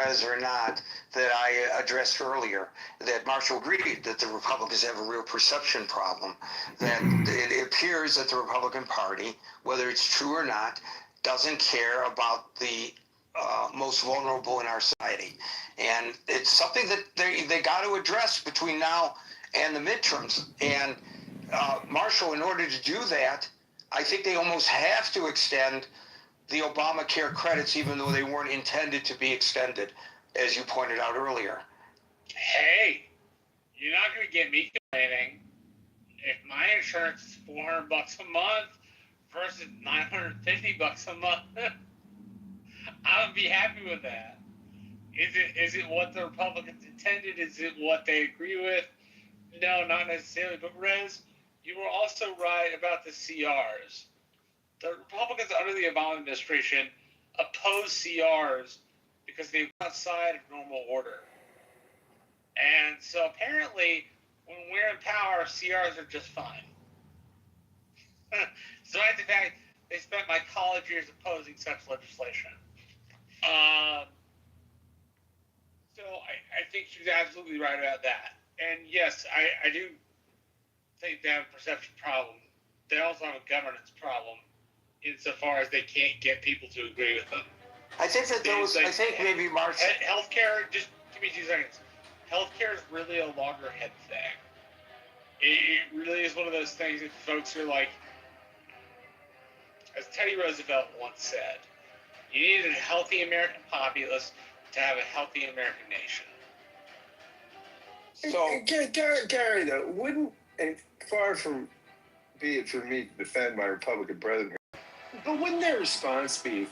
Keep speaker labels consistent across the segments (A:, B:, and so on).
A: Perez or not that I addressed earlier, that Marshall agreed that the Republicans have a real perception problem, that it appears that the Republican Party, whether it's true or not, doesn't care about the most vulnerable in our society. And it's something that they got to address between now and the midterms. And Marshall, in order to do that, I think they almost have to extend the Obamacare credits, even though they weren't intended to be extended, as you pointed out earlier.
B: Hey, you're not going to get me complaining if my insurance is $400 a month versus $950 a month. I would be happy with that. Is it what the Republicans intended? Is it what they agree with? No, not necessarily. But Rez, you were also right about the CRs. The Republicans under the Obama administration opposed CRs because they were outside of normal order. And so apparently, when we're in power, CRs are just fine. Despite the fact they spent my college years opposing such legislation. So I think she's absolutely right about that. And yes, I do think they have a perception problem. They also have a governance problem insofar as they can't get people to agree with them.
A: I think that those, I think maybe March.
B: Healthcare, just give me 2 seconds. Healthcare is really a loggerhead thing. It really is one of those things that folks are like, as Teddy Roosevelt once said, you need a healthy American populace to have a healthy American nation.
C: So, Gary, though, wouldn't, and far from be it for me to defend my Republican brethren, but wouldn't their response be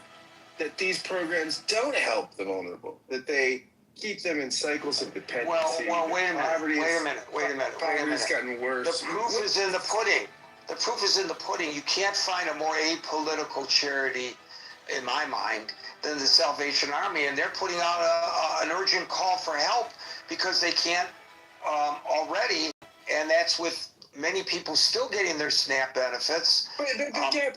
C: that these programs don't help the vulnerable, that they keep them in cycles of dependency?
A: Well, wait a minute.
C: Poverty's gotten worse.
A: The proof is in the pudding. The proof is in the pudding. You can't find a more apolitical charity, in my mind, than the Salvation Army, and they're putting out an urgent call for help because they can't already, and that's with many people still getting their SNAP benefits.
C: But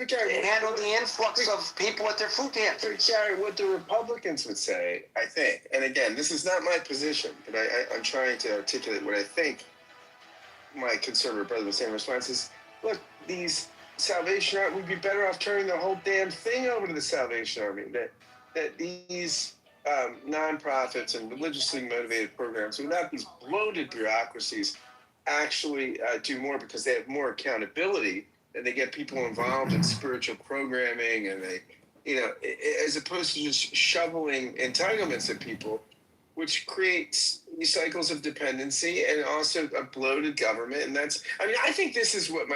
C: Gary,
A: handle the influx of people at their food pantries.
C: But Gary, what the Republicans would say, I think, and again, this is not my position, but I'm trying to articulate what I think my conservative brother would say in response is, look, these Salvation Army, we'd be better off turning the whole damn thing over to the Salvation Army. That these nonprofits and religiously motivated programs, without these bloated bureaucracies, actually do more because they have more accountability and they get people involved in spiritual programming and they, as opposed to just shoveling entitlements at people, which creates these cycles of dependency and also a bloated government. And I think this is what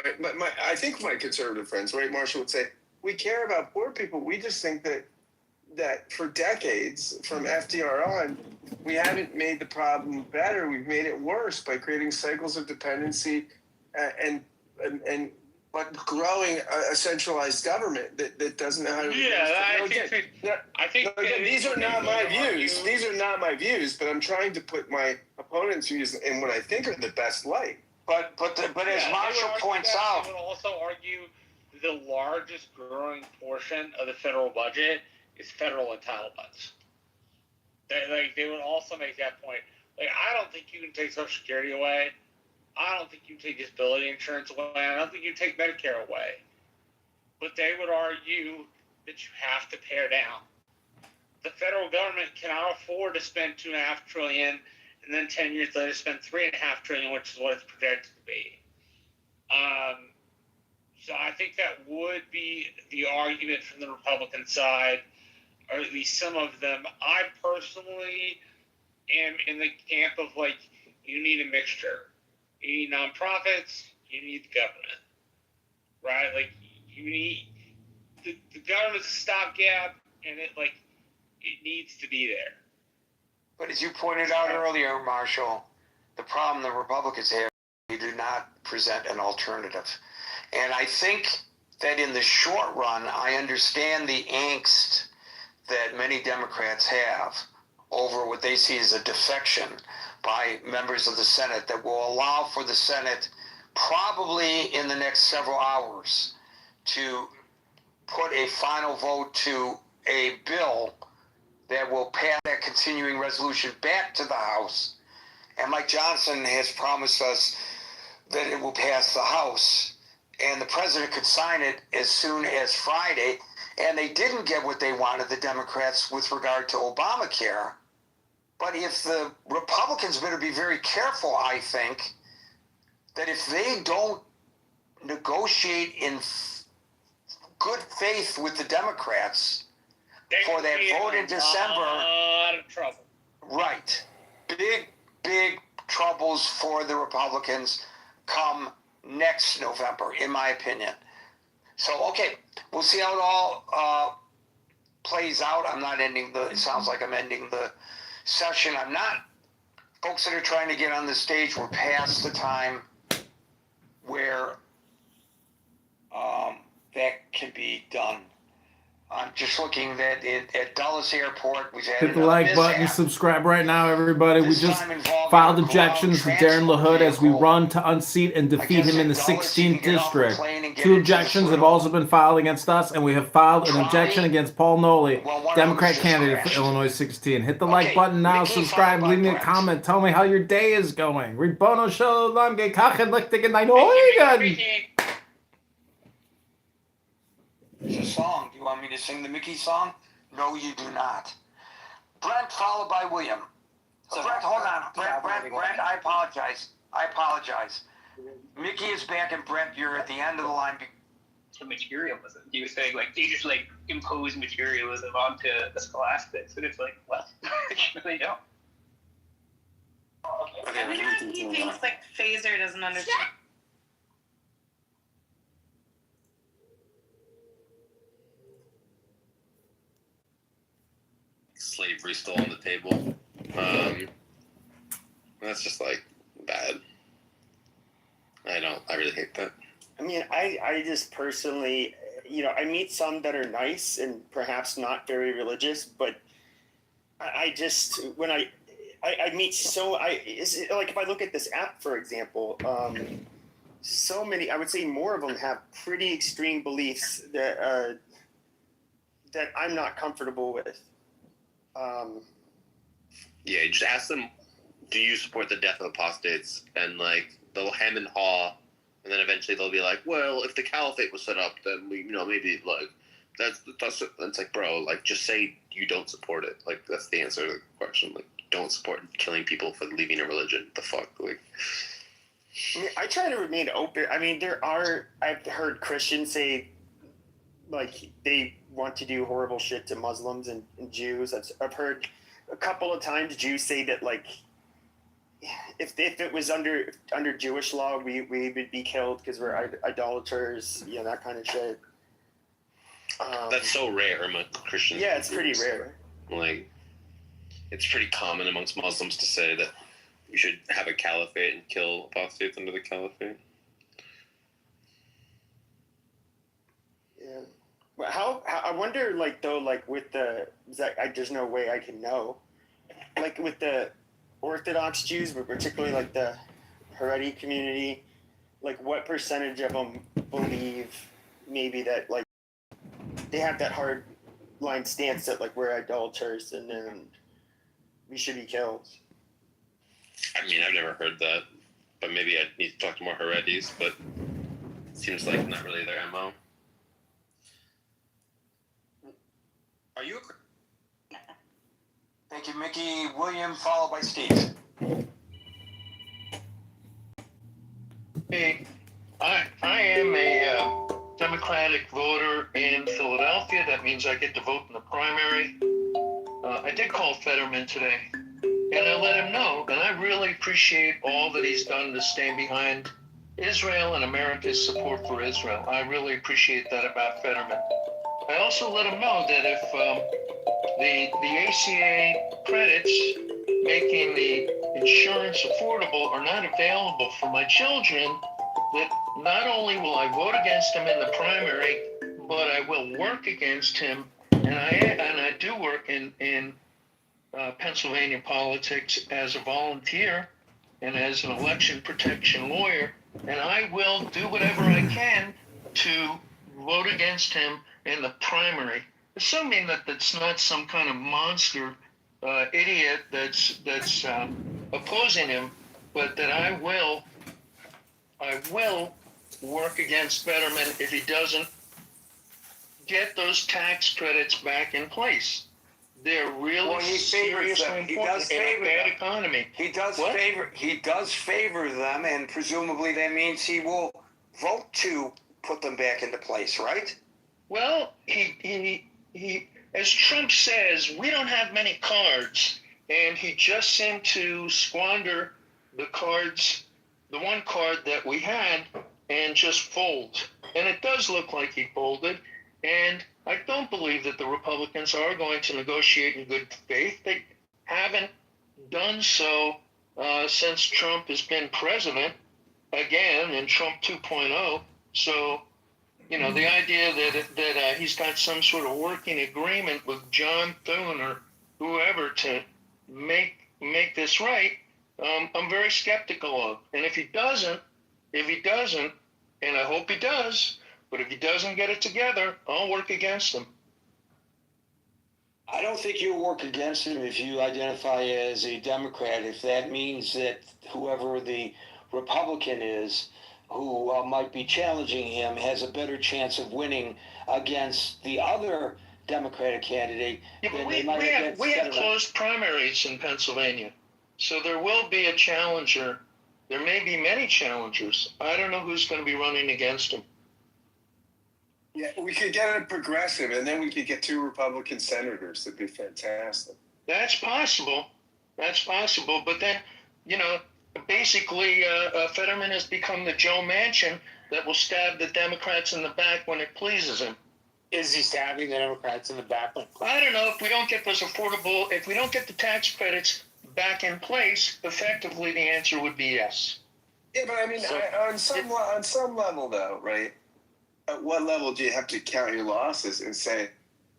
C: I think my conservative friends, right, Marshall, would say, we care about poor people. We just think that for decades, from FDR on, we haven't made the problem better. We've made it worse by creating cycles of dependency and growing a centralized government that doesn't know how to.
B: Yeah, I think
C: these are not my views. These are not my views, but I'm trying to put my opponent's views in what I think are the best light.
A: But as Marshall points out,
B: I would also argue the largest growing portion of the federal budget is federal entitlements. They would also make that point. I don't think you can take Social Security away. I don't think you can take disability insurance away. I don't think you can take Medicare away. But they would argue that you have to pare down. The federal government cannot afford to spend $2.5 trillion and then 10 years later spend $3.5 trillion, which is what it's projected to be. So I think that would be the argument from the Republican side, or at least some of them. I personally am in the camp of you need a mixture. You need nonprofits, you need the government, right? You need the government's a stopgap, and it needs to be there.
A: But as you pointed out earlier, Marshall, the problem the Republicans have, they do not present an alternative. And I think that in the short run, I understand the angst that many Democrats have over what they see as a defection by members of the Senate that will allow for the Senate probably in the next several hours to put a final vote to a bill that will pass that continuing resolution back to the House. And Mike Johnson has promised us that it will pass the House, and the president could sign it as soon as Friday. And they didn't get what they wanted, the Democrats, with regard to Obamacare. But if the Republicans better be very careful, I think, that if they don't negotiate in good faith with the Democrats for that vote in December,
B: a lot of trouble.
A: right, big troubles for the Republicans come next November, in my opinion. So, okay, we'll see how it all plays out. I'm not ending it sounds like I'm ending the session. I'm not. Folks that are trying to get on the stage, we're past the time where that can be done. I'm just looking at Dulles Airport. We've had
D: Hit the like button, subscribe right now, everybody. We just filed objections to Darren LaHood as we run to unseat and defeat him in the 16th district. 2 objections have also been filed against us, and we have filed an objection against Paul Nolly, Democrat candidate for Illinois 16. Hit the like button now, subscribe, leave me a comment, tell me how your day is going. Ribono Shalom, Gekachet Lichtig and Oregon.
A: It's a song. Do you want me to sing the Mickey song? No, you do not. Brent, followed by William. Brent, hold on. Brent, I apologize. Mickey is back, and Brent, you're at the end of the line.
E: The materialism. He was saying, like, they just, like, impose materialism onto the scholastics. And it's like, what? They don't.
F: I wonder if he thinks, like, Phaser doesn't understand.
G: Slavery still on the table. That's just like bad. I really hate that.
H: I mean, I just personally, I meet some that are nice and perhaps not very religious, but I just, when I meet like if I look at this app, for example, so many, I would say more of them have pretty extreme beliefs that I'm not comfortable with.
G: Yeah, just ask them, do you support the death of apostates? And like they'll hem and haw, and then eventually they'll be like, well, if the caliphate was set up, then we, maybe like that's like, bro, like just say you don't support it. Like that's the answer to the question. Like don't support killing people for leaving a religion. The fuck, like.
H: I mean, I try to remain open. I mean, I've heard Christians say, like, they want to do horrible shit to Muslims and Jews. I've heard a couple of times Jews say that, like, if it was under Jewish law, we would be killed because we're idolaters, that kind of shit.
G: That's so rare among Christians.
H: Yeah, it's pretty rare.
G: Like, it's pretty common amongst Muslims to say that you should have a caliphate and kill apostates under the caliphate.
H: Yeah. Well, how I wonder, like, though, like, with there's no way I can know. Like, with the Orthodox Jews, but particularly, like, the Haredi community, like, what percentage of them believe maybe that, like, they have that hard line stance that, like, we're idolaters and then we should be killed?
G: I mean, I've never heard that, but maybe I need to talk to more Haredis, but it seems like not really their MO.
A: Are you a... Thank you, Mickey. William, followed by Steve.
I: Hey, I am a Democratic voter in Philadelphia. That means I get to vote in the primary. I did call Fetterman today, and I let him know, and I really appreciate all that he's done to stand behind Israel and America's support for Israel. I really appreciate that about Fetterman. I also let him know that if the ACA credits making the insurance affordable are not available for my children, that not only will I vote against him in the primary, but I will work against him, and I do work in Pennsylvania politics as a volunteer and as an election protection lawyer, and I will do whatever I can to vote against him in the primary. assuming that that's not some kind of monster idiot that's opposing him, but that I will work against Fetterman if he doesn't get those tax credits back in place. They're really seriously important in a bad economy.
A: He does favor them, and presumably that means he will vote to put them back into place, right?
I: Well, he as Trump says, we don't have many cards, and he just seemed to squander the one card that we had, and just fold. And it does look like he folded, and I don't believe that the Republicans are going to negotiate in good faith. They haven't done so since Trump has been president again in Trump 2.0. So, you know, the idea that he's got some sort of working agreement with John Thune or whoever to make this right, I'm very skeptical of. And if he doesn't, and I hope he does, but if he doesn't get it together, I'll work against him.
A: I don't think you'll work against him if you identify as a Democrat, if that means that whoever the Republican is who might be challenging him has a better chance of winning against the other Democratic candidate.
I: Yeah, but we have closed primaries in Pennsylvania, so there will be a challenger. There may be many challengers. I don't know who's going to be running against him.
C: Yeah, we could get a progressive, and then we could get 2 Republican senators. That'd be fantastic.
I: That's possible. But then, you know, basically, Fetterman has become the Joe Manchin that will stab the Democrats in the back when it pleases him.
B: Is he stabbing the Democrats in the back?
I: I don't know. If we don't get if we don't get the tax credits back in place, effectively the answer would be yes.
C: Yeah, but I mean, on some level, though, right? At what level do you have to count your losses and say,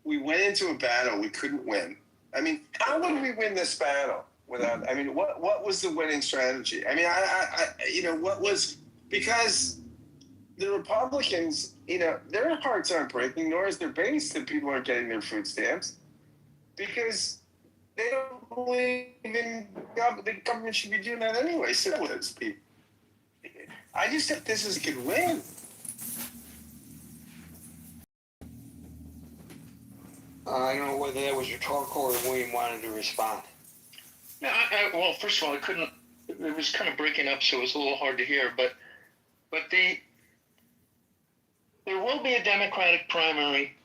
C: we went into a battle we couldn't win? I mean, how would we win this battle without? I mean, what was the winning strategy? I mean, what was, because the Republicans, you know, their hearts aren't breaking, nor is their base that people aren't getting their food stamps, because they don't believe in the government should be doing that anyway. So with those people, I just think this is a good win.
A: I don't know whether that was rhetorical or William wanted to respond.
I: No, well, first of all, it was kind of breaking up, so it was a little hard to hear. But there will be a Democratic primary.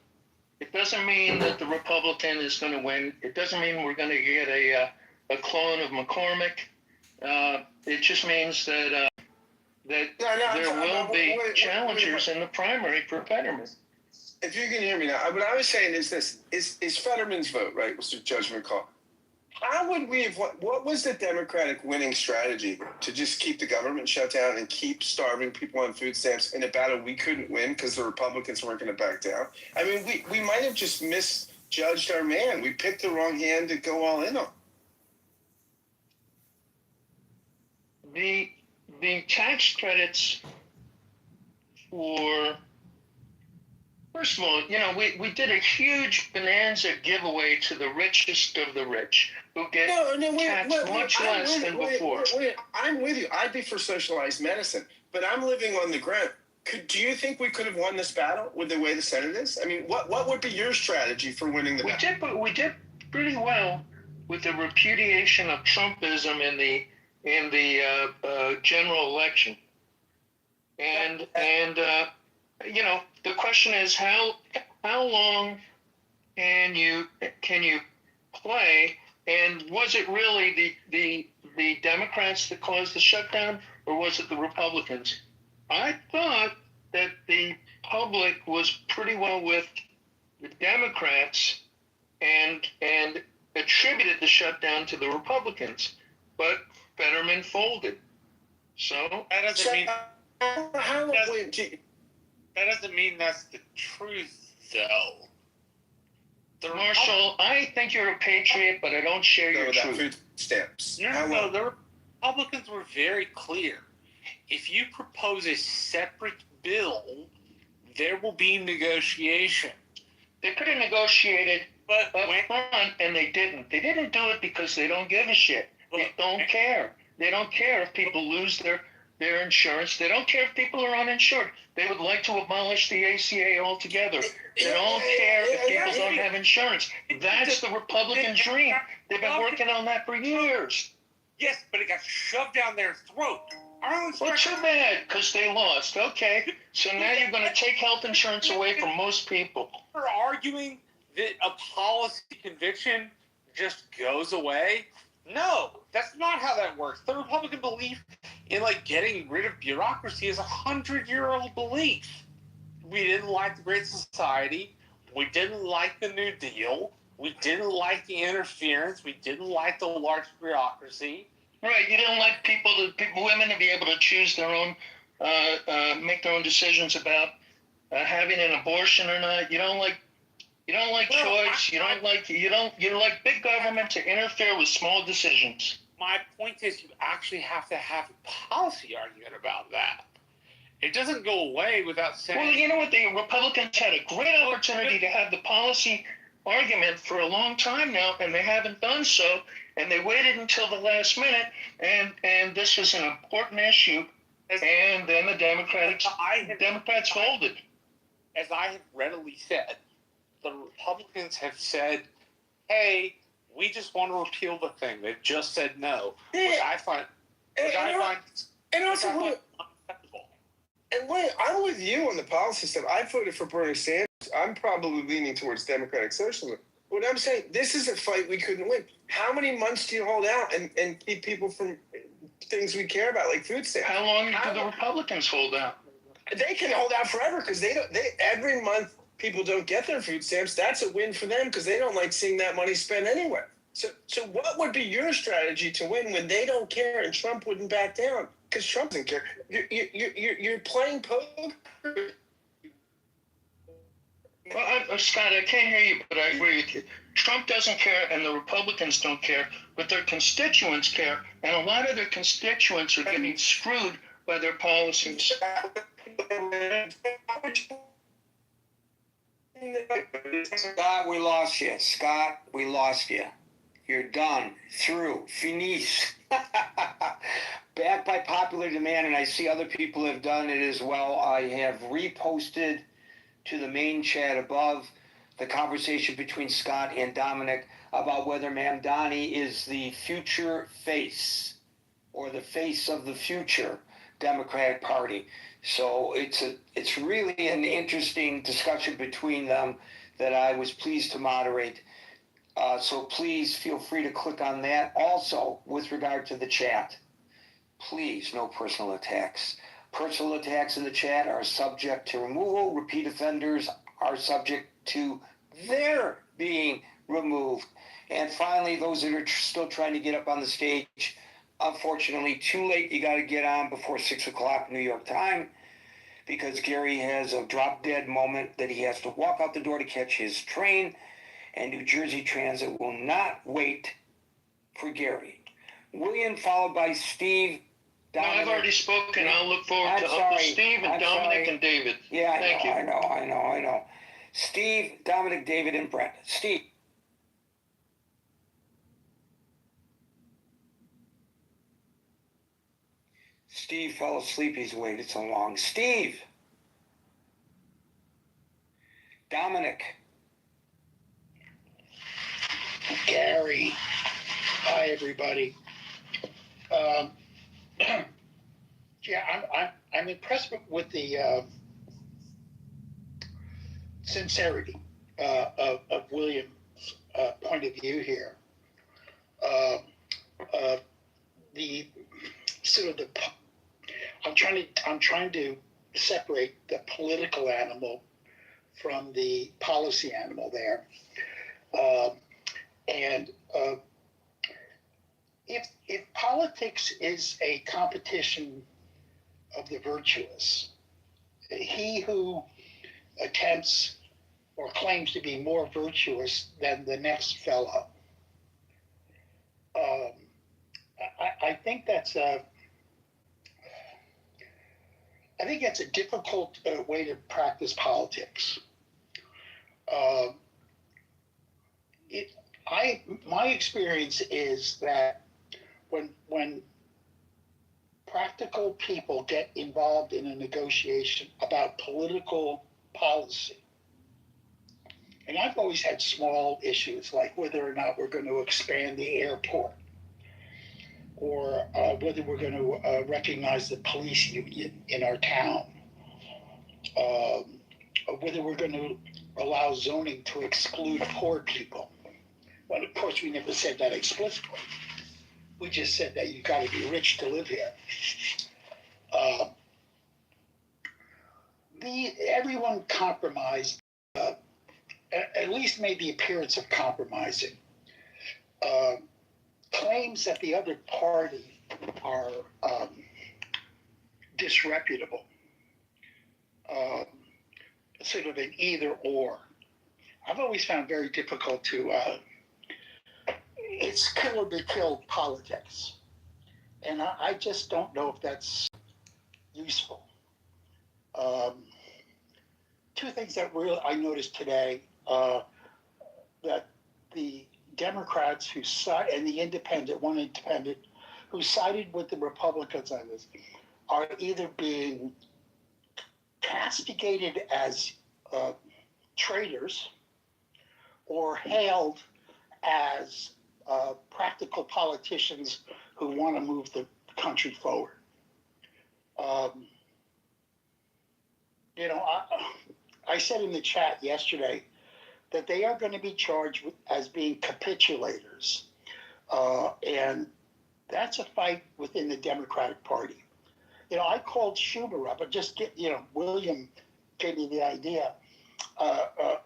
I: It doesn't mean that the Republican is going to win. It doesn't mean we're going to get a clone of McCormick. It just means that there will be challengers in the primary for Fetterman.
C: If you can hear me now, what I was saying is this: is Fetterman's vote, right, was a judgment call. How would we have? What was the Democratic winning strategy to just keep the government shut down and keep starving people on food stamps in a battle we couldn't win because the Republicans weren't going to back down? I mean, we might have just misjudged our man. We picked the wrong hand to go all in on.
I: The tax credits for. First of all, you know, we did a huge bonanza giveaway to the richest of the rich, who get taxed much less than before.
C: I'm with you. I'd be for socialized medicine, but I'm living on the ground. Do you think we could have won this battle with the way the Senate is? I mean, what would be your strategy for winning the battle?
I: We did pretty well with the repudiation of Trumpism in the general election, and you know, the question is how long can you play, and was it really the Democrats that caused the shutdown, or was it the Republicans? I thought that the public was pretty well with the Democrats and attributed the shutdown to the Republicans, but Fetterman folded. So
B: that doesn't mean that doesn't mean that's the truth, though.
I: Marshall, I think you're a patriot, but I don't share your truth.
C: Food stamps.
B: No, the Republicans were very clear. If you propose a separate bill, there will be negotiation.
I: They could have negotiated
B: But
I: up
B: when,
I: front, and they didn't. They didn't do it because they don't give a shit. They don't care. They don't care if people lose their insurance. They don't care if people are uninsured. They would like to abolish the ACA altogether. They don't care if people don't have insurance. That's the Republican dream. They've been working on that for years.
B: yes, but it got shoved down their throat.
I: Well, too bad, because they lost. Okay, so now you're going to take health insurance away from most people.
B: We're arguing that a policy conviction just goes away. No, that's not how that works. The Republican belief in like getting rid of bureaucracy is 100-year-old belief. We didn't like the Great Society. We didn't like the New Deal. We didn't like the interference. We didn't like the large bureaucracy.
I: Right, you didn't like women to be able to choose their own, make their own decisions about having an abortion or not. You don't like choice. You like big government to interfere with small decisions.
B: My point is, you actually have to have a policy argument about that. It doesn't go away without saying.
I: Well, you know what? The Republicans had a great opportunity to have the policy argument for a long time now, and they haven't done so. And they waited until the last minute, and this was an important issue, and then the Democrats folded.
B: As I have readily said, the Republicans have said, hey, we just want to repeal the thing. They've just said no, which I find unacceptable.
C: And wait, I'm with you on the policy stuff. I voted for Bernie Sanders. I'm probably leaning towards democratic socialism. What I'm saying, this is a fight we couldn't win. How many months do you hold out and keep people from things we care about, like food stamps?
I: How long do the Republicans hold out?
C: They can hold out forever because they every month people don't get their food stamps. That's a win for them because they don't like seeing that money spent anyway. So what would be your strategy to win when they don't care and Trump wouldn't back down? Because Trump doesn't care. You're playing poker.
I: Well, Scott, I can't hear you, but I agree with you. Trump doesn't care, and the Republicans don't care, but their constituents care, and a lot of their constituents are getting screwed by their policies.
A: Scott, we lost you. Scott, we lost you. You're done. Through. Finis. Back by popular demand, and I see other people have done it as well. I have reposted to the main chat above the conversation between Scott and Dominic about whether Mamdani is the future face or the face of the future Democratic Party. So it's really an interesting discussion between them that I was pleased to moderate. So please feel free to click on that. Also, with regard to the chat, please, no personal attacks. Personal attacks in the chat are subject to removal. Repeat offenders are subject to their being removed. And finally, those that are still trying to get up on the stage, unfortunately, too late. You got to get on before 6 o'clock New York time because Gary has a drop-dead moment that he has to walk out the door to catch his train, and New Jersey Transit will not wait for Gary. William, followed by Steve. Dominic.
I: No, I've already spoken. I'll look forward to Uncle Steve and Dominic and David.
A: Yeah,
I: Thank you.
A: I know. Steve, Dominic, David, and Brent. Steve. Steve fell asleep. He's waited so long. Steve. Dominic.
J: Gary. Hi, everybody. Yeah, I'm impressed with the sincerity of William's point of view here. The sort of I'm trying to separate the political animal from the policy animal there, and. If politics is a competition of the virtuous, he who attempts or claims to be more virtuous than the next fellow, I think that's a difficult way to practice politics. Uh, my experience is that when practical people get involved in a negotiation about political policy, and I've always had small issues like whether or not we're going to expand the airport, or whether we're going to recognize the police union in our town, or whether we're going to allow zoning to exclude poor people. Well, of course, we never said that explicitly. We just said that you've got to be rich to live here. Everyone compromised, at least made the appearance of compromising. Claims that the other party are disreputable, sort of an either or. I've always found very difficult to, it's kill or be killed politics. And I just don't know if that's useful. Two things that really I noticed today, that the Democrats who sided, and the one independent, who sided with the Republicans on this, are either being castigated as traitors or hailed as practical politicians who want to move the country forward. I said in the chat yesterday that they are going to be charged as being capitulators. And that's a fight within the Democratic Party. I called Schumer up, and just William gave me the idea,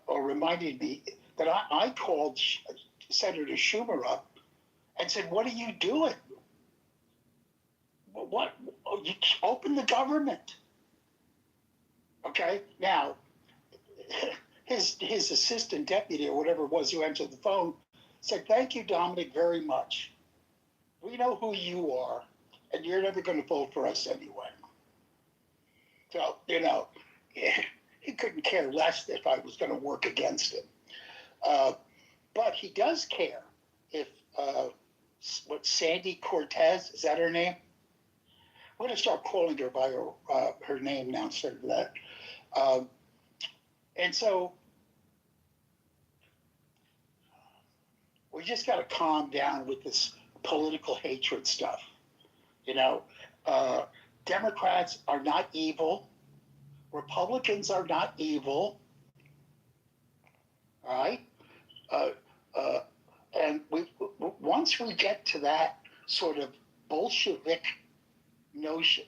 J: or reminded me that I called Senator Schumer up and said, "What are you doing? What? You open the government." Okay, now his assistant deputy or whatever it was who answered the phone said, "Thank you, Dominic, very much. We know who you are, and you're never going to vote for us anyway." So, he couldn't care less if I was going to work against him. But he does care if, Sandy Cortez, is that her name? I'm going to start calling her by her name now instead of that. And so we just got to calm down with this political hatred stuff. Democrats are not evil. Republicans are not evil. All right? And once we get to that sort of Bolshevik notion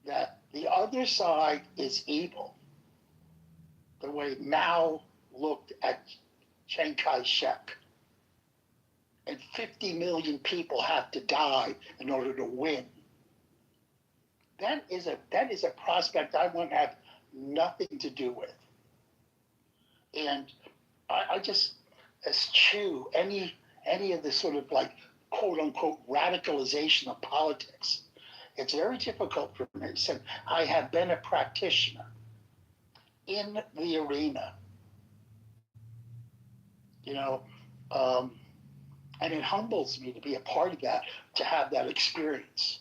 J: that the other side is evil, the way Mao looked at Chiang Kai-shek, and 50 million people have to die in order to win. That is a prospect I want to have nothing to do with. And I just eschew any of the sort of like quote unquote radicalization of politics. It's very difficult for me. So I have been a practitioner in the arena, and it humbles me to be a part of that, to have that experience.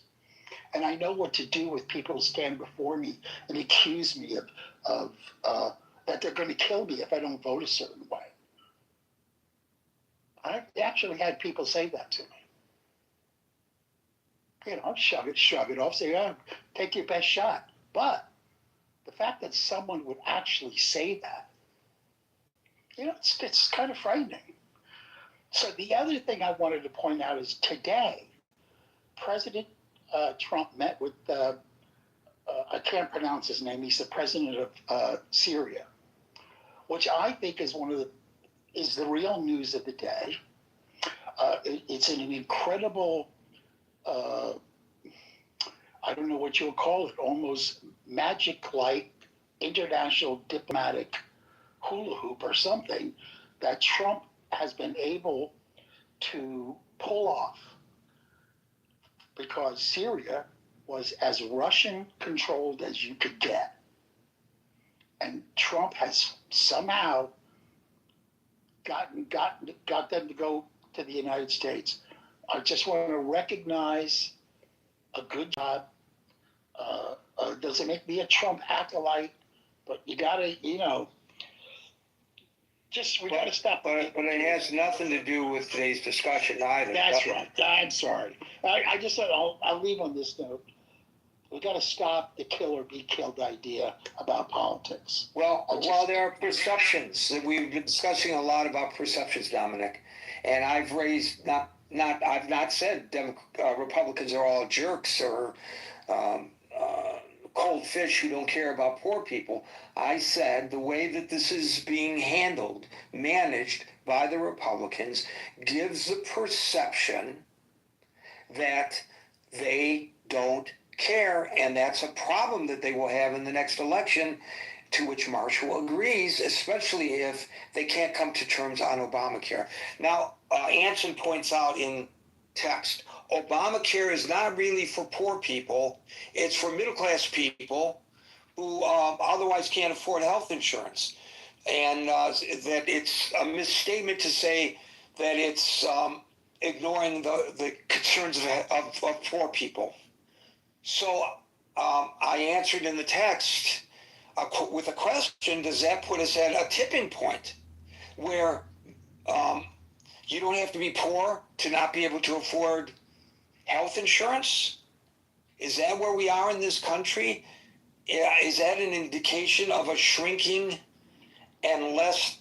J: And I know what to do with people who stand before me and accuse me of that they're going to kill me if I don't vote a certain way. I actually had people say that to me. Shrug it off, say, "Oh, take your best shot." But the fact that someone would actually say that, it's kind of frightening. So the other thing I wanted to point out is today, President Trump met with, I can't pronounce his name, he's the president of Syria, which I think is is the real news of the day. It's an incredible, I don't know what you would call it, almost magic-like international diplomatic hula hoop or something that Trump has been able to pull off, because Syria was as Russian-controlled as you could get. and Trump has somehow got them to go to the United States. I just want to recognize a good job. Doesn't make me a Trump acolyte, but you gotta, we gotta stop.
A: But it has nothing to do with today's discussion either.
J: That's right. I'm sorry. I just said I'll leave on this note. We got to stop the kill or be killed idea about politics.
A: Well, there are perceptions. We've been discussing a lot about perceptions, Dominic, and I've raised I've not said Republicans are all jerks or cold fish who don't care about poor people. I said the way that this is being managed by the Republicans gives the perception that they don't care, and that's a problem that they will have in the next election, to which Marshall agrees, especially if they can't come to terms on Obamacare. Now, Anson points out in text, Obamacare is not really for poor people. It's for middle-class people who otherwise can't afford health insurance. And that it's a misstatement to say that it's ignoring the concerns of poor people. So I answered in the text with a question, does that put us at a tipping point where you don't have to be poor to not be able to afford health insurance? Is that where we are in this country? Is that an indication of a shrinking and less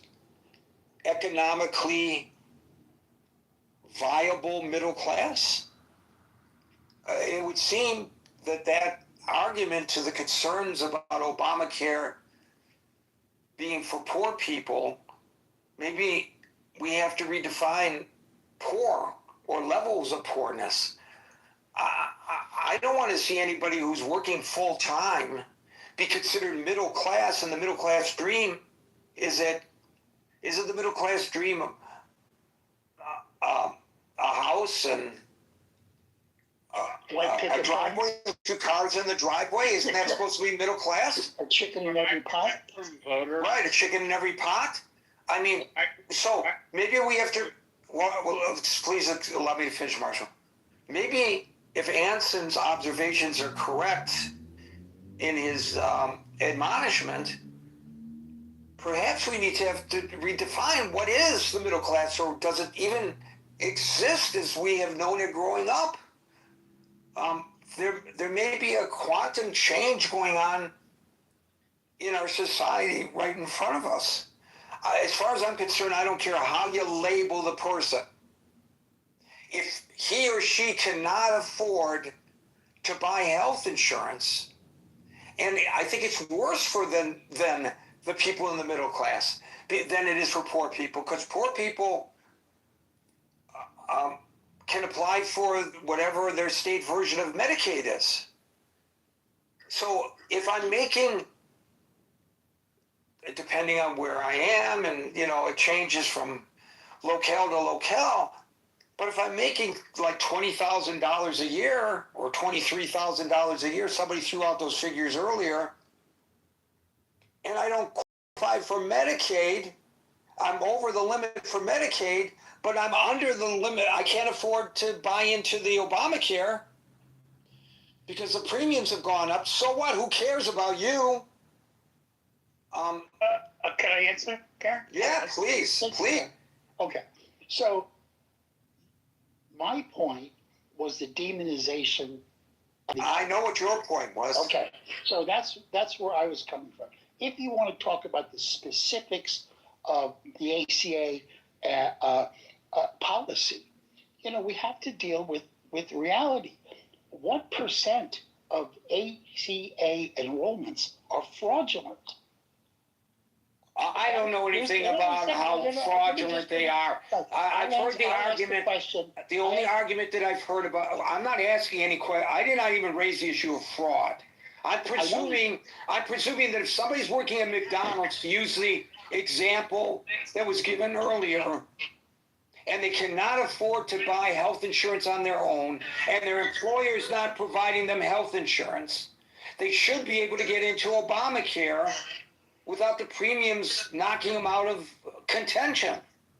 A: economically viable middle class? It would seem that argument to the concerns about Obamacare being for poor people, maybe we have to redefine poor or levels of poorness. I don't want to see anybody who's working full time be considered middle class, and the middle class dream is it the middle class dream of a house and a driveway, 2 cars in the driveway? Isn't that supposed to be middle class?
J: A chicken in every pot?
A: Right, a chicken in every pot? I mean, so maybe we have to, please allow me to finish, Marshall. Maybe if Anson's observations are correct in his admonishment, perhaps we need to have to redefine what is the middle class, or does it even exist as we have known it growing up? There may be a quantum change going on in our society right in front of us. As far as I'm concerned, I don't care how you label the person. If he or she cannot afford to buy health insurance, and I think it's worse for than the people in the middle class than it is for poor people, because poor people can apply for whatever their state version of Medicaid is. So if I'm making, depending on where I am, and it changes from locale to locale, but if I'm making like $20,000 a year or $23,000 a year, somebody threw out those figures earlier, and I don't qualify for Medicaid, I'm over the limit for Medicaid, but I'm under the limit. I can't afford to buy into the Obamacare because the premiums have gone up. So what? Who cares about you?
J: Can I answer, Karen?
A: Yeah, please.
J: Okay. So my point was the demonization.
A: I know what your point was.
J: Okay. So that's where I was coming from. If you want to talk about the specifics of the ACA policy, we have to deal with reality. What percent of ACA enrollments are fraudulent?
A: I don't know anything about how fraudulent they are. I've heard the argument. The only argument that I've heard about, I'm not asking any question. I did not even raise the issue of fraud. I'm presuming that if somebody's working at McDonald's, to use the example that was given earlier, and they cannot afford to buy health insurance on their own, and their employer is not providing them health insurance, they should be able to get into Obamacare without the premiums knocking them out of contention.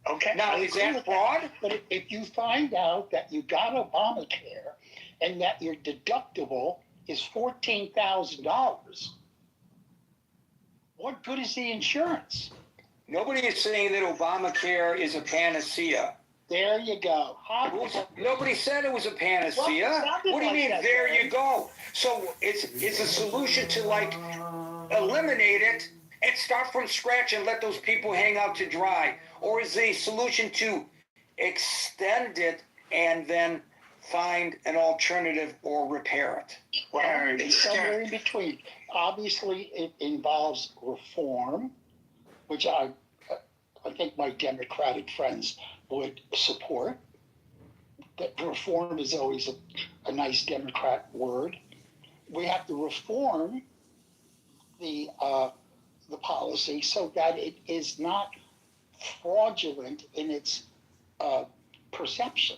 J: Okay.
A: Now, is that fraud?
J: But if you find out that you got Obamacare and that your deductible is $14,000, what good is the insurance?
A: Nobody is saying that Obamacare is a panacea.
J: There you go.
A: Nobody said it was a panacea.
J: Well,
A: What do you mean, there you go? So it's a solution to, like, eliminate it and start from scratch and let those people hang out to dry? Or is the solution to extend it and then find an alternative or repair it?
J: Well, it's somewhere in between. Obviously, it involves reform, which I think my Democratic friends would support. That reform is always a nice Democrat word. We have to reform the policy so that it is not fraudulent in its perception.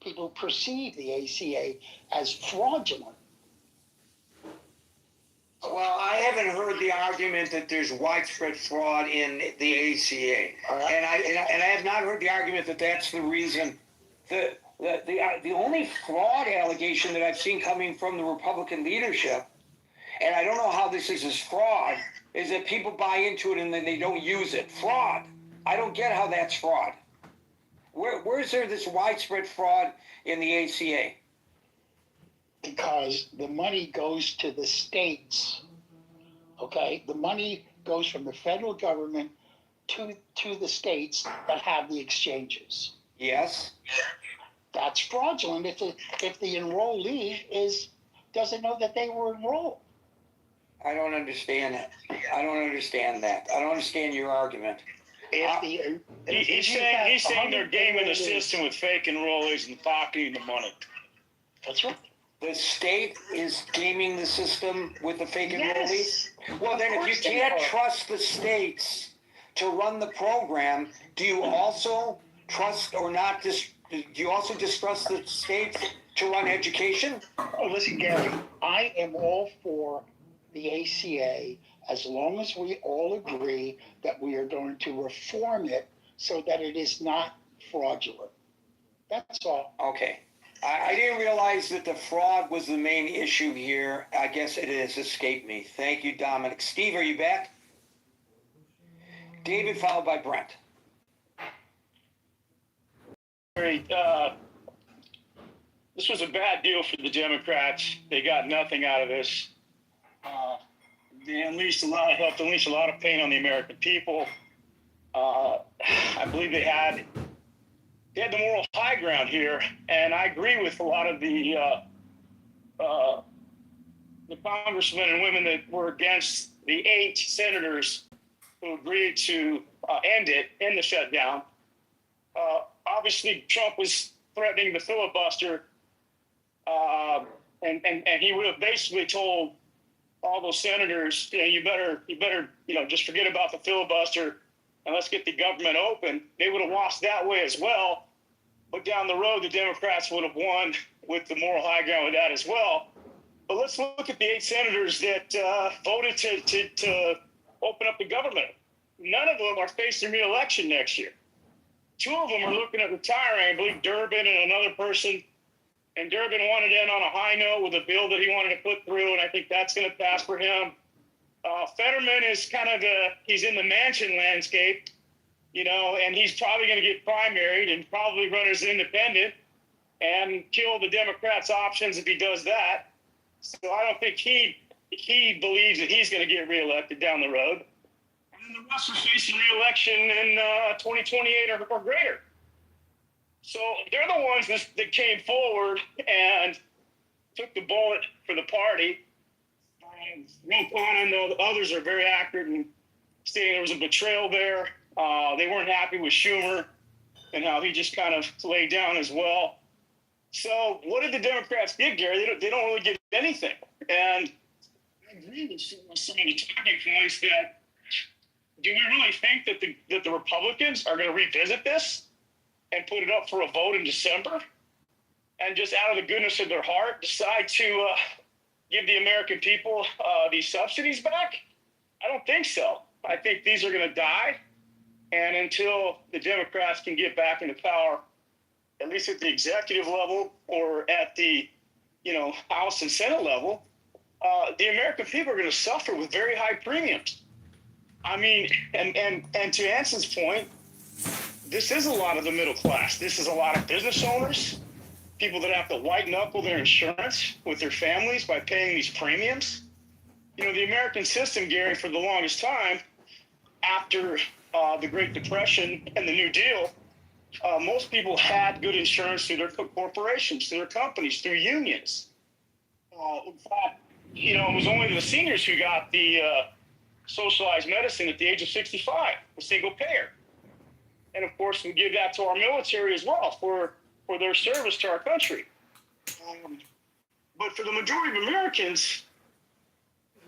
J: People perceive the ACA as fraudulent.
A: Well, I haven't heard the argument that there's widespread fraud in the ACA, and I have not heard the argument that that's the reason. The only fraud allegation that I've seen coming from the Republican leadership, and I don't know how this is as fraud, is that people buy into it and then they don't use it. Fraud. I don't get how that's fraud. Where is there this widespread fraud in the ACA?
J: Because the money goes to the states, okay? The money goes from the federal government to the states that have the exchanges.
A: Yes.
J: That's fraudulent if the enrollee doesn't know that they were enrolled.
A: I don't understand it. I don't understand that. I don't understand your argument.
K: He's saying they're gaming the system with fake enrollees and pocketing the money.
J: That's right.
A: The state is gaming the system with the fake enrollees? Well, then if you can't trust the states to run the program, do you also trust or not? Do you also distrust the states to run education?
J: Oh, listen, Gary, I am all for the ACA as long as we all agree that we are going to reform it so that it is not fraudulent. That's all.
A: Okay. I didn't realize that the fraud was the main issue here. I guess it has escaped me. Thank you, Dominic. Steve, are you back? David, followed by Brent.
K: Great. This was a bad deal for the Democrats. They got nothing out of this. They helped unleash a lot of pain on the American people. I believe they had the moral high ground here, and I agree with a lot of the congressmen and women that were against the 8 senators who agreed to end the shutdown. Obviously, Trump was threatening the filibuster, and he would have basically told all those senators, you better, just forget about the filibuster and let's get the government open. They would have lost that way as well. But down the road, the Democrats would have won with the moral high ground with that as well. But let's look at the 8 senators that voted to open up the government. None of them are facing re-election next year. 2 of them are looking at retiring. I believe Durbin and another person. And Durbin wanted to end on a high note with a bill that he wanted to put through, and I think that's going to pass for him. Fetterman is he's in the mansion landscape, and he's probably going to get primaried and probably run as an independent and kill the Democrats' options if he does that. So I don't think he believes that he's going to get reelected down the road. And the rest are facing reelection in 2028 or greater. So they're the ones that came forward and took the bullet for the party. Ron Paul and the others are very accurate in saying there was a betrayal there. They weren't happy with Schumer and how he just kind of laid down as well. So what did the Democrats get, Gary? They don't really get anything. And I agree with some of the talking points that do we really think that the Republicans are going to revisit this and put it up for a vote in December and just out of the goodness of their heart decide to give the American people these subsidies back? I don't think so. I think these are going to die. And until the Democrats can get back into power, at least at the executive level or at the, House and Senate level, the American people are going to suffer with very high premiums. I mean, and to Anson's point, this is a lot of the middle class. This is a lot of business owners, people that have to white knuckle their insurance with their families by paying these premiums. The American system, Gary, for the longest time, after the Great Depression and the New Deal, most people had good insurance through their corporations, through their companies, through unions. In fact, it was only the seniors who got the socialized medicine at the age of 65, a single payer. And of course, we give that to our military as well for their service to our country. But for the majority of Americans,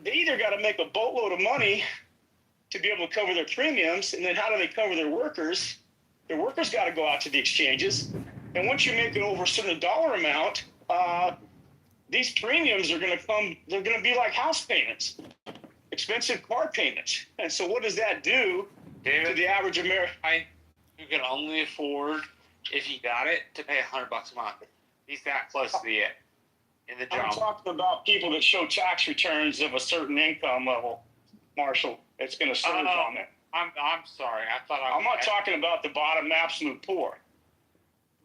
K: they either got to make a boatload of money to be able to cover their premiums, and then how do they cover their workers? Their workers got to go out to the exchanges. And once you make it over a certain dollar amount, these premiums are going to come, they're going to be like house payments, expensive car payments. And so what does that do to the average American?
B: Who can only afford, if he got it, to pay $100 a month. He's that close to the in the job.
K: I'm talking about people that show tax returns of a certain income level, Marshall. It's going to serve on that.
B: I'm sorry.
K: I'm not talking about the bottom absolute poor.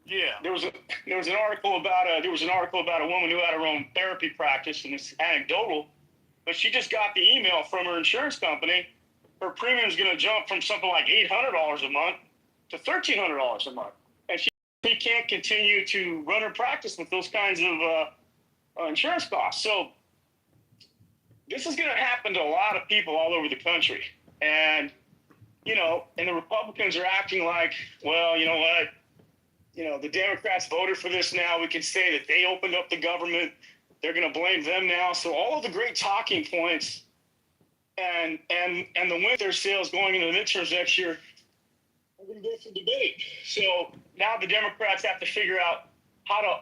B: Yeah.
K: There was an article about a woman who had her own therapy practice, and it's anecdotal, but she just got the email from her insurance company. Her premium is going to jump from something like $800 a month to $1,300 a month, and she can't continue to run her practice with those kinds of insurance costs. So this is going to happen to a lot of people all over the country, and and the Republicans are acting like, well, you know what, the Democrats voted for this. Now we can say that they opened up the government. They're going to blame them now. So all of the great talking points and the winter sales going into the midterms next year, we're going to go through debate. So now the Democrats have to figure out how to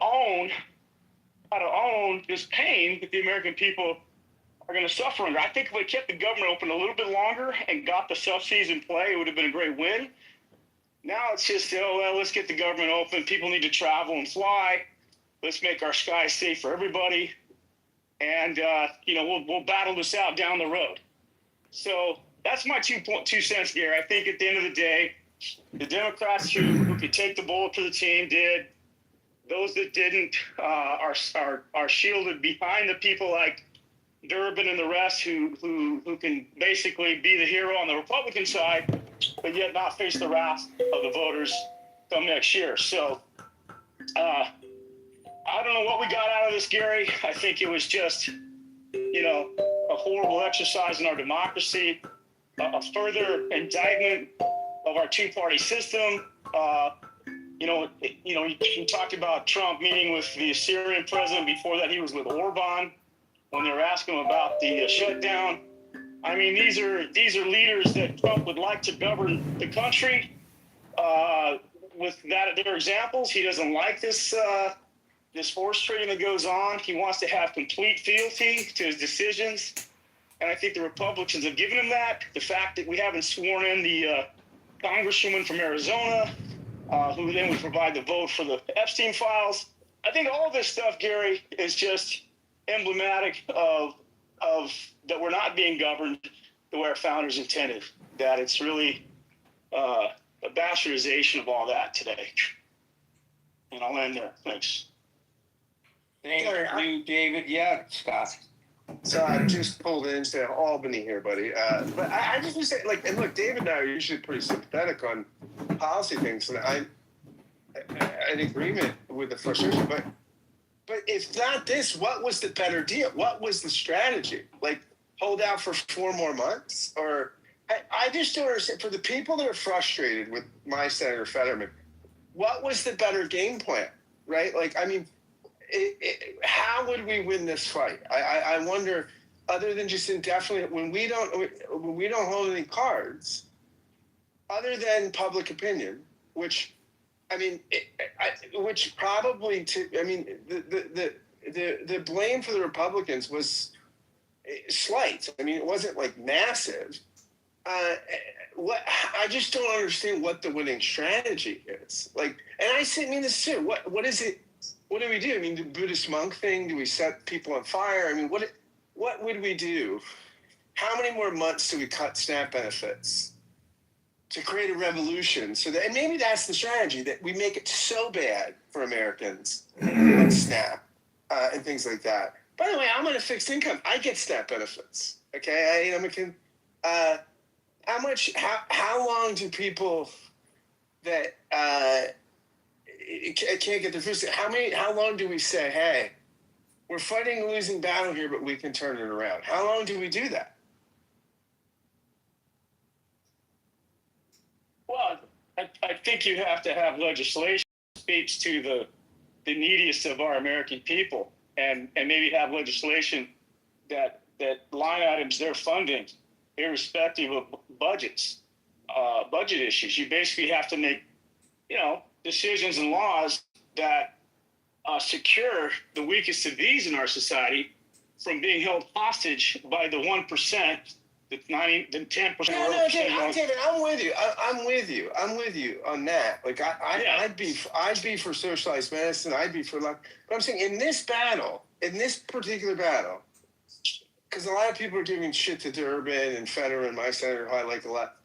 K: own this pain that the American people are going to suffer under. I think if we kept the government open a little bit longer and got the subsidies in play, it would have been a great win. Now it's just, let's get the government open. People need to travel and fly. Let's make our skies safe for everybody. And, we'll battle this out down the road. So that's my 2 cents, Gary. I think at the end of the day, the Democrats who could take the bullet for the team did. Those that didn't are shielded behind the people like Durbin and the rest who can basically be the hero on the Republican side, but yet not face the wrath of the voters come next year. So I don't know what we got out of this, Gary. I think it was just, a horrible exercise in our democracy, a further indictment of our two-party system. You talked about Trump meeting with the Syrian president. Before that, he was with Orban when they were asking him about the shutdown. I mean, these are leaders that Trump would like to govern the country. With their examples, he doesn't like this horse trading that goes on. He wants to have complete fealty to his decisions, and I think the Republicans have given him that. The fact that we haven't sworn in the congresswoman from Arizona, who then would provide the vote for the Epstein files. I think all this stuff, Gary, is just emblematic of that we're not being governed the way our founders intended, that it's really a bastardization of all that today. And I'll end there. Thanks.
L: Thank you, David. Yeah, Scott.
C: So I just pulled into Albany here, buddy. But I just want to say, and look, David and I are usually pretty sympathetic on policy things, and I'm in agreement with the frustration. But if not this, what was the better deal? What was the strategy? Hold out for 4 more months? Or I just don't understand. For the people that are frustrated with my Senator Fetterman, what was the better game plan, right? How would we win this fight? I wonder, other than just indefinitely, when we don't hold any cards, other than public opinion, which probably the blame for the Republicans was slight. I mean, it wasn't massive. what I just don't understand what the winning strategy is. Like, and I mean this too. What is it? What do we do? I mean, the Buddhist monk thing. Do we set people on fire? I mean, what would we do? How many more months do we cut SNAP benefits to create a revolution? So that, and maybe that's the strategy, that we make it so bad for Americans on SNAP and things like that. By the way, I'm on a fixed income. I get SNAP benefits. Okay, how long do people that can't get their food? How long do we say, hey, we're fighting a losing battle here, but we can turn it around? How long do we do that?
K: Well, I think you have to have legislation that speaks to the neediest of our American people, and maybe have legislation that line items their funding, irrespective of budget issues. You basically have to make, decisions and laws that secure the weakest of these in our society from being held hostage by the 1%, the 10%.
C: No, David, I'm with you. I'm with you on that. Like I'd be for socialized medicine. I'd be for luck. But I'm saying in this particular battle, because a lot of people are giving shit to Durbin and Fetterman, my senator, who I like a lot.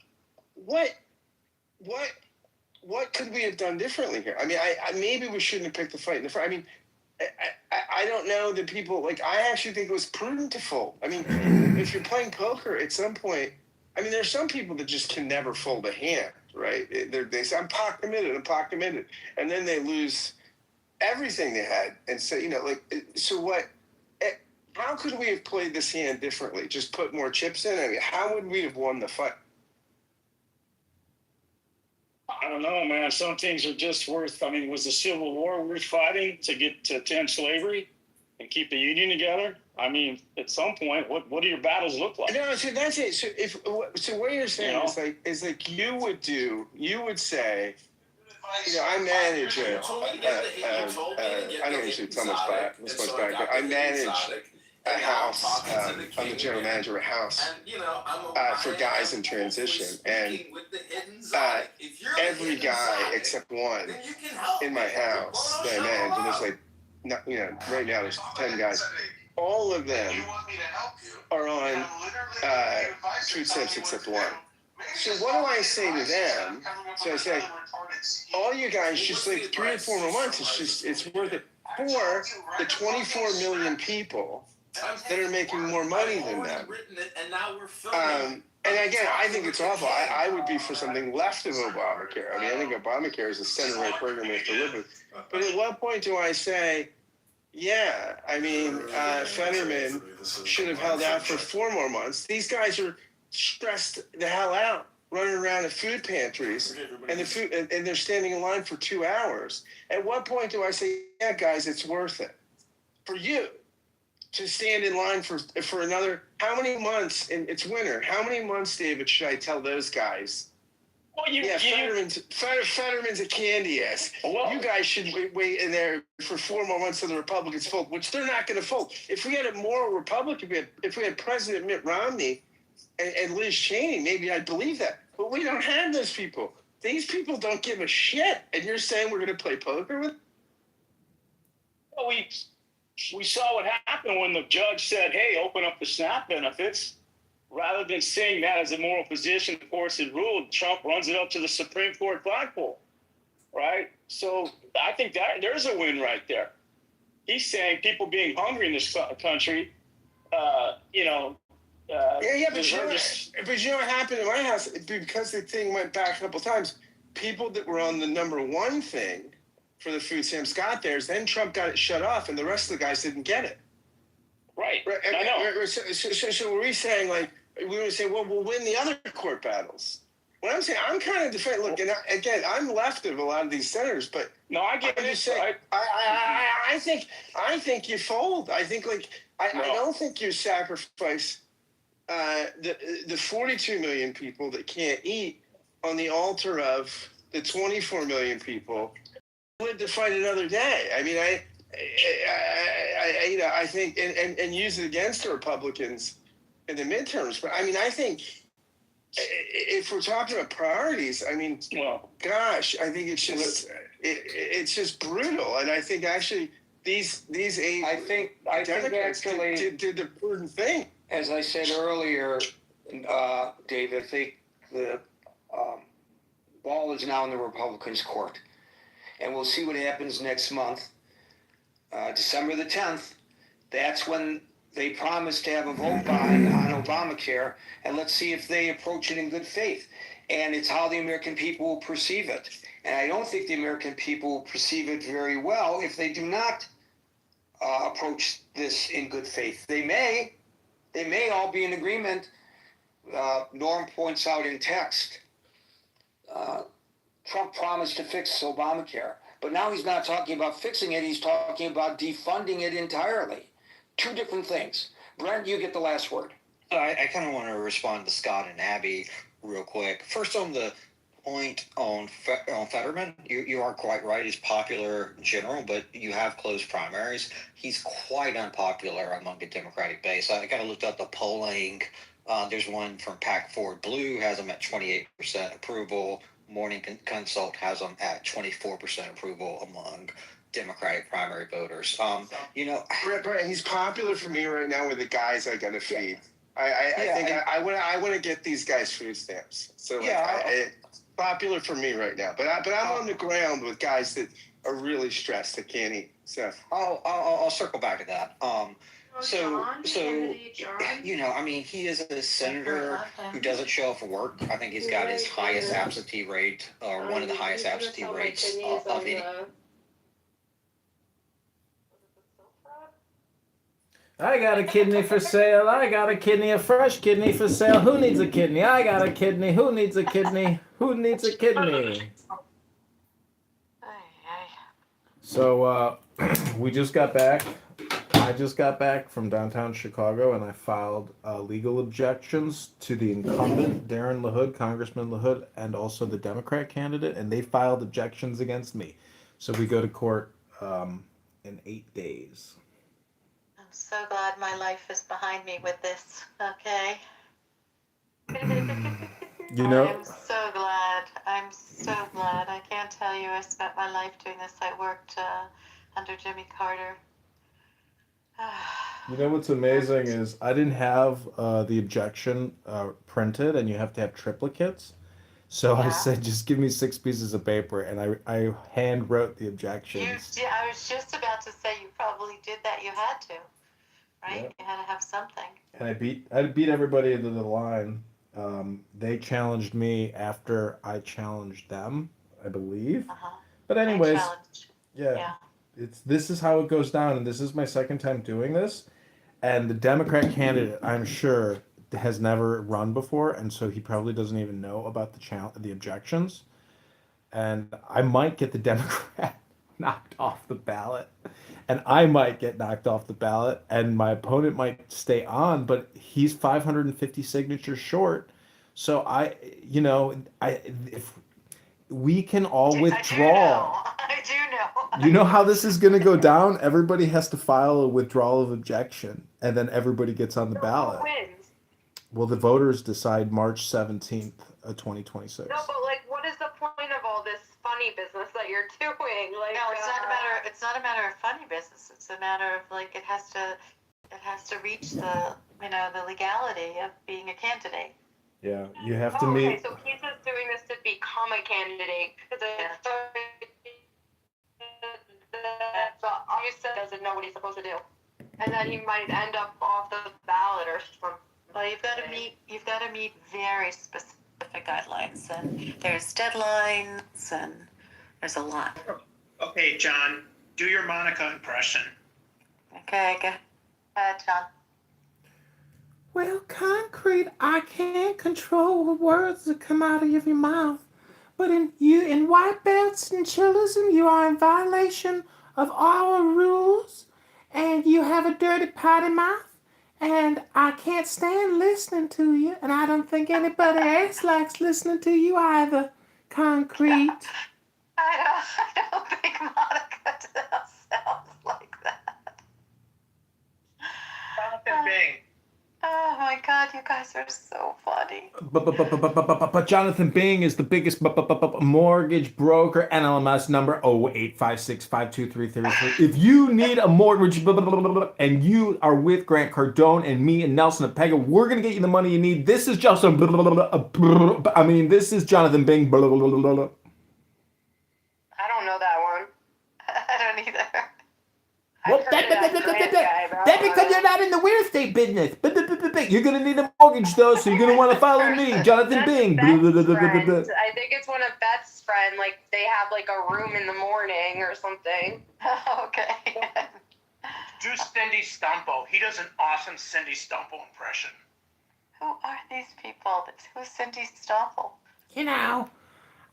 C: What could we have done differently here? I mean, I maybe we shouldn't have picked the fight in the front. I mean, I don't know that people, like, I actually think it was prudent to fold. I mean, if you're playing poker at some point, I mean, there's some people that just can never fold a hand, right? They say, I'm pot committed. And then they lose everything they had. And say, so what? How could we have played this hand differently? Just put more chips in? I mean, how would we have won the fight?
K: I don't know, man. Some things are just worth. I mean, was the Civil War worth fighting to end slavery and keep the Union together? I mean, at some point, what do your battles look like?
C: No, so that's it. So what you're saying is like you would say, I manage I don't usually tell much back, but I manage a house. I'm the general manager of a house for guys in transition, and every guy except one in my house that I manage, and there's like, right now there's 10 guys. All of them are on food stamps except one. So what do I say to them? So I say, all you guys, just like 3 or 4 more months, it's worth it for the 24 million people that are making more money than them. And again, I think it's awful. I would be for something left of Obamacare. I mean, I think Obamacare is a center-right program we have to live with. But at what point do I say, yeah, I mean, Fetterman should have held out for 4 more months. These guys are stressed the hell out, running around at food pantries, and they're standing in line for 2 hours. At what point do I say, yeah, guys, it's worth it for you to stand in line for another, how many months, and it's winter, how many months, David, should I tell those guys?
K: Well,
C: Fetterman's a candy ass. Well, you guys should wait in there for 4 more months till the Republicans fold, which they're not going to fold. If we had a moral Republican, if we had President Mitt Romney and Liz Cheney, maybe I'd believe that. But we don't have those people. These people don't give a shit. And you're saying we're going to play poker with them?
K: Well, we saw what happened when the judge said, hey, open up the SNAP benefits. Rather than saying that as a moral position, the courts had ruled, Trump runs it up to the Supreme Court flagpole, right? So I think that there's a win right there. He's saying people being hungry in this country,
C: but you know what happened in my house? Because the thing went back a couple times, people that were on the number one thing for the food stamps got theirs, then Trump got it shut off, and the rest of the guys didn't get it.
K: Right. I know.
C: So were we saying, like, we were saying, well, we'll win the other court battles? What I'm saying, I'm kind of defending. Look, and again, I'm left of a lot of these senators, but
K: no, I get it.
C: I think you fold. I think, like, I don't think you sacrifice the 42 million people that can't eat on the altar of the 24 million people who live to fight another day. I mean, I think, and use it against the Republicans in the midterms. But I mean, I think if we're talking about priorities, I mean,
K: Well,
C: gosh, I think it's just brutal, and I think actually these eight
L: I think
C: Democrats
L: actually,
C: did the prudent thing.
L: as I said earlier, David, I think the ball is now in the Republicans' court. And we'll see what happens next month. December the 10th, that's when they promise to have a vote by on Obamacare, and let's see if they approach it in good faith. And it's how the American people will perceive it. And I don't think the American people will perceive it very well if they do not approach this in good faith. They may all be in agreement. Norm points out in text, Trump promised to fix Obamacare, but now he's not talking about fixing it, he's talking about defunding it entirely. Two different things. Brent, you get the last word.
M: I kind of want to respond to Scott and Abby real quick. First, on the point on Fetterman, you are quite right. He's popular in general, but you have close primaries. He's quite unpopular among the Democratic base. I kind of looked up the polling. There's one from Pack Forward Blue, has him at 28% approval. Morning Consult has him at 24% approval among Democratic primary voters.
C: Brett, he's popular for me right now with the guys I gotta feed. I want to get these guys food stamps. So it's popular for me right now. But I'm on the ground with guys that are really stressed that can't eat. So
M: I'll circle back to that.
F: John,
M: he is a senator who doesn't show up for work. I think he's got his highest absentee rate, or one of the highest absentee rates of any.
D: I got a kidney for sale. I got a kidney, a fresh kidney for sale. Who needs a kidney? I got a kidney. Who needs a kidney? Who needs a kidney? So we just got back. I just got back from downtown Chicago, and I filed legal objections to the incumbent, Darren LaHood, Congressman LaHood, and also the Democrat candidate, and they filed objections against me. So we go to court in 8 days.
N: I'm so glad my life is behind me with this, okay?
D: You know,
N: I'm so glad. I'm so glad. I can't tell you I spent my life doing this. I worked under Jimmy Carter.
D: you know what's amazing is I didn't have the objection printed, and you have to have triplicates. So I said, just give me 6 pieces of paper, and I hand wrote the objections.
N: I was just about to say you probably did that. You had to, right?
D: Yep.
N: You had to have something.
D: And I beat everybody into the line. They challenged me after I challenged them, I believe. But anyways, this is how it goes down, and this is my second time doing this. And the Democrat candidate, I'm sure, has never run before, and so he probably doesn't even know about the objections. And I might get the Democrat knocked off the ballot, and I might get knocked off the ballot, and my opponent might stay on, but he's 550 signatures short. So if we can all withdraw.
N: I do know.
D: You know how this is going to go down? Everybody has to file a withdrawal of objection, and then everybody gets on the ballot.
F: Who wins?
D: Well, the voters decide March 17th of 2026.
F: No, but what is the point of all this funny business that you're doing?
N: No, it's not a matter. It's not a matter of funny business. It's a matter of it has to reach the legality of being a candidate.
D: Yeah, you have to meet.
F: Okay, so he's just doing this to become a candidate because so obviously doesn't know what he's supposed to do, and then he might end up off the ballot or something.
N: Well, you've got to meet very specific guidelines, and there's deadlines, and there's a lot.
O: Okay, John, do your Monica impression.
N: Okay, go ahead, John.
D: Well, Concrete, I can't control the words that come out of your mouth, but in white belts and chillism, you are in violation of our rules, and you have a dirty potty mouth. And I can't stand listening to you, and I don't think anybody else likes listening to you either, Concrete.
N: I don't think Monica sounds like that.
O: Jonathan Bing.
N: Oh my my God, you guys are so funny.
D: But Jonathan Bing is the biggest mortgage broker. NLMS number 085652333. If you need a mortgage and you are with Grant Cardone and me and Nelson Apega, we're gonna get you the money you need. This is just this is Jonathan Bing.
F: I don't know that one.
N: I don't either.
D: Well, that's because you're not in the real estate business. You're gonna need a mortgage though, so you're gonna want to follow me, Jonathan Bing.
F: I think it's one of Beth's friend. Like they have like a room in the morning or something.
N: Okay.
O: Do Cindy Stumpo. He does an awesome Cindy Stumpo impression.
N: Who are these people? Who's Cindy Stoffel?
P: You know,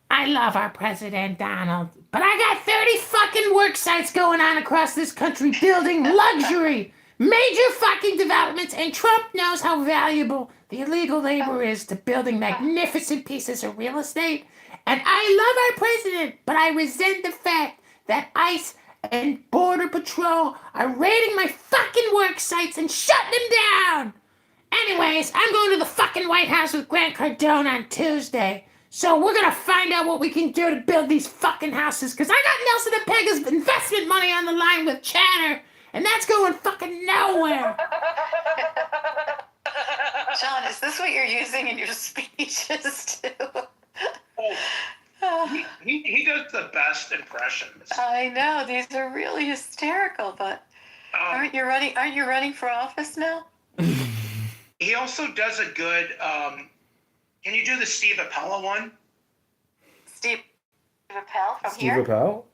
P: I love our president, Donald, but I got 30 fucking work sites going on across this country building luxury, major fucking developments, and Trump knows how valuable the illegal labor is to building magnificent pieces of real estate. And I love our president, but I resent the fact that ICE and Border Patrol are raiding my fucking work sites and shutting them down. Anyways, I'm going to the fucking White House with Grant Cardone on Tuesday. So we're gonna find out what we can do to build these fucking houses, because I got Nelson Apega's investment money on the line with Chatter, and that's going fucking nowhere.
N: John, is this what you're using in your speeches too?
O: He does the best impressions.
N: I know, these are really hysterical, but aren't you running for office now?
O: He also does a good. Can you do the Steve Appella one?
N: Steve Appel from
D: Steve
N: here?
D: Appel?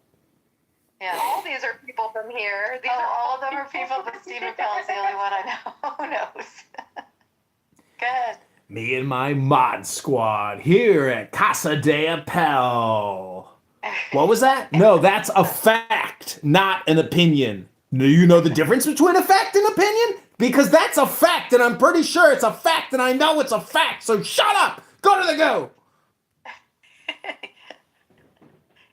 F: Yeah. All these are people from here.
N: All of them are people, but Steve Appel is the only one I know. Who knows? Good.
D: Me and my mod squad here at Casa de Appel. What was that? No, that's a fact, not an opinion. Do you know the difference between a fact and opinion? Because that's a fact, and I'm pretty sure it's a fact, and I know it's a fact, so shut up! Go to the go!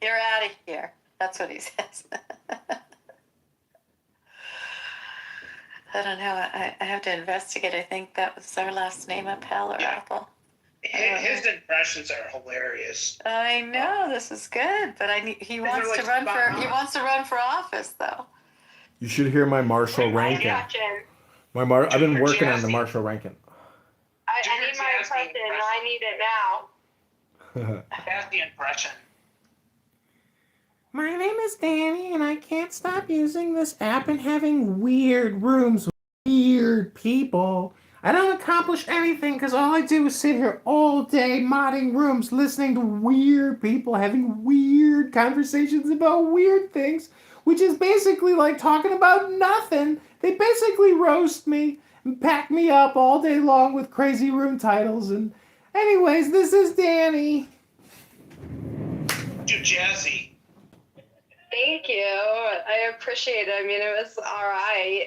N: You're out of here. That's what he says. I don't know. I have to investigate. I think that was our last name, Appel or Apple.
O: His impressions are hilarious.
N: I know this is good, but he wants to run for office though.
D: You should hear my Marshall Rankin. I've been working on the Marshall Rankin.
F: I need my impression. I need it now.
O: That's the impression.
P: My name is Danny, and I can't stop using this app and having weird rooms with weird people. I don't accomplish anything because all I do is sit here all day modding rooms, listening to weird people having weird conversations about weird things, which is basically like talking about nothing. They basically roast me and pack me up all day long with crazy room titles. And anyways, this is Danny.
O: Too jazzy.
F: Thank you. I appreciate it. I mean, it was all right.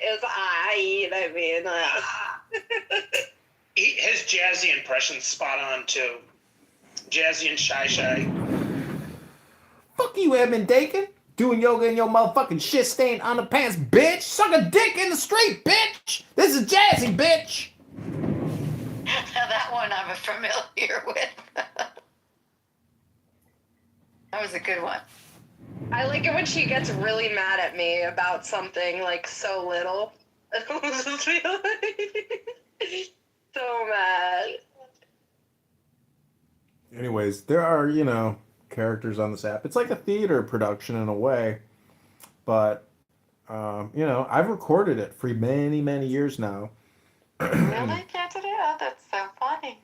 O: His jazzy impression's spot on, too. Jazzy and Shy.
D: Fuck you, Edmund Dakin. Doing yoga in your motherfucking shit-stained underpants, bitch. Suck a dick in the street, bitch. This is Jazzy, bitch.
N: Now that one I'm familiar with. That was a good one.
F: I like it when she gets really mad at me about something like so little. So mad.
D: Anyways, there are, characters on this app. It's like a theater production in a way. But, I've recorded it for many, many years now.
N: Really? Can't do that? That's so funny.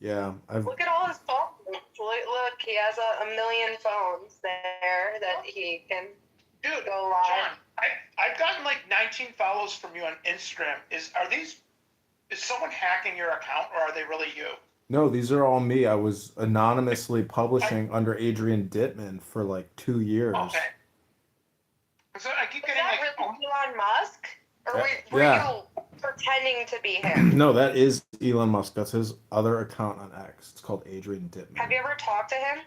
D: Yeah.
F: Look at all his phones. Look, he has a million phones there that he can go live.
O: John, I've gotten like 19 follows from you on Instagram. Is someone hacking your account, or are they really you?
D: No, these are all me. I was anonymously publishing under Adrian Dittman for like 2 years.
O: Okay. So I keep getting
F: really Elon Musk? Or were
D: yeah.
F: you pretending to be him?
D: No, that is Elon Musk. That's his other account on X. It's called Adrian Dittman.
F: Have you ever talked to him?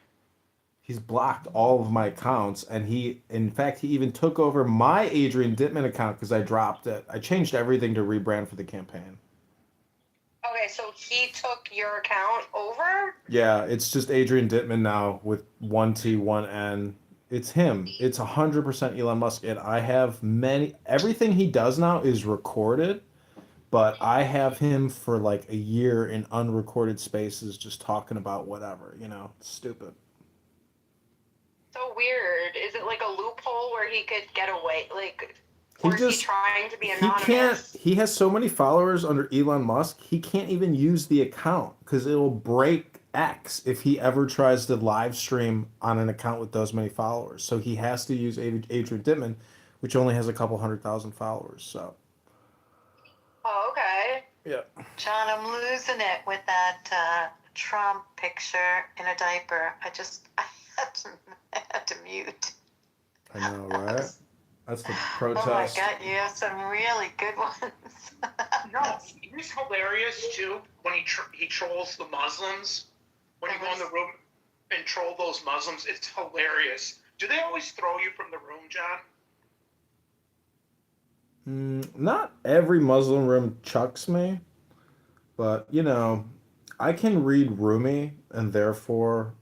D: He's blocked all of my accounts, and he even took over my Adrian Dittman account because I dropped it. I changed everything to rebrand for the campaign.
F: Okay, so he took your account over?
D: Yeah, it's just Adrian Dittman now with one T, one N. It's him. It's 100% Elon Musk. And I have everything he does now is recorded, but I have him for like a year in unrecorded spaces just talking about whatever, it's stupid.
F: So weird. Is it like a loophole where he could get away? Like,
D: He
F: or is he
D: just
F: trying to be
D: he
F: anonymous?
D: can't he has so many followers under Elon Musk, he can't even use the account because it'll break X if he ever tries to live stream on an account with those many followers. So he has to use Adrian Dittman, which only has a couple 100,000 followers. So
F: Oh, okay.
D: yeah.
N: John, I'm losing it with that Trump picture in a diaper. I had to mute.
D: I know, right? That's the protest.
N: Oh my God, you have some really good ones.
O: No, he's hilarious too when he trolls the Muslims. When you go in the room and troll those Muslims, it's hilarious. Do they always throw you from the room, John?
D: Not every Muslim room chucks me, but I can read Rumi, and therefore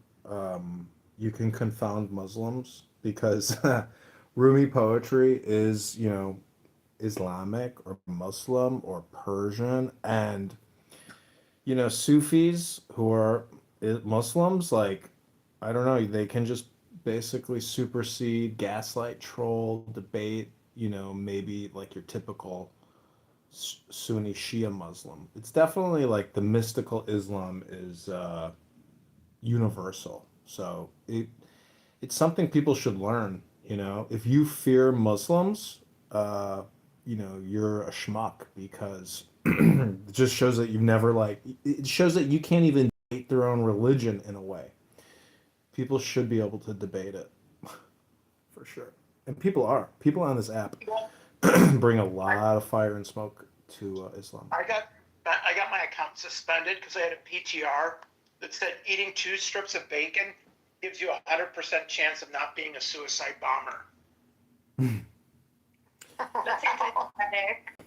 D: you can confound Muslims because Rumi poetry is, Islamic or Muslim or Persian, and Sufis who are Muslims, like, I don't know, they can just basically supersede, gaslight, troll, debate, maybe like your typical Sunni Shia Muslim. It's definitely like the mystical Islam is universal. So it's something people should learn. If you fear Muslims, you're a schmuck because it just shows that you've never it shows that you can't even debate their own religion in a way. People should be able to debate it for sure. And people on this app bring a lot of fire and smoke to Islam.
O: I got my account suspended because I had a PTR that said eating 2 strips of bacon gives you a 100% chance of not being a suicide bomber.
F: That seems pathetic.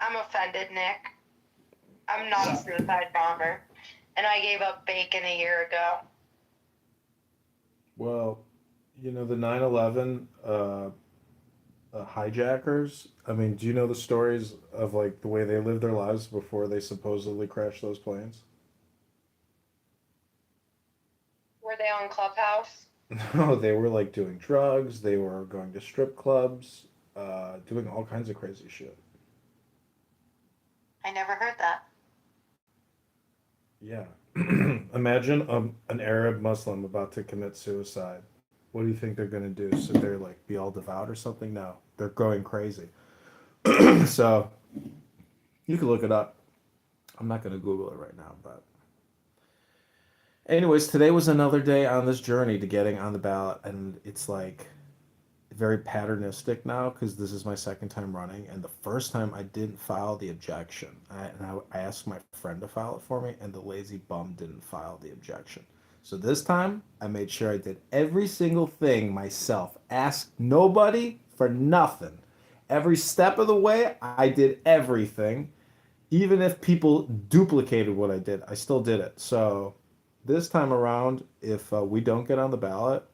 F: I'm offended, Nick. I'm not a suicide bomber, and I gave up bacon a year ago.
D: Well, the 9/11 hijackers. I mean, do you know the stories of like the way they lived their lives before they supposedly crashed those planes?
F: Were they on Clubhouse?
D: No, they were like doing drugs. They were going to strip clubs, doing all kinds of crazy shit.
N: I never heard that.
D: Yeah. Imagine an Arab Muslim about to commit suicide. What do you think they're gonna do? Sit there like be all devout or something? No, they're going crazy. So you can look it up. I'm not gonna Google it right now, but anyways, today was another day on this journey to getting on the ballot, and it's like very patternistic now because this is my second time running, and the first time I didn't file the objection. I asked my friend to file it for me, and the lazy bum didn't file the objection. So this time, I made sure I did every single thing myself. Asked nobody for nothing. Every step of the way, I did everything. Even if people duplicated what I did, I still did it. So this time around, if we don't get on the ballot,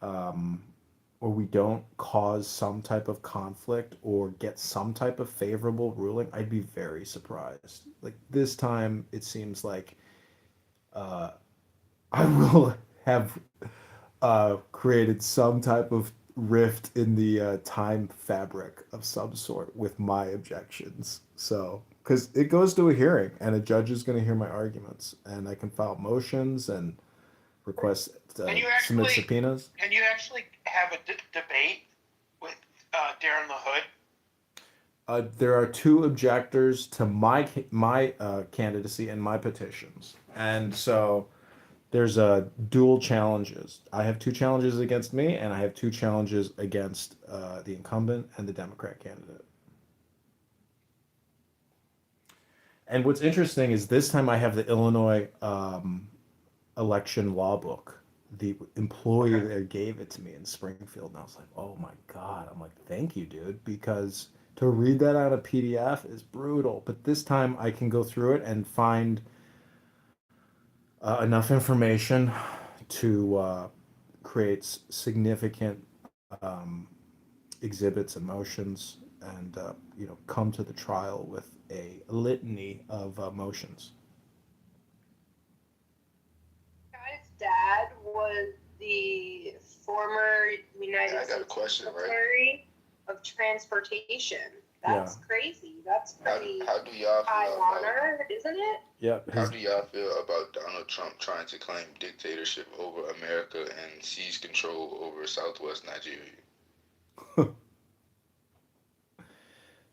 D: or we don't cause some type of conflict or get some type of favorable ruling, I'd be very surprised. Like this time, it seems like I will have created some type of rift in the time fabric of some sort with my objections. So, because it goes to a hearing and a judge is going to hear my arguments, and I can file motions and request submit subpoenas.
O: Can you actually have a debate with Darren LaHood?
D: There are 2 objectors to my candidacy and my petitions, and so there's dual challenges. I have 2 challenges against me, and I have 2 challenges against the incumbent and the Democrat candidate. And what's interesting is this time I have the Illinois election law book. The employee there gave it to me in Springfield, and I was like, oh my God. I'm like, thank you, dude, because To read that on a PDF is brutal, but this time I can go through it and find enough information to create significant um, exhibits and motions, and come to the trial with a litany of motions.
F: Guy's dad was the former United States Secretary of Transportation. That's crazy. That's pretty
Q: How do y'all
F: high
Q: feel
F: honor, isn't it?
D: Yep.
Q: How do y'all feel about Donald Trump trying to claim dictatorship over America and seize control over Southwest Nigeria?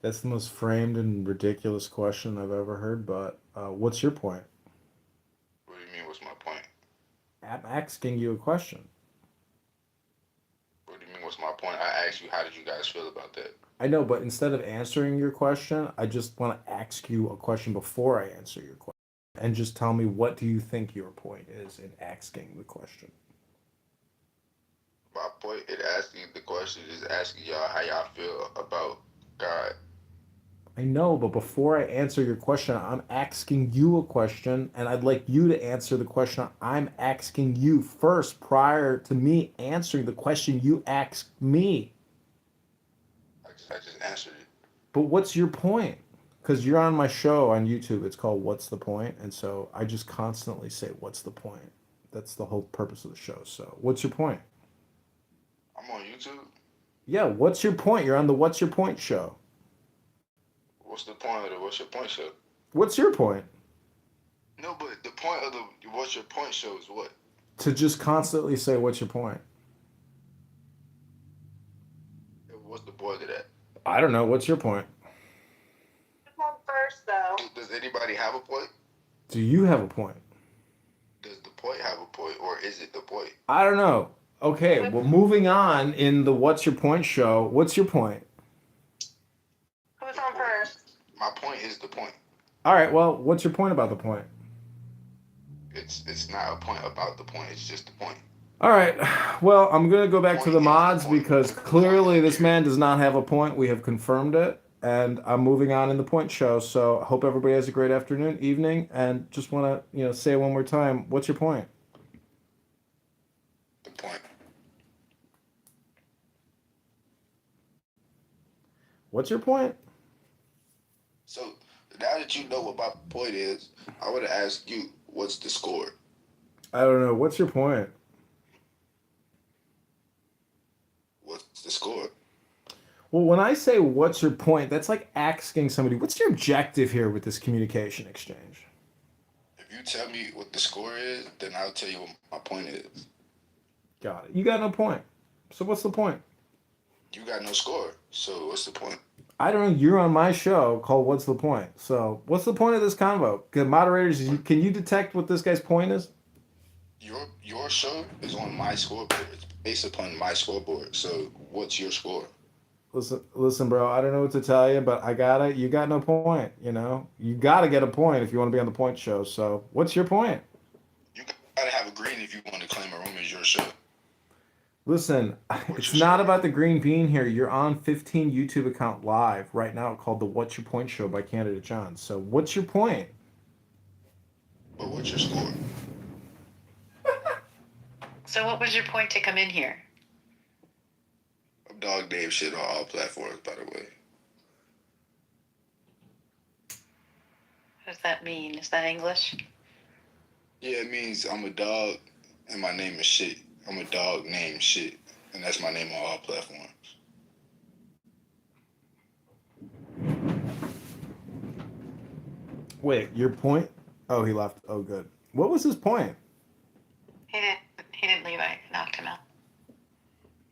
D: That's the most framed and ridiculous question I've ever heard, but what's your point?
Q: What do you mean, what's my point?
D: I'm asking you a question.
Q: What do you mean, what's my point? I asked you, how did you guys feel about that?
D: I know, but instead of answering your question, I just want to ask you a question before I answer your question. And just tell me, what do you think your point is in asking the question?
Q: My point in asking the question is asking y'all how y'all feel about God.
D: I know, but before I answer your question, I'm asking you a question, and I'd like you to answer the question I'm asking you first, prior to me answering the question you asked me.
Q: I just answered it.
D: But what's your point? Because you're on my show on YouTube. It's called What's the Point? And so I just constantly say, what's the point? That's the whole purpose of the show. So what's your point?
Q: I'm on YouTube.
D: Yeah, what's your point? You're on the What's Your Point show.
Q: What's the point of the What's Your Point show?
D: What's your point?
Q: No, but the point of the What's Your Point show is what?
D: To just constantly say, what's your point?
Q: What's the point of that?
D: I don't know. What's your point?
F: One first, though.
Q: Does anybody have a point?
D: Do you have a point?
Q: Does the point have a point, or is it the point?
D: I don't know. Okay, well, moving on in the What's Your Point show. What's your point?
F: Who's on first?
Q: My point is the point.
D: All right, well, what's your point about the point?
Q: It's not a point about the point. It's just the point.
D: All right, well, I'm going to go back to the mods because clearly this man does not have a point. We have confirmed it, and I'm moving on in the point show. So I hope everybody has a great afternoon, evening, and just want to say it one more time. What's your point?
Q: The point.
D: What's your point?
Q: So now that you know what my point is, I want to ask you, what's the score?
D: I don't know. What's your point?
Q: What's the score?
D: Well, when I say what's your point, that's like asking somebody, what's your objective here with this communication exchange?
Q: If you tell me what the score is, then I'll tell you what my point is.
D: Got it. You got no point. So what's the point?
Q: You got no score. So what's the point?
D: I don't know. You're on my show called What's the Point? So what's the point of this convo? The moderators, can you detect what this guy's point is?
Q: Your show is on my scoreboard. It's based upon my scoreboard. So what's your score?
D: Listen, bro. I don't know what to tell you, but I got it. You got no point. You got to get a point if you want to be on the point show. So what's your point?
Q: You gotta have a green if you want to claim a room as your show.
D: Listen, it's not about the green bean here. You're on 15 YouTube account live right now called the What's Your Point Show by Candidate John. So what's your point?
Q: But what's your score?
N: So what was your point to come in here?
Q: I'm dog Dave shit on all platforms, by the way.
N: What does that mean? Is that English?
Q: Yeah, it means I'm a dog and my name is shit. I'm a dog named shit, and that's my name on all platforms.
D: Wait, your point? Oh, he left. Oh, good. What was his point?
N: He didn't leave. I knocked him out.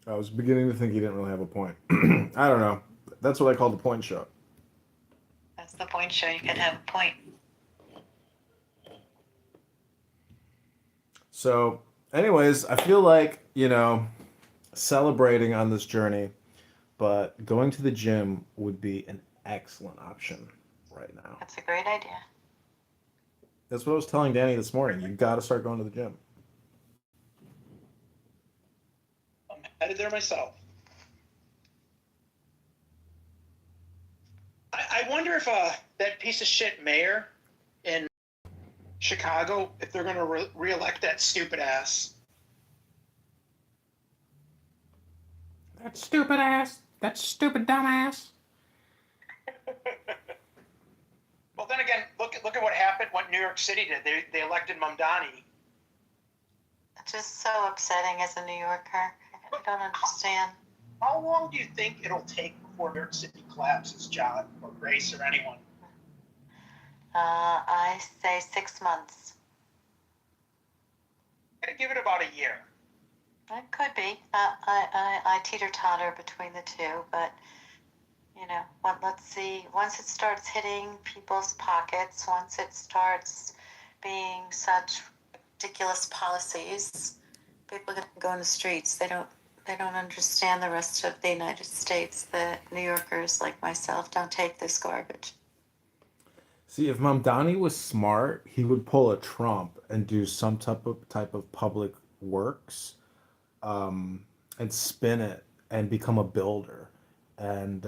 D: I was beginning to think he didn't really have a point. I don't know. That's what I call the point show.
N: That's the point show. You can have a point.
D: So, anyways, I feel like, celebrating on this journey, but going to the gym would be an excellent option right now.
N: That's a great idea.
D: That's what I was telling Danny this morning. You got to start going to the gym.
K: I'm headed there myself.
O: I wonder if that piece of shit mayor in Chicago, if they're going to re-elect that stupid ass.
P: That stupid ass. That stupid dumbass.
O: Well, then again, look at what happened. What New York City did. They elected Mamdani.
N: It's just so upsetting as a New Yorker. I don't understand.
O: How long do you think it'll take before New York City collapses, John or Grace or anyone?
N: I say 6 months.
O: I'd give it about a year.
N: It could be. I teeter-totter between the two, but you know, let's see. Once it starts hitting people's pockets, once it starts being such ridiculous policies, people are going to go in the streets. They don't understand the rest of the United States. The New Yorkers like myself don't take this garbage.
D: See, if Mamdani was smart, he would pull a Trump and do some type of public works, and spin it and become a builder and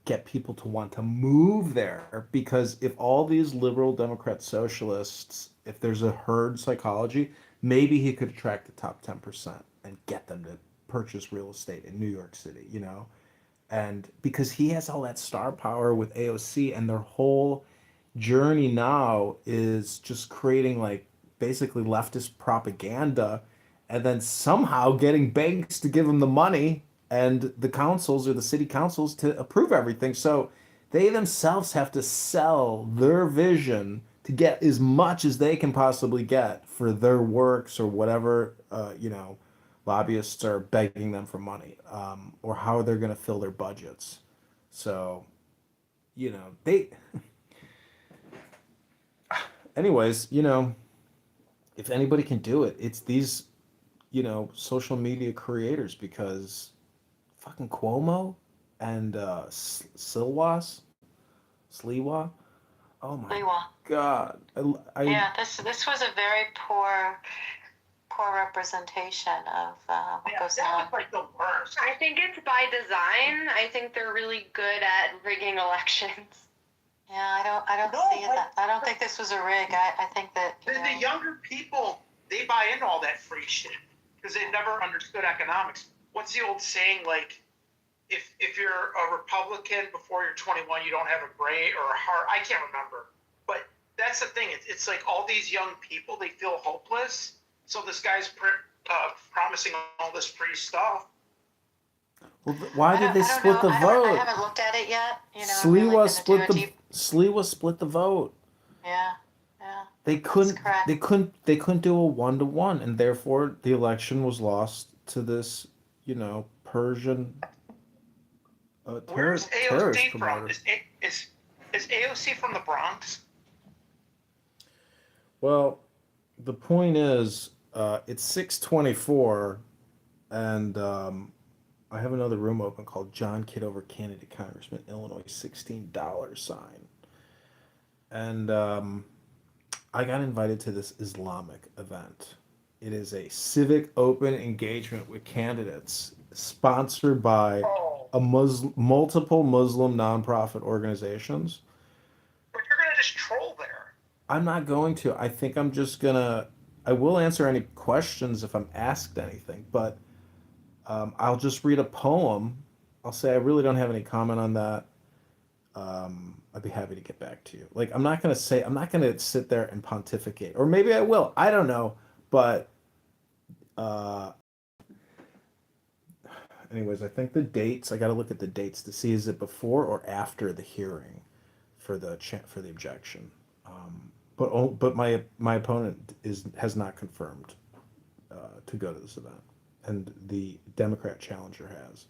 D: get people to want to move there. Because if all these liberal Democrat socialists, if there's a herd psychology, maybe he could attract the top 10% and get them to purchase real estate in New York City, you know? And because he has all that star power with AOC, and their whole journey now is just creating like basically leftist propaganda, and then somehow getting banks to give them the money and the councils or the city councils to approve everything. So they themselves have to sell their vision to get as much as they can possibly get for their works or whatever, lobbyists are begging them for money, or how they're going to fill their budgets. So, they. Anyways, if anybody can do it, it's these, social media creators, because fucking Cuomo and Sliwa. Oh my
N: Lewa.
D: God.
N: Yeah, this was a very poor representation of what goes on.
O: Like the worst.
F: I think it's by design. I think they're really good at rigging elections.
N: Yeah, I don't see that. I don't think this was a rig. I think that
O: The younger people, they buy into all that free shit because they've never understood economics. What's the old saying, like, if you're a Republican before you're 21, you don't have a brain or a heart? I can't remember. But that's the thing. It's like all these young people, they feel hopeless. So this guy's promising all this free stuff.
D: Well, why did they split the vote?
N: I haven't looked at it yet.
D: Sliwa split the vote.
N: Yeah.
D: They couldn't do a 1-to-1, and therefore the election was lost to this, Persian
O: Where's
D: terrorist
O: AOC from?
D: promoter.
O: Is AOC from the Bronx?
D: Well, the point is, it's 6:24, and I have another room open called John Kitover Candidate Congressman, Illinois, $16 sign. And I got invited to this Islamic event. It is a civic open engagement with candidates sponsored by multiple Muslim nonprofit organizations.
O: But you're going to just troll there.
D: I'm not going to. I think I'm just gonna. I will answer any questions if I'm asked anything, but I'll just read a poem. I'll say I really don't have any comment on that. I'd be happy to get back to you. Like, I'm not gonna sit there and pontificate, or maybe I will. I don't know. But anyways, I think the dates. I got to look at the dates to see, is it before or after the hearing for the objection. But my opponent has not confirmed to go to this event, and the Democrat challenger has.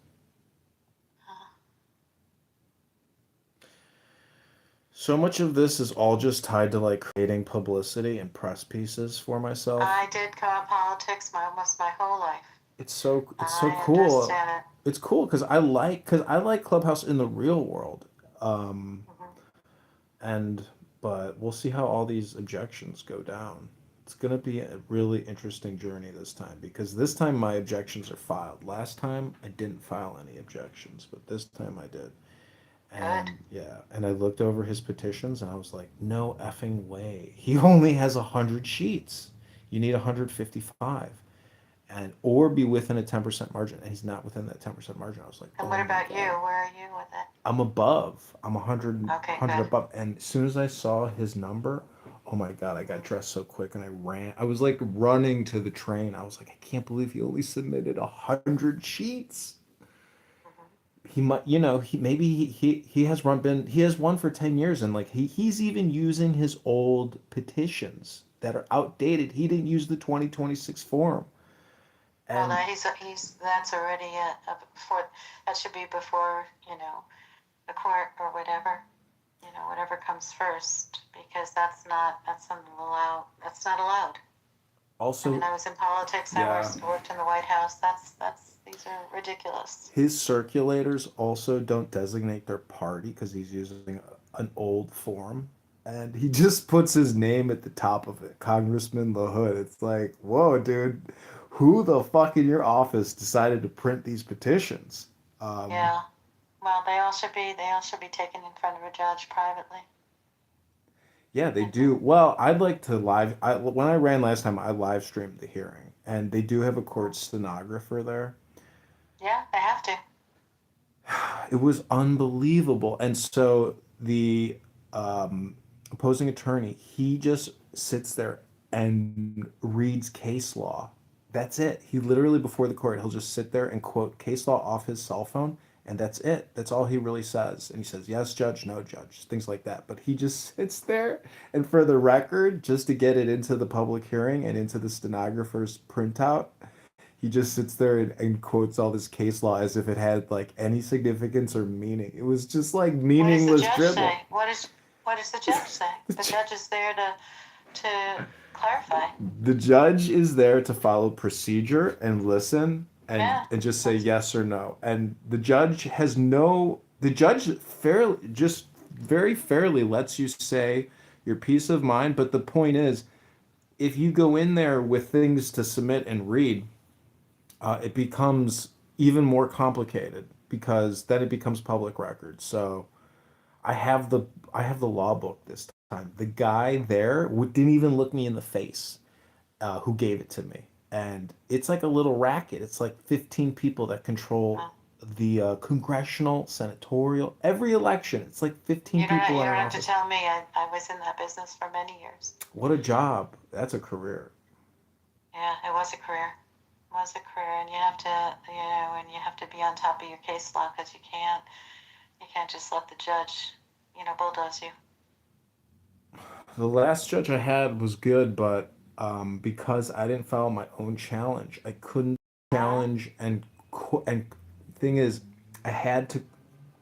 D: So much of this is all just tied to like creating publicity and press pieces for myself.
N: I did cover politics almost my whole life.
D: It's so
N: I
D: cool.
N: understand it.
D: It's cool because I like Clubhouse in the real world. But we'll see how all these objections go down. It's going to be a really interesting journey this time, because this time my objections are filed. Last time I didn't file any objections, but this time I did. And yeah, and I looked over his petitions and I was like, no effing way. He only has 100 sheets. You need 155. And or be within a 10% margin. And he's not within that 10% margin. I was like,
N: And
D: oh
N: what
D: my
N: about
D: God.
N: you? Where are you with it?
D: I'm above. I'm 100,
N: Okay,
D: 100
N: good.
D: above. And as soon as I saw his number, oh my God, I got dressed so quick and I ran. I was like running to the train. I was like, I can't believe he only submitted 100 sheets. He might, he maybe he has he has one for 10 years, and like he's even using his old petitions that are outdated. He didn't use the 2026 form.
N: Well,
D: And
N: that's already before, that should be before, the court or whatever, whatever comes first, because that's not allowed. That's not allowed.
D: also,
N: I mean, I was in politics.
D: yeah,
N: I worked in the White House. These are ridiculous.
D: his circulators also don't designate their party because he's using an old form. And he just puts his name at the top of it, Congressman LaHood. It's like, whoa, dude, who the fuck in your office decided to print these petitions?
N: Yeah. Well, they all should be taken in front of a judge privately.
D: Yeah, they do. Well, I'd like to when I ran last time, I live streamed the hearing, and they do have a court stenographer there.
N: Yeah, they have to.
D: It was unbelievable. And so the opposing attorney, he just sits there and reads case law. That's it. He literally, before the court, he'll just sit there and quote case law off his cell phone, and that's it. That's all he really says. And he says, yes, judge, no, judge, things like that. But he just sits there, and for the record, just to get it into the public hearing and into the stenographer's printout, he just sits there and quotes all this case law as if it had like any significance or meaning. It was just like
N: What does the
D: meaningless
N: judge
D: dribble.
N: say? What does the judge say? The judge is there to clarify.
D: The judge is there to follow procedure and listen
N: Yeah.
D: and just say yes or no. And the judge fairly just very fairly lets you say your peace of mind. But the point is, if you go in there with things to submit and read, it becomes even more complicated because then it becomes public record. So I have the law book this time. The guy there didn't even look me in the face, who gave it to me, and it's like a little racket. It's like 15 people that control the congressional, senatorial, every election. It's like 15
N: You don't,
D: people
N: you
D: in
N: don't
D: an
N: have to
D: office.
N: tell me. I was in that business for many years.
D: What a job! That's a career.
N: Yeah, it was a career. It was a career, and you have to, and you have to be on top of your case law because you can't just let the judge, bulldoze you.
D: The last judge I had was good, but because I didn't file my own challenge, I couldn't challenge and thing is, I had to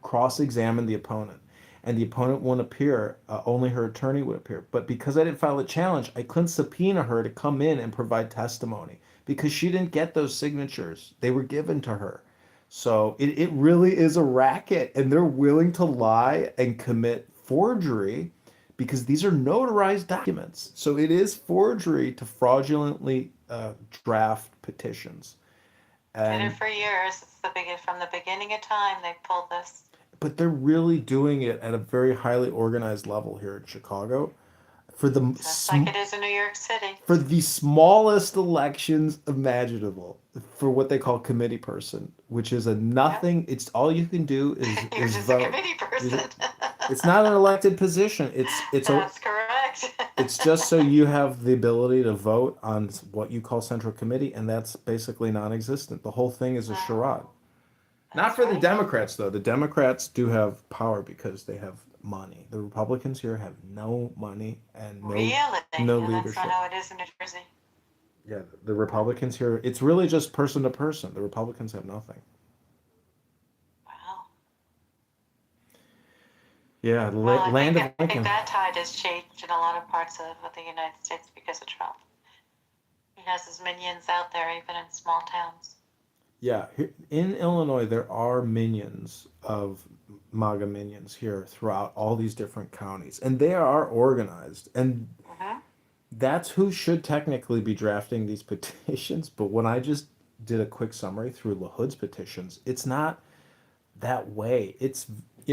D: cross-examine the opponent, and the opponent wouldn't appear. Only her attorney would appear. But because I didn't file a challenge, I couldn't subpoena her to come in and provide testimony because she didn't get those signatures. They were given to her. So it really is a racket, and they're willing to lie and commit forgery because these are notarized documents. So it is forgery to fraudulently draft petitions.
N: Did it
D: And
N: for years. It's from the beginning of time they pulled this.
D: but they're really doing it at a very highly organized level here in Chicago for
N: Just like it is in New York City.
D: for the smallest elections imaginable for what they call committee person, which is a nothing. It's all you can do
N: You're
D: is
N: just
D: vote.
N: a committee person.
D: It's not an elected position.
N: That's correct.
D: It's just so you have the ability to vote on what you call central committee, and that's basically non-existent. The whole thing is a charade. Not for the Democrats, though. The Democrats do have power because they have money. The Republicans here have no money and no
N: Really?
D: no
N: And
D: leadership.
N: that's not how it is in New Jersey.
D: Yeah, the Republicans here, it's really just person to person. The Republicans have nothing.
N: Wow.
D: Yeah,
N: Well, I
D: land of
N: think
D: Lincoln.
N: that tide has changed in a lot of parts of the United States because of Trump. He has his minions out there, even in small towns.
D: Yeah, in Illinois, there are minions of MAGA minions here throughout all these different counties, and they are organized. And that's who should technically be drafting these petitions. But when I just did a quick summary through LaHood's petitions, it's not that way.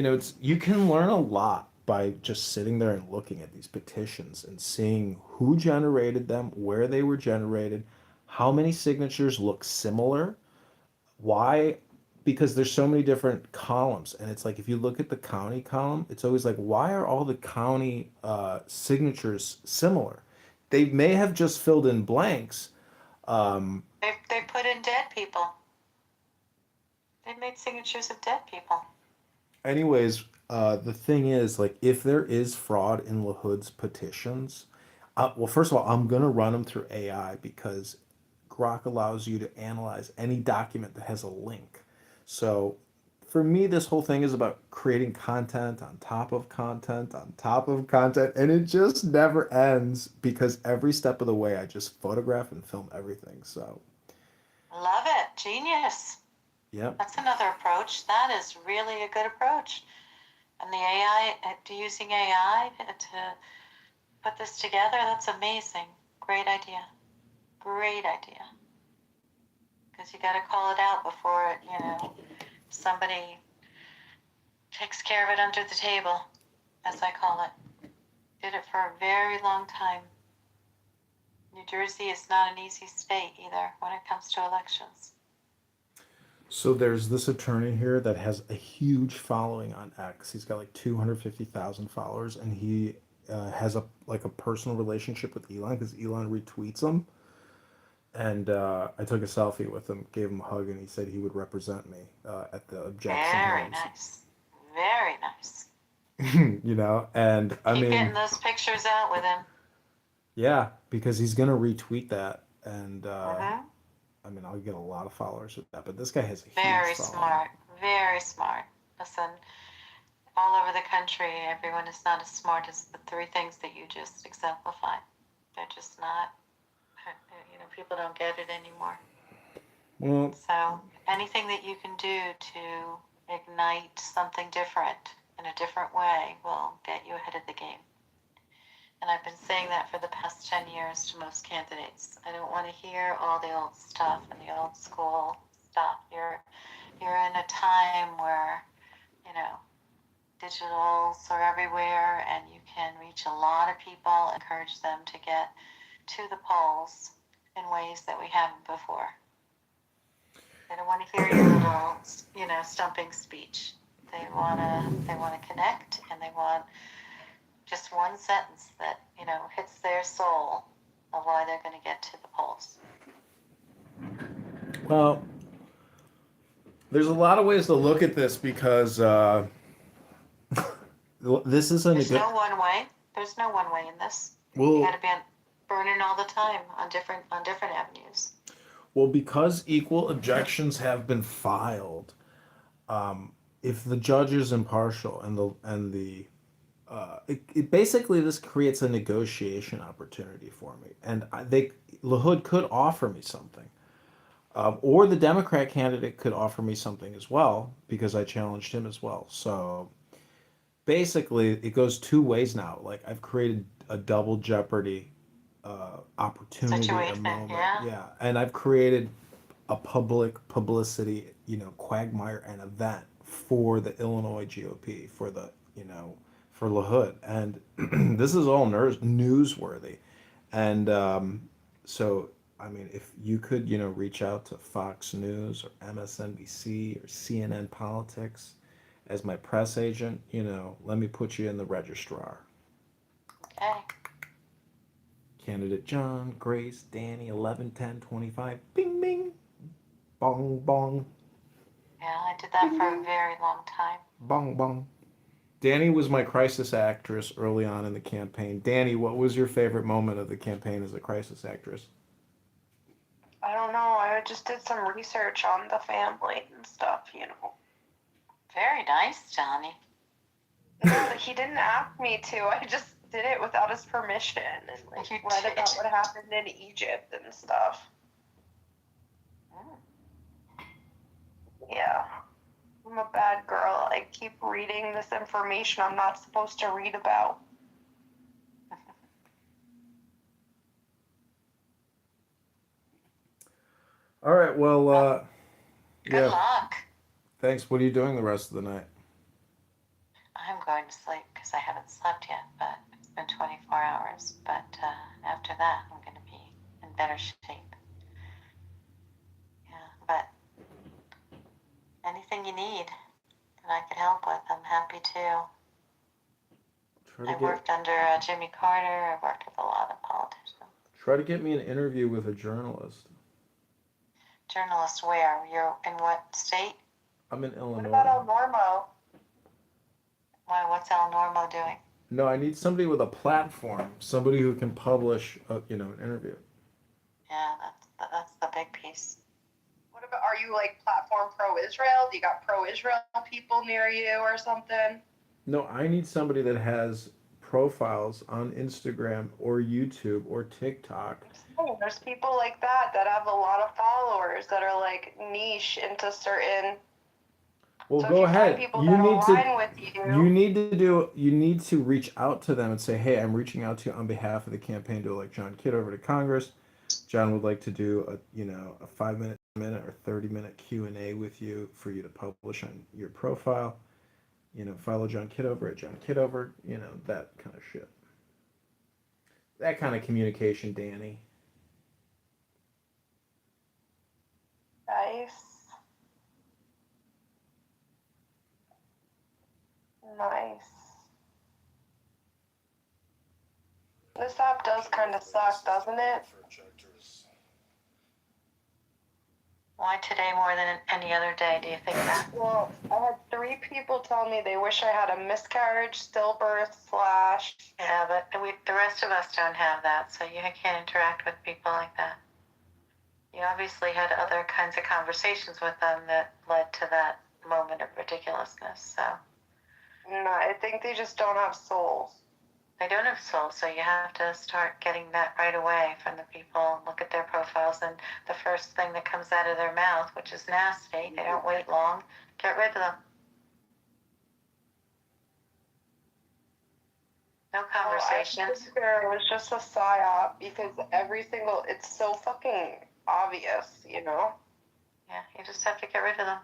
D: it's you can learn a lot by just sitting there and looking at these petitions and seeing who generated them, where they were generated, how many signatures look similar, why, because there's so many different columns, and it's like if you look at the county column, it's always like, why are all the county signatures similar? They may have just filled in blanks.
N: They put in dead people. They made signatures of dead people.
D: Anyways, the thing is, like, if there is fraud in LaHood's petitions, well, first of all, I'm gonna run them through AI because Grok allows you to analyze any document that has a link. So, for me, this whole thing is about creating content on top of content on top of content, and it just never ends because every step of the way, I just photograph and film everything. So,
N: Love it. Genius.
D: yep.
N: That's another approach. That is really a good approach. And the AI, using AI to put this together, that's amazing. Great idea. Great idea. Because you got to call it out before, somebody takes care of it under the table, as I call it. Did it for a very long time. New Jersey is not an easy state either when it comes to elections.
D: So there's this attorney here that has a huge following on X. He's got like 250,000 followers, and he has a personal relationship with Elon because Elon retweets him. And I took a selfie with him, gave him a hug, and he said he would represent me at the objection
N: Very
D: hearings.
N: nice. Very nice.
D: And I
N: Keep
D: mean,
N: getting those pictures out with him.
D: yeah, because he's gonna retweet that, and
N: Mhm.
D: I mean, I'll get a lot of followers with that. But this guy has a
N: Very
D: huge following.
N: smart. Very smart. Listen, all over the country, everyone is not as smart as the three things that you just exemplified. They're just not. People don't get it anymore.
D: Well,
N: So anything that you can do to ignite something different in a different way will get you ahead of the game. And I've been saying that for the past 10 years to most candidates. I don't want to hear all the old stuff and the old school stuff. You're in a time where, digitals are everywhere and you can reach a lot of people, encourage them to get to the polls in ways that we haven't before. They don't want to hear your little, stumping speech. They want to connect, and they want just one sentence that, hits their soul of why they're going to get to the polls.
D: Well, there's a lot of ways to look at this because this isn't
N: There's no one way. There's no one way in this.
D: Well,
N: you got to be burning all the time on different avenues.
D: Well, because equal objections have been filed, if the judge is impartial it basically this creates a negotiation opportunity for me, and LaHood could offer me something, or the Democrat candidate could offer me something as well because I challenged him as well. So basically, it goes two ways now. Like I've created a double jeopardy opportunity,
N: situation,
D: a moment,
N: yeah.
D: and I've created a publicity, quagmire and event for the Illinois GOP for the for LaHood, and this is all newsworthy, and so I mean, if you could reach out to Fox News or MSNBC or CNN Politics as my press agent, let me put you in the registrar.
N: Okay.
D: Candidate John, Grace, Danny, 11, 10, 25, bing, bing, bong, bong.
N: Yeah, I did that for a very long time.
D: Bong, bong. Danny was my crisis actress early on in the campaign. Danny, what was your favorite moment of the campaign as a crisis actress?
F: I don't know. I just did some research on the family and stuff,
N: Very nice, Johnny.
F: No, he didn't ask me to. I just did it without his permission and read about what happened in Egypt and stuff. Yeah. I'm a bad girl. I keep reading this information I'm not supposed to read about.
D: All right, well,
N: Good luck.
D: Thanks. What are you doing the rest of the night?
N: going to sleep because I haven't slept yet, but it's been 24 hours. But after that, I'm going to be in better shape. Yeah, but anything you need that I could help with, I'm happy to. I worked under Jimmy Carter. I worked with a lot of politicians.
D: Try to get me an interview with a journalist.
N: Journalist where? You're in what state?
D: I'm in Illinois.
F: What about El Normo?
N: Why? What's El Normo doing?
D: No, I need somebody with a platform, somebody who can publish, an interview.
N: Yeah, that's the big piece.
F: What about, are you like platform pro-Israel? Do you got pro-Israel people near you or something?
D: No, I need somebody that has profiles on Instagram or YouTube or TikTok.
F: Oh, there's people like that have a lot of followers that are like niche into certain.
D: Well,
F: So
D: go
F: if you find
D: ahead.
F: people
D: You
F: that
D: need
F: align with
D: you need to reach out to them and say, "Hey, I'm reaching out to you on behalf of the campaign to elect John Kitover to Congress. John would like to do a 5-minute or 30-minute Q&A with you for you to publish on your profile. Follow John Kitover at John Kitover, that kind of shit. That kind of communication, Danny."
F: Nice. Nice. This app does kind of suck, doesn't it?
N: Why today more than any other day, do you think that?
F: Well, I had 3 people tell me they wish I had a miscarriage, stillbirth /
N: Yeah, but the rest of us don't have that, so you can't interact with people like that. You obviously had other kinds of conversations with them that led to that moment of ridiculousness, so.
F: No, I think they just don't have souls.
N: They don't have souls, so you have to start getting that right away from the people, look at their profiles, and the first thing that comes out of their mouth, which is nasty, they don't wait long, get rid of them. No conversations.
F: I think there was just a psyop because it's so fucking obvious,
N: Yeah, you just have to get rid of them.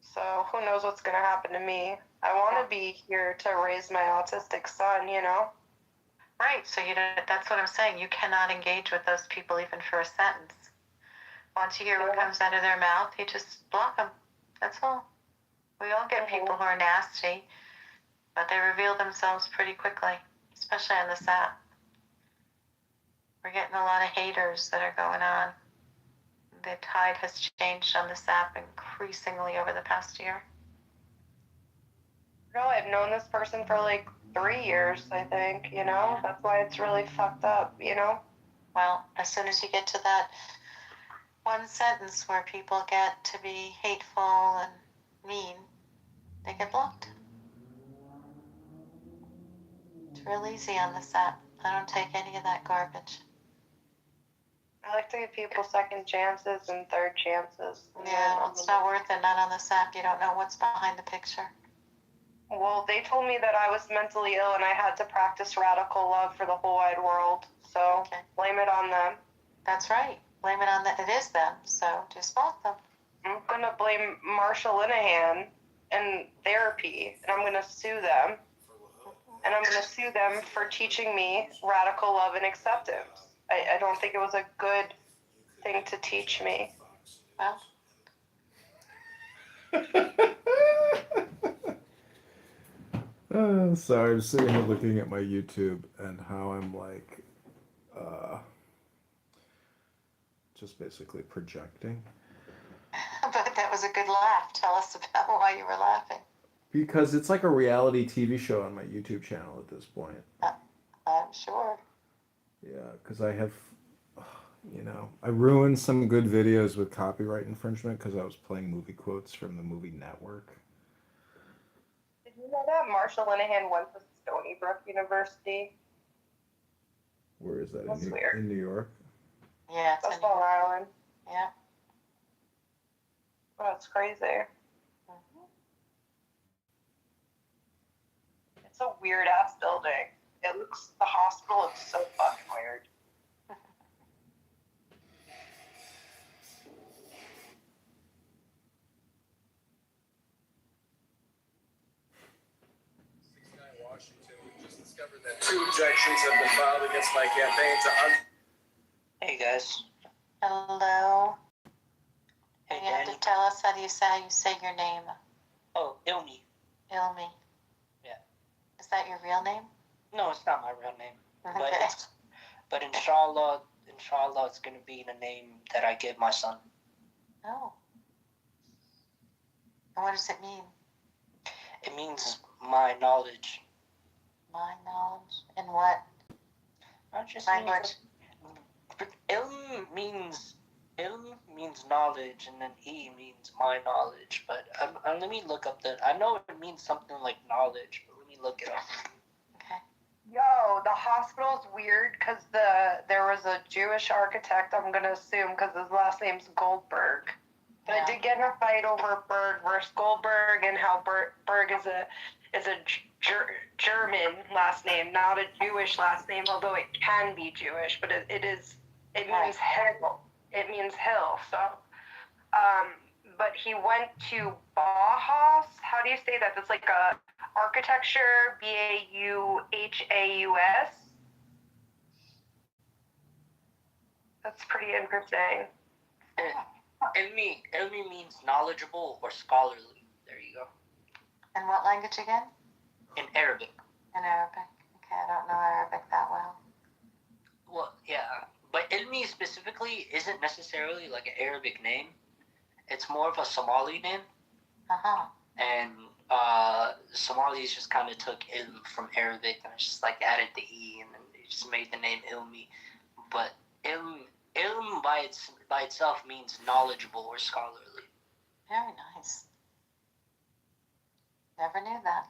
F: So who knows what's going to happen to me. I want to be here to raise my autistic son,
N: Right, so that's what I'm saying. You cannot engage with those people even for a sentence. Once you hear what comes out of their mouth, you just block them. That's all. We all get people who are nasty, but they reveal themselves pretty quickly, especially on this app. We're getting a lot of haters that are going on. The tide has changed on this app increasingly over the past year.
F: No, I've known this person for like 3 years, I think, That's why it's really fucked up,
N: Well, as soon as you get to that one sentence where people get to be hateful and mean, they get blocked. It's real easy on this app. I don't take any of that garbage.
F: I like to give people second chances and third chances.
N: Yeah, well, it's not worth it. Not on this app. You don't know what's behind the picture.
F: Well, they told me that I was mentally ill and I had to practice radical love for the whole wide world. So blame it on them.
N: That's right. Blame it on them. It is them. So just block them.
F: I'm going to blame Marshall Linehan and therapy, and I'm going to sue them. And I'm going to sue them for teaching me radical love and acceptance. I don't think it was a good thing to teach me.
N: Well.
D: Sorry, I'm sitting here looking at my YouTube and how I'm like, just basically projecting.
N: But that was a good laugh. Tell us about why you were laughing.
D: Because it's like a reality TV show on my YouTube channel at this point.
N: I'm sure.
D: Yeah, because I have, I ruined some good videos with copyright infringement because I was playing movie quotes from the movie Network.
F: Did you know that Marshall Linehan went to Stony Brook University?
D: Where is that?
F: That's
D: in
F: weird.
D: New York?
N: Yeah,
F: that's Long Island.
N: Yeah.
F: Oh, that's crazy. It's a weird ass building. The hospital looks so fucking weird.
C: Washington. We just discovered that 2 objections have been filed against my campaign to
R: Hey guys.
N: Hello.
R: Hey
N: And you have
R: Danny.
N: to tell us how you say your name.
R: Oh, Ilmi.
N: Ilmi.
R: Yeah.
N: Is that your real name?
R: No, it's not my real name.
N: Okay.
R: But inshallah, it's gonna be the name that I give my son.
N: Oh. And what does it mean?
R: It means my knowledge.
N: My knowledge. In what?
R: Not just
N: language?
R: Ilm means knowledge, and then means my knowledge. But let me look up I know it means something like knowledge, but let me look it up.
F: Yo, the hospital's weird because there was a Jewish architect, I'm going to assume, because his last name's Goldberg. But I did get in a fight over Berg versus Goldberg and how Berg is a German last name, not a Jewish last name, although it can be Jewish, but it means hill. It means hill, so. But he went to Bauhaus. How do you say that? That's like a architecture, Bauhaus. That's pretty interesting.
R: Ilmi means knowledgeable or scholarly. There you go.
N: In what language again?
R: In Arabic.
N: In Arabic. Okay, I don't know Arabic that well.
R: Well, yeah. But Ilmi specifically isn't necessarily like an Arabic name. It's more of a Somali name.
N: Uh-huh.
R: And Somalis just kind of took Ilm from Arabic and just like added the E and then they just made the name Ilmi. But Ilm by itself means knowledgeable or scholarly.
N: Very nice. Never knew that.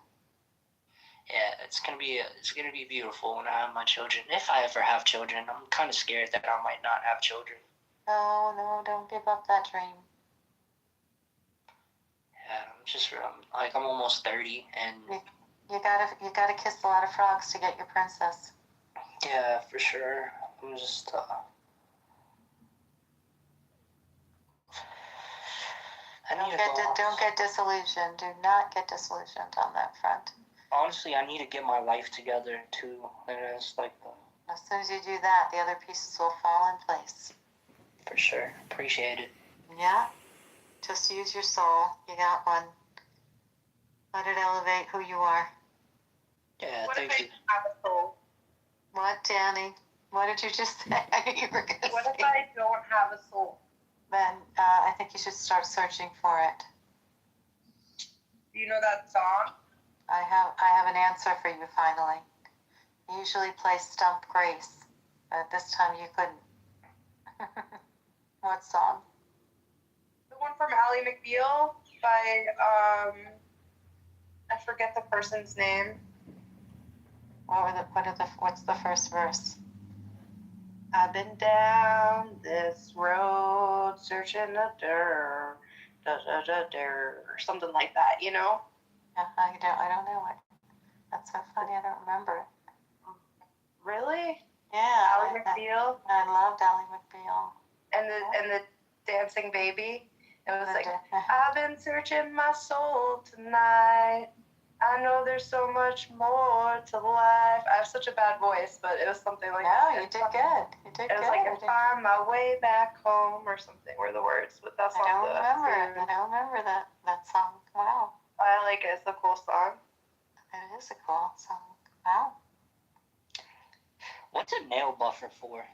R: Yeah, it's gonna be beautiful when I have my children. If I ever have children, I'm kind of scared that I might not have children.
N: No, don't give up that dream.
R: Yeah, I'm almost 30, and
N: you gotta kiss a lot of frogs to get your princess.
R: yeah, for sure. I'm just
N: Don't get disillusioned. Do not get disillusioned on that front.
R: Honestly, I need to get my life together too. And it's like
N: as soon as you do that, the other pieces will fall in place.
R: For sure. Appreciate it.
N: Yeah. Just use your soul. You got one. Let it elevate who you are.
R: Yeah,
F: What
R: thank
F: if
R: you.
F: I have a soul?
N: What, Danny? What did you just say? I knew you were going to say.
F: What if I don't have a soul?
N: Then I think you should start searching for it.
F: Do you know that song?
N: I have an answer for you finally. You usually play Stump Grace, but this time you couldn't. What song?
F: The one from Ally McBeal by I forget the person's name.
N: What's the first verse?
F: I've been down this road searching the dirt, or something like that, you know?
N: Yeah, I don't know it. That's so funny. I don't remember it.
F: Really?
N: Yeah.
F: Ally McBeal.
N: I loved Ally McBeal.
F: And the dancing baby. It was like, I've been searching my soul tonight. I know there's so much more to life. I have such a bad voice, but it was something like that.
N: No, you did good. You did good.
F: It was like, I find my way back home or something were the words. But that's
N: I don't remember that song. Wow.
F: I like it. It's a cool song.
N: It is a cool song. Wow.
R: What's a nail buffer for?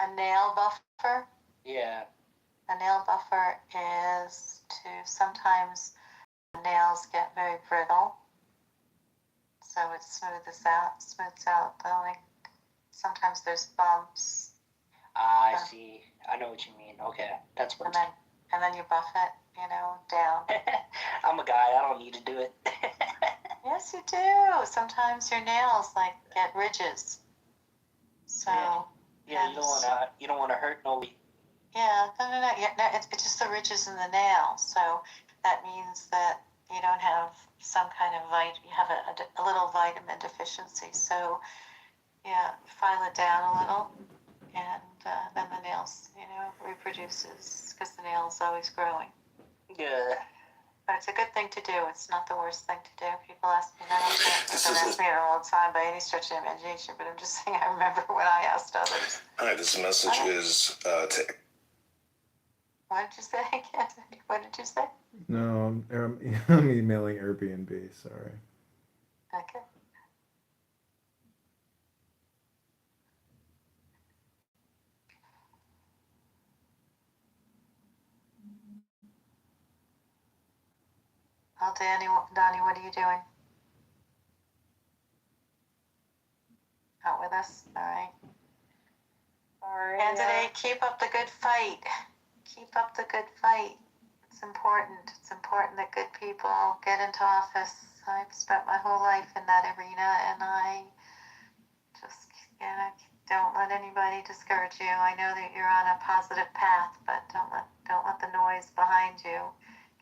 N: A nail buffer?
R: Yeah.
N: A nail buffer is to sometimes nails get very brittle, so it smooths out like sometimes there's bumps.
R: I see. I know what you mean. Okay, that's what.
N: And then you buff it, down.
R: I'm a guy. I don't need to do it.
N: Yes, you do. Sometimes your nails get ridges. So.
R: Yeah, you don't wanna hurt nobody.
N: Yeah, no. Yeah, no, it's just the ridges in the nail. So that means that you don't have some kind of you have a little vitamin deficiency. So, yeah, file it down a little, and then the nails, reproduces because the nail's always growing.
R: Yeah.
N: But it's a good thing to do. It's not the worst thing to do. People ask me that all the time. They don't ask me it all the time by any stretch of the imagination, but I'm just saying I remember when I asked others.
S: Hi, this message is to.
N: What did you say again? What did you say?
D: No, I'm emailing Airbnb. Sorry.
N: Okay. Well, Donnie, what are you doing? Not with us? All right.
F: Sorry.
N: Candidate, keep up the good fight. Keep up the good fight. It's important. It's important that good people get into office. I've spent my whole life in that arena, and I just, don't let anybody discourage you. I know that you're on a positive path, but don't let the noise behind you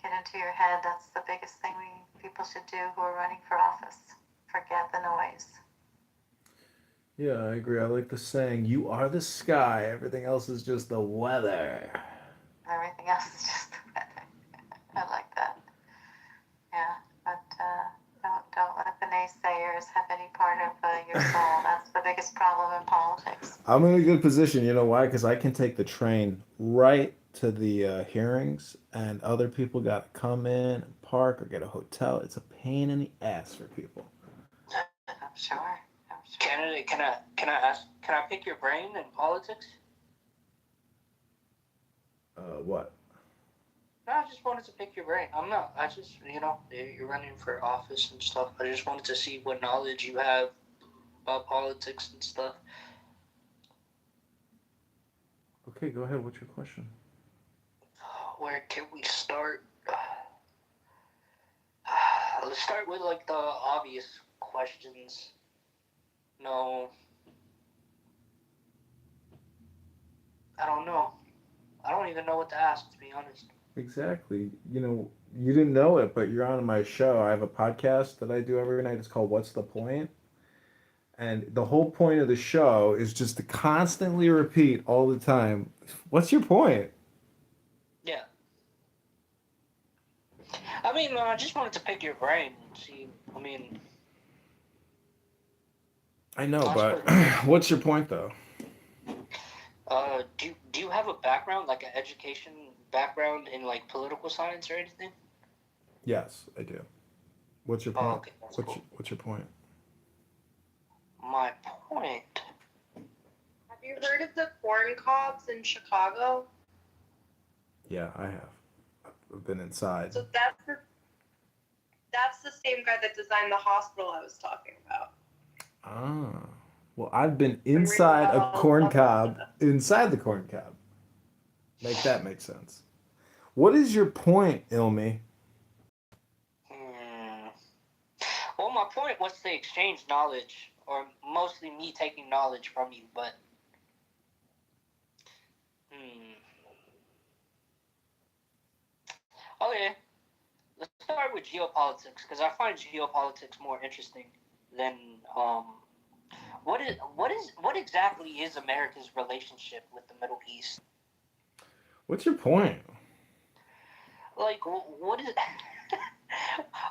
N: get into your head. That's the biggest thing people should do who are running for office. Forget the noise.
D: Yeah, I agree. I like the saying, "You are the sky. Everything else is just the weather."
N: Everything else is just the weather. I like that. Yeah, but don't let the naysayers have any part of your soul. That's the biggest problem in politics.
D: I'm in a good position. You know why? Because I can take the train right to the hearings, and other people got to come in and park or get a hotel. It's a pain in the ass for people.
N: I'm sure.
R: Candidate, can I pick your brain in politics?
D: What?
R: No, I just wanted to pick your brain. I just, you're running for office and stuff. I just wanted to see what knowledge you have about politics and stuff.
D: Okay, go ahead. What's your question?
R: Where can we start? Let's start with like the obvious questions. No. I don't know. I don't even know what to ask, to be honest.
D: Exactly. You didn't know it, but you're on my show. I have a podcast that I do every night. It's called What's the Point? And the whole point of the show is just to constantly repeat all the time, what's your point?
R: Yeah. I mean, I just wanted to pick your brain and see.
D: I know, but what's your point, though?
R: Do you have a background, like an education background in like political science or anything?
D: Yes, I do. What's your point?
R: Okay, that's cool.
D: What's your point?
R: My point.
F: Have you heard of the corn cobs in Chicago?
D: Yeah, I have. I've been inside.
F: So that's the same guy that designed the hospital I was talking about.
D: Ah. Well, I've been inside a corn cob, inside the corn cob. Make that make sense. What is your point, Ilmi?
R: Well, my point was to exchange knowledge, or mostly me taking knowledge from you, but... Okay, let's start with geopolitics, because I find geopolitics more interesting than... What exactly is America's relationship with the Middle East?
D: What's your point?
R: Like, what is...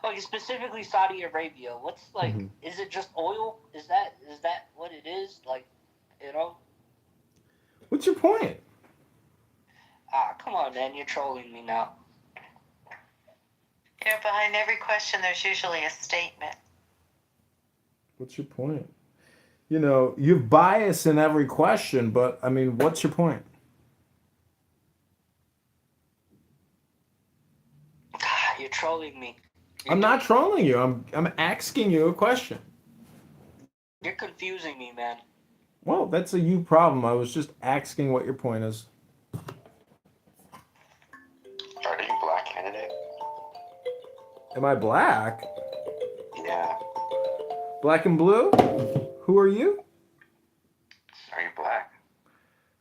R: Like, specifically Saudi Arabia. What's, like, is it just oil? Is that what it is? Like,
D: What's your point?
R: Come on, man. You're trolling me now.
N: Behind every question, there's usually a statement.
D: What's your point? You've bias in every question, but, what's your point?
R: You're trolling me.
D: I'm not trolling you. I'm asking you a question.
R: You're confusing me, man.
D: Well, that's a you problem. I was just asking what your point is.
T: Are you black, candidate?
D: Am I black?
T: Yeah.
D: Black and blue? Who are you?
T: Are you black?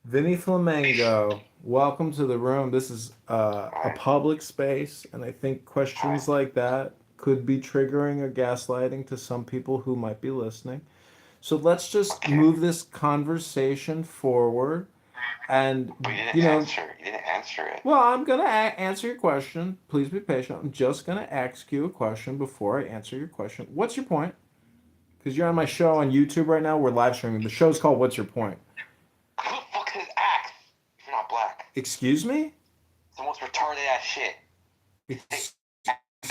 D: Vinny Flamingo. Welcome to the room. This is a public space, and I think questions like that could be triggering or gaslighting to some people who might be listening. So let's just move this conversation forward. And
T: But you didn't
D: you know,
T: answer. You didn't answer it.
D: well, I'm gonna answer your question. Please be patient. I'm just gonna ask you a question before I answer your question. What's your point? Because you're on my show on YouTube right now. We're live streaming. The show's called "What's Your Point?"
T: Who the fuck says axe? If you're not black.
D: Excuse me?
T: It's the most retarded ass shit.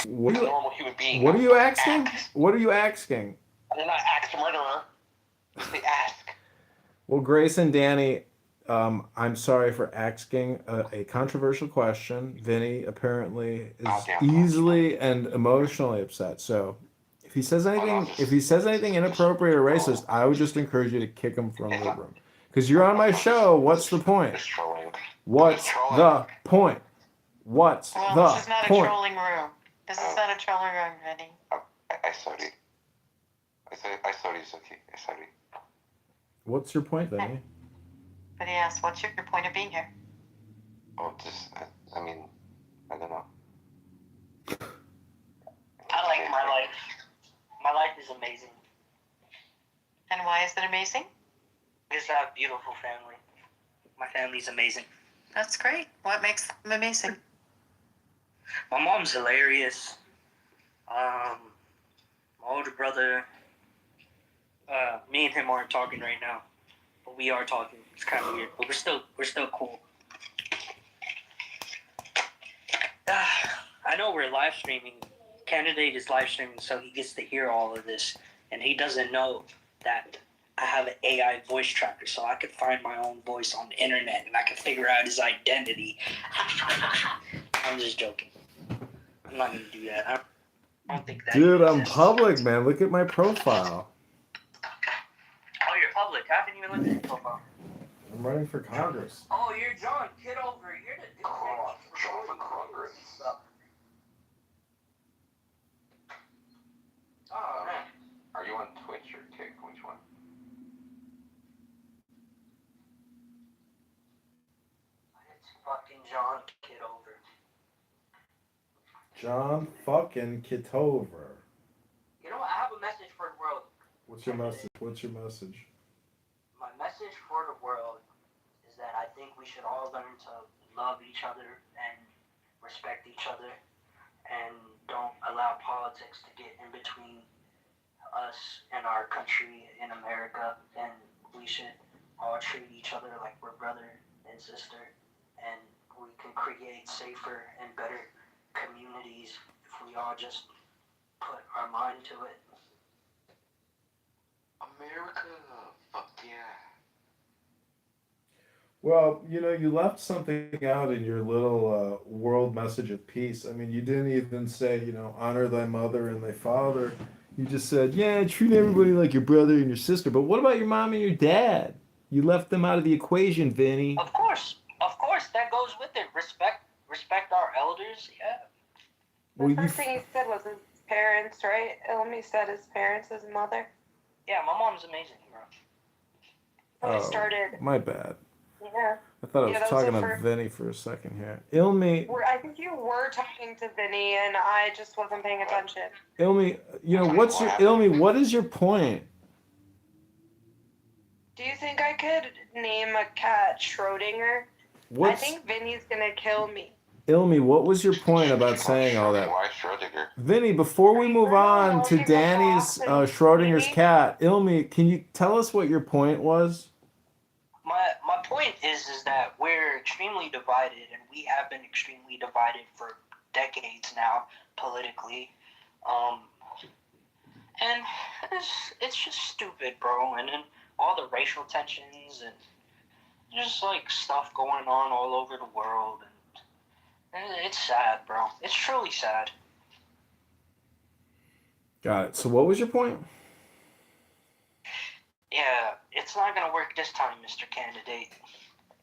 D: What
T: A
D: are you,
T: normal human being.
D: what are
T: not
D: you asking?
T: axe.
D: What are you asking?
T: They're not axe murderer. They ask.
D: Well, Grace and Danny, I'm sorry for asking a controversial question. Vinny apparently is easily and emotionally upset. So, if he says anything inappropriate or racist, I would just encourage you to kick him from the room. Because you're on my show. What's the point? What's the point? What's
N: Well,
D: the
N: this is not a
D: point?
N: trolling room. This is not a trolling room, Vinny.
T: Sorry. Sorry, Zaki. Sorry.
D: What's your point, Vinny?
N: But he asked, what's your point of being here?
T: Oh, just, I mean, I don't know.
R: I like my life. My life is amazing.
N: And why is it amazing?
R: Because I have a beautiful family. My family's amazing.
N: That's great. What makes them amazing?
R: My mom's hilarious. My older brother, me and him aren't talking right now, but we are talking. It's kind of weird, but we're still cool. I know we're live streaming. Candidate is live streaming, so he gets to hear all of this, and he doesn't know that I have an AI voice tracker, so I could find my own voice on the internet, and I can figure out his identity. I'm just joking. I'm not gonna do that. I don't think that.
D: Dude, I'm public, man. Look at my profile.
R: Oh, you're public. I haven't even looked at your profile.
D: I'm running for Congress.
R: Oh, you're John Kitover. You're the dude.
T: John for Congress.
R: Oh, man.
T: Are you on Twitch or Kick? Which one?
R: It's fucking John Kitover.
D: John fucking Kitover.
R: You know what? I have a message for the world.
D: What's your message? What's your message?
R: My message for the world is that I think we should all learn to love each other and respect each other and don't allow politics to get in between us and our country in America, and we should all treat each other like we're brother and sister, and we can create safer and better communities if we all just put our mind to it.
T: America. Fuck yeah.
D: Well, you know, you left something out in your little world message of peace. I mean, you didn't even say, you know, honor thy mother and thy father. You just said, yeah, treat everybody like your brother and your sister. But what about your mom and your dad? You left them out of the equation, Vinny.
R: Of course, that goes with it. Respect our elders. Yeah.
F: The first thing he said was his parents, right? Ilmi said his parents, his mother.
R: Yeah, my mom's amazing, bro.
F: So we started.
D: My bad.
F: Yeah.
D: I thought I was
F: that
D: talking
F: the
D: to
F: first-
D: Vinny for a second here. Ilmi,
F: I think you were talking to Vinny, and I just wasn't paying attention.
D: Ilmi, you know, what is your point?
F: Do you think I could name a cat Schrodinger? I think Vinny's gonna kill me.
D: Ilmi, what was your point about saying all that?
T: Why Schrodinger?
D: Vinny, before we move on to Danny's Schrodinger's cat, Ilmi, can you tell us what your point was?
R: My point is that we're extremely divided, and we have been extremely divided for decades now politically, and it's just stupid, bro. And then all the racial tensions and just like stuff going on all over the world, and it's sad, bro. It's truly sad.
D: Got it. So what was your point?
R: Yeah, it's not gonna work this time, Mr. Candidate.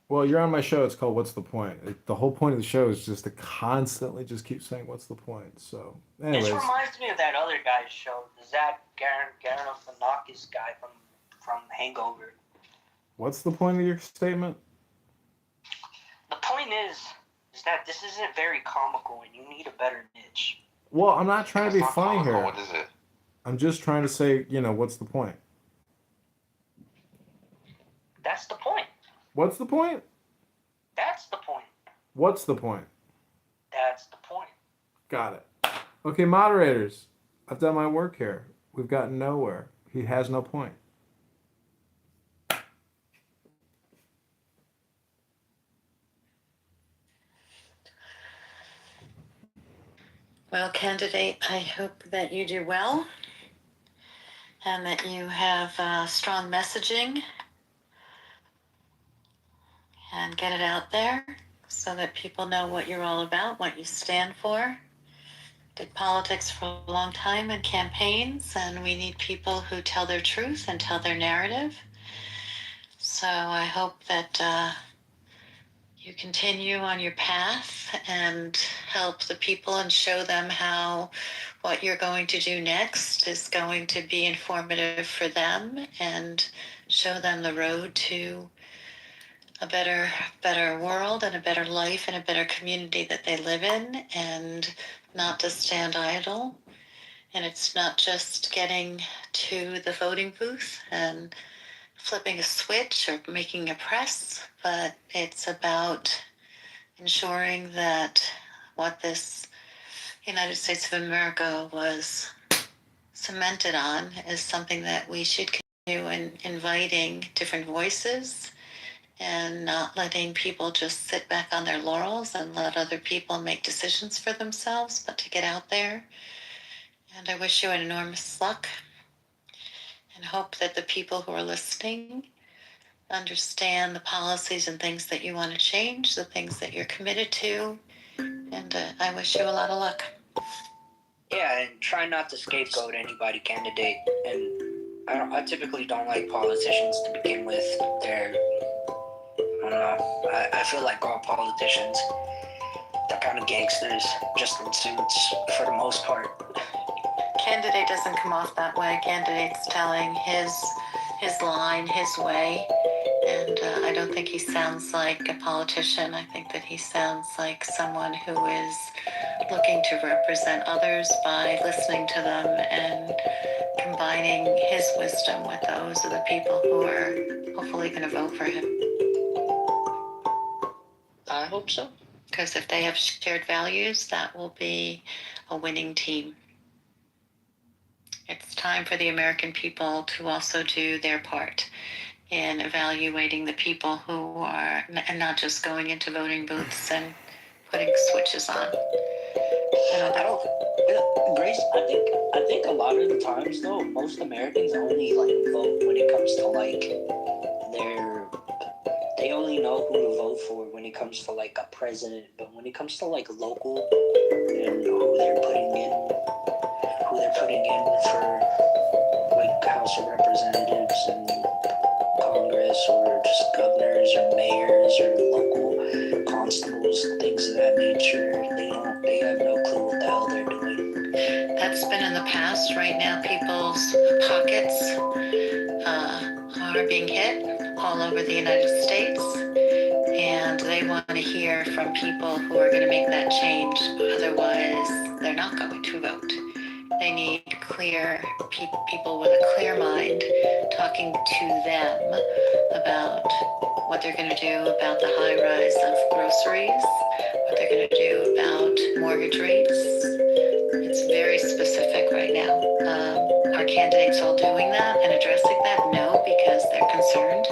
D: Well, you're on my show. It's called What's the Point? The whole point of the show is just to constantly just keep saying what's the point. So, anyways.
R: This reminds me of that other guy's show, the Zach Galifianakis guy from Hangover.
D: What's the point of your statement?
R: The point is that this isn't very comical, and you need a better niche.
D: Well, I'm not trying to be funny here.
T: What is it?
D: I'm just trying to say, you know, what's the point?
R: That's the point.
D: What's the point? What's the point?
R: That's the point.
D: Got it. Okay, moderators. I've done my work here. We've gotten nowhere. He has no point.
N: Well, candidate, I hope that you do well and that you have strong messaging and get it out there so that people know what you're all about, what you stand for. Did politics for a long time and campaigns, and we need people who tell their truth and tell their narrative. So I hope that you continue on your path and help the people and show them how what you're going to do next is going to be informative for them and show them the road to a better world and a better life and a better community that they live in, and not to stand idle. And it's not just getting to the voting booth and flipping a switch or making a press, but it's about ensuring that what this United States of America was cemented on is something that we should continue in inviting different voices and not letting people just sit back on their laurels and let other people make decisions for themselves, but to get out there. And I wish you an enormous luck and hope that the people who are listening understand the policies and things that you want to change, the things that you're committed to. And I wish you a lot of luck.
R: Yeah, and try not to scapegoat anybody, candidate. And I typically don't like politicians to begin with. They're, I don't know, I feel like all politicians, they're kind of gangsters, just in suits for the most part.
N: Candidate doesn't come off that way. Candidate's telling his line, his way. And I don't think he sounds like a politician. I think that he sounds like someone who is looking to represent others by listening to them and combining his wisdom with those of the people who are hopefully going to vote for him.
R: I hope so.
N: Because if they have shared values, that will be a winning team. It's time for the American people to also do their part in evaluating the people who are, and not just going into voting booths and putting switches on.
R: Grace, I think a lot of the times though, most Americans only vote when it comes to they only know who to vote for when it comes to a president, but when it comes to local and who they're putting in for House of Representatives and Congress, or just governors or mayors or local constables, things of that nature, they have no clue what the hell they're doing.
N: That's been in the past. Right now, people's pockets are being hit all over the United States, and they want to hear from people who are going to make that change. Otherwise, they're not going to vote. They need clear people with a clear mind talking to them about what they're going to do about the high rise of groceries, what they're going to do about mortgage rates. It's very specific right now. Are candidates all doing that and addressing that? No, because they're concerned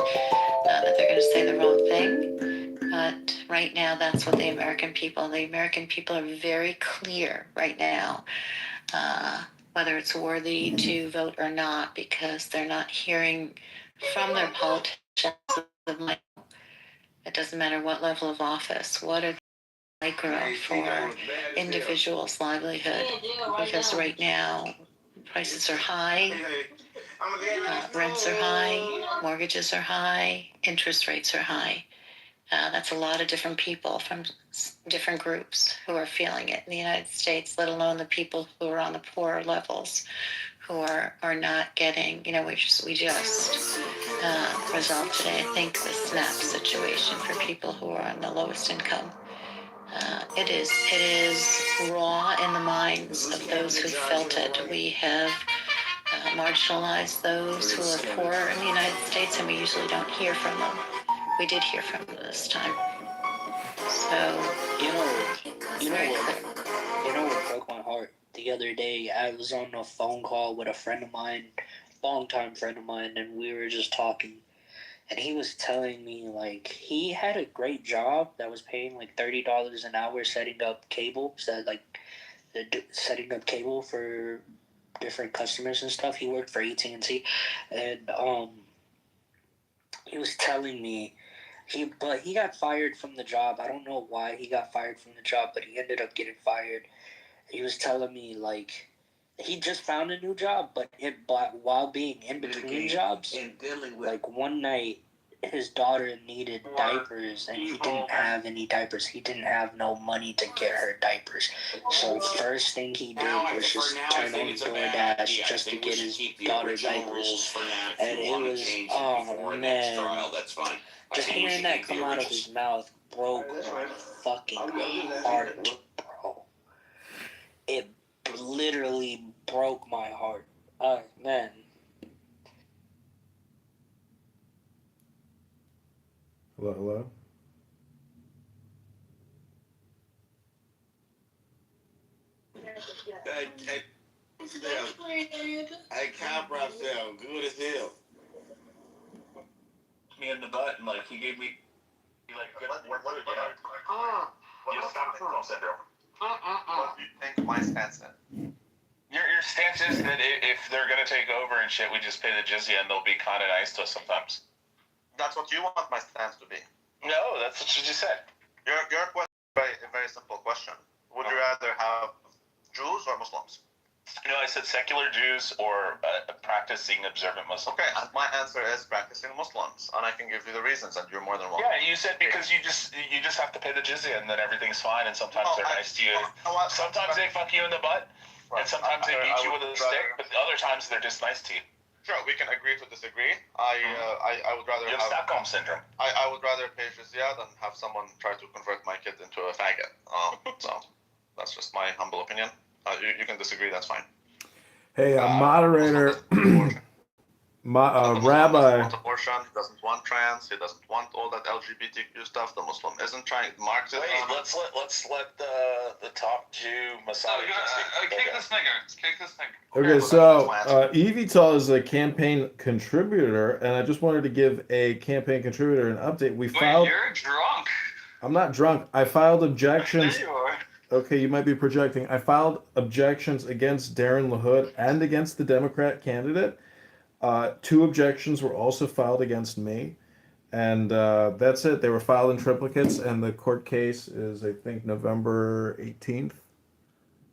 N: that they're going to say the wrong thing. But right now, that's what the American people are very clear right now. Whether it's worthy to vote or not, because they're not hearing from their politicians. It doesn't matter what level of office, what are they micro for individuals' livelihood, because right now prices are high, rents are high, mortgages are high, interest rates are high. That's a lot of different people from different groups who are feeling it in the United States, let alone the people who are on the poorer levels, who are not getting, we just resolved today, I think, the SNAP situation for people who are on the lowest income. It is raw in the minds of those who felt it. We have marginalized those who are poor in the United States, and we usually don't hear from them. We did hear from them this time.
R: So, what broke my heart the other day? I was on a phone call with a friend of mine, longtime friend of mine, and we were just talking. And he was telling me, like, he had a great job that was paying, like, $30 an hour setting up cable, setting up cable for different customers and stuff. He worked for AT&T. And, he was telling me, he got fired from the job. I don't know why he got fired from the job, but he ended up getting fired. He was telling me, like, he just found a new job, but while being in between jobs, like, one night, his daughter needed diapers, and he didn't have any diapers. He didn't have no money to get her diapers. So the first thing he did was just turn on DoorDash just to get his daughter diapers. And it was, oh man, just hearing that come out of his mouth broke my fucking heart, bro. It literally broke my heart. Man.
D: Hello?
U: Hey, Cobra sound good as hell. Me in the butt, and like he gave me, what did you have? You have Stockholm syndrome. What do you think my stance is? Your stance is that if they're gonna take over and shit, we just pay the jizya and they'll be kind of nice to us sometimes. That's what you want my stance to be. No, that's what you just said. Your question is a very simple question. Would you rather have Jews or Muslims? No, I said secular Jews or practicing observant Muslims. Okay, and my answer is practicing Muslims, and I can give you the reasons, and you're more than welcome. Yeah, you said because you just have to pay the jizya, and then everything's fine, and sometimes they're nice to you. Sometimes they fuck you in the butt, and sometimes they beat you with a stick, but other times they're just nice to you. Sure, we can agree to disagree. I would rather have Stockholm syndrome. I would rather pay jizya than have someone try to convert my kid into a faggot. So that's just my humble opinion. You can disagree, that's fine.
D: Hey, moderator,
U: The
D: rabbi.
U: doesn't want abortion, he doesn't want trans, he doesn't want all that LGBTQ stuff. The Muslim isn't trying. Marxism. Wait, let's let the top Jew Messiah. Kick this nigger.
D: Okay, so Evital is a campaign contributor, and I just wanted to give a campaign contributor an update. You're
U: drunk.
D: I'm not drunk. I filed objections.
U: There you are.
D: Okay, you might be projecting. I filed objections against Darren LaHood and against the Democrat candidate. 2 objections were also filed against me. And that's it. They were filed in triplicates, and the court case is, I think, November 18th.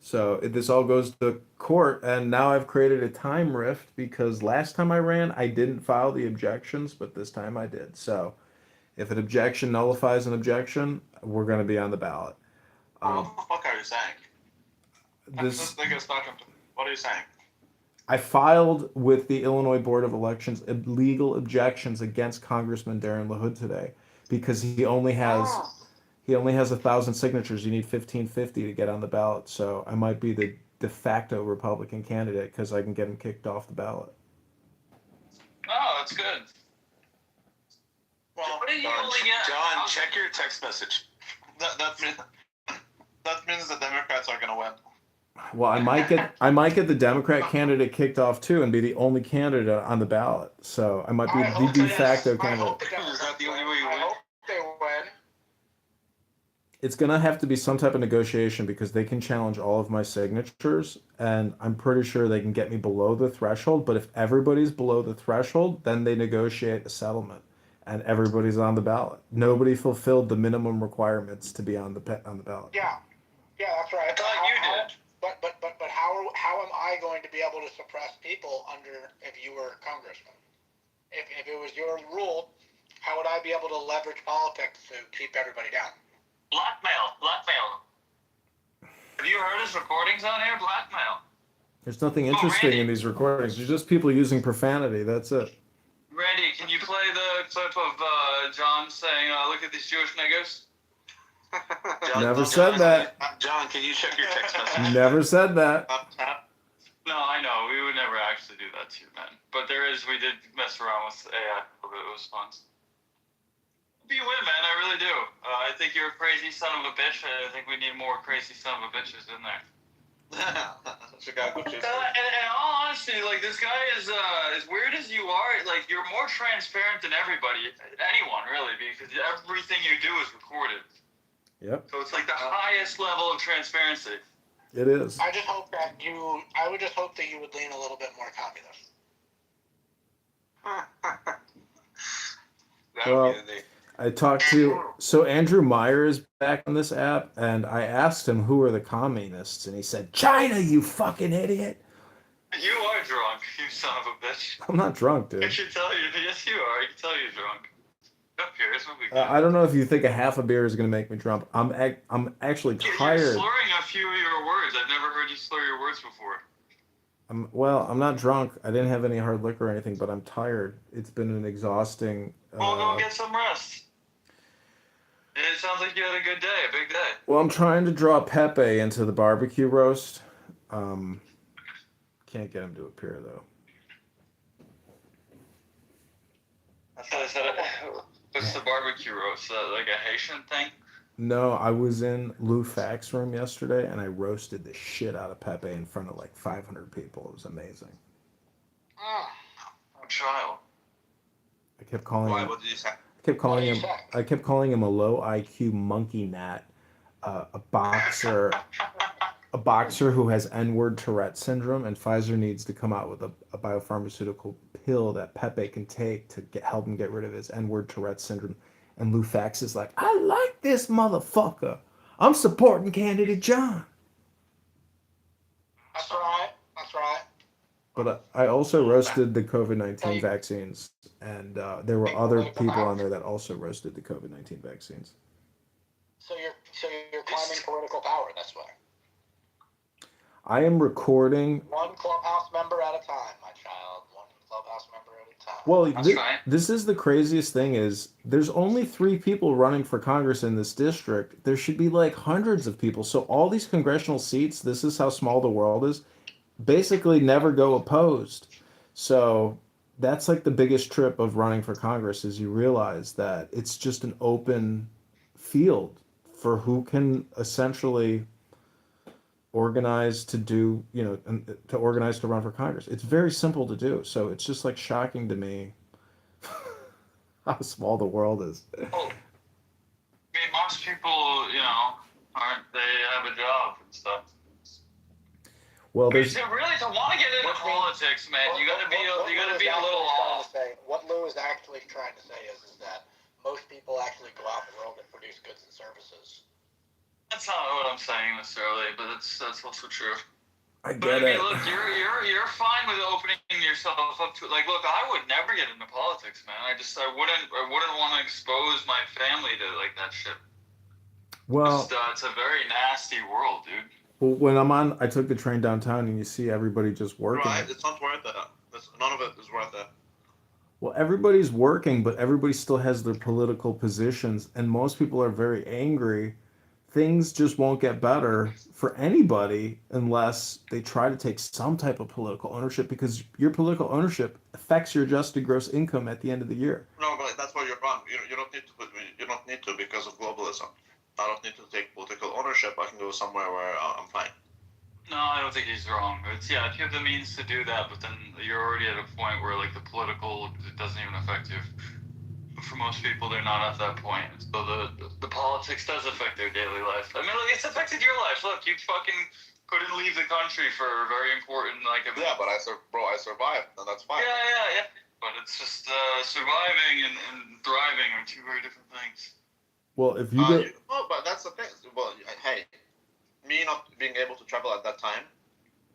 D: So this all goes to court, and now I've created a time rift because last time I ran, I didn't file the objections, but this time I did. So if an objection nullifies an objection, we're going to be on the ballot.
U: What the fuck are you saying? What are you saying?
D: I filed with the Illinois Board of Elections legal objections against Congressman Darren LaHood today because he only has 1,000 signatures. You need 1,550 to get on the ballot. So I might be the de facto Republican candidate because I can get him kicked off the ballot.
U: Oh, that's good. Well, John, check your text message. That means the Democrats are gonna win.
D: Well, I might get the Democrat candidate kicked off too and be the only candidate on the ballot. So I might be the de facto candidate.
U: Is that the only way you win? I hope they win.
D: It's gonna have to be some type of negotiation because they can challenge all of my signatures, and I'm pretty sure they can get me below the threshold. But if everybody's below the threshold, then they negotiate a settlement, and everybody's on the ballot. Nobody fulfilled the minimum requirements to be on the ballot.
O: Yeah, that's right. I thought you did. But how am I going to be able to suppress people if you were congressman? If it was your rule, how would I be able to leverage politics to keep everybody down?
U: Blackmail. Have you heard his recordings on here? Blackmail.
D: There's nothing interesting in these recordings. There's just people using profanity. That's it.
U: Randy, can you play the clip of John saying, look at these Jewish niggers?
D: Never said that.
U: John, can you check your text message?
D: Never said that.
U: No, I know. We would never actually do that to you, man. But we did mess around with AI. It was fun.
E: You win, man. I really do. I think you're a crazy son of a bitch. I think we need more crazy son of a bitches in there. In all honesty, like this guy is as weird as you are. Like you're more transparent than anyone really, because everything you do is recorded.
D: Yep.
E: So it's like the highest level of transparency.
D: It is.
O: I just hope that I would just hope that you would lean a little bit more communist.
D: Well, I talked so Andrew Meyer is back on this app, and I asked him who are the communists, and he said, China, you fucking idiot.
E: You are drunk, you son of a bitch.
D: I'm not drunk,
E: I
D: dude.
E: should tell you. Yes, you are. I can tell you're drunk. Up here, it's no big deal.
D: I don't know if you think a half a beer is going to make me drunk. I'm actually
E: You're
D: tired.
E: slurring a few of your words. I've never heard you slur your words before.
D: I'm not drunk. I didn't have any hard liquor or anything, but I'm tired. It's been an exhausting...
E: Well, go get some rest. It sounds like you had a good day, a big day.
D: Well, I'm trying to draw Pepe into the barbecue roast. Can't get him to appear, though.
E: What's the barbecue roast? Like a Haitian thing?
D: No, I was in Lou Fack's room yesterday, and I roasted the shit out of Pepe in front of like 500 people. It was amazing.
E: Oh, child.
D: I kept calling him...
U: What did you say?
D: I kept calling him a low IQ monkey gnat, a boxer who has N-word Tourette syndrome, and Pfizer needs to come out with a biopharmaceutical pill that Pepe can take to help him get rid of his N-word Tourette syndrome. And Lou Fax is like, I like this motherfucker. I'm supporting candidate John.
O: That's right.
D: But I also roasted the COVID-19 vaccines, and there were other people on there that also roasted the COVID-19 vaccines.
O: So you're climbing political power. That's why.
D: I am recording.
O: One clubhouse member at a time, my child. One clubhouse member at a time.
D: Well, this is the craziest thing is there's only 3 people running for Congress in this district. There should be like hundreds of people. So all these congressional seats, this is how small the world is, basically never go opposed. So that's like the biggest trip of running for Congress is you realize that it's just an open field for who can essentially organize to do, to organize to run for Congress. It's very simple to do. So it's just like shocking to me how small the world is.
E: Well, I mean, most people, they have a job and stuff.
D: Well,
E: to want to get into politics, man, you gotta be a little off.
O: What Lou is actually trying to say is that most people actually go out in the world and produce goods and services.
E: That's not what I'm saying necessarily, but that's also true.
D: I get it.
E: Look, you're fine with opening yourself up to like. Look, I would never get into politics, man. I wouldn't want to expose my family to like that shit.
D: Well,
E: it's a very nasty world, dude.
D: Well, when I took the train downtown and you see everybody just working.
U: Right, it's not worth it. None of it is worth it.
D: Well, everybody's working, but everybody still has their political positions, and most people are very angry. Things just won't get better for anybody unless they try to take some type of political ownership, because your political ownership affects your adjusted gross income at the end of the year.
U: No, but that's where you're wrong. You don't need to because of globalism. I don't need to take political ownership. I can go somewhere where I'm fine.
E: No, I don't think he's wrong. If you have the means to do that, but then you're already at a point where like the political, it doesn't even affect you. For most people, they're not at that point. So the politics does affect their daily life. I mean, it's affected your life. Look, you fucking couldn't leave the country for a very important
U: Yeah, but I survived, and that's fine.
E: Yeah. But it's just surviving and thriving are two very different things.
D: Well, if you go...
U: No, but that's the thing. Well, hey, me not being able to travel at that time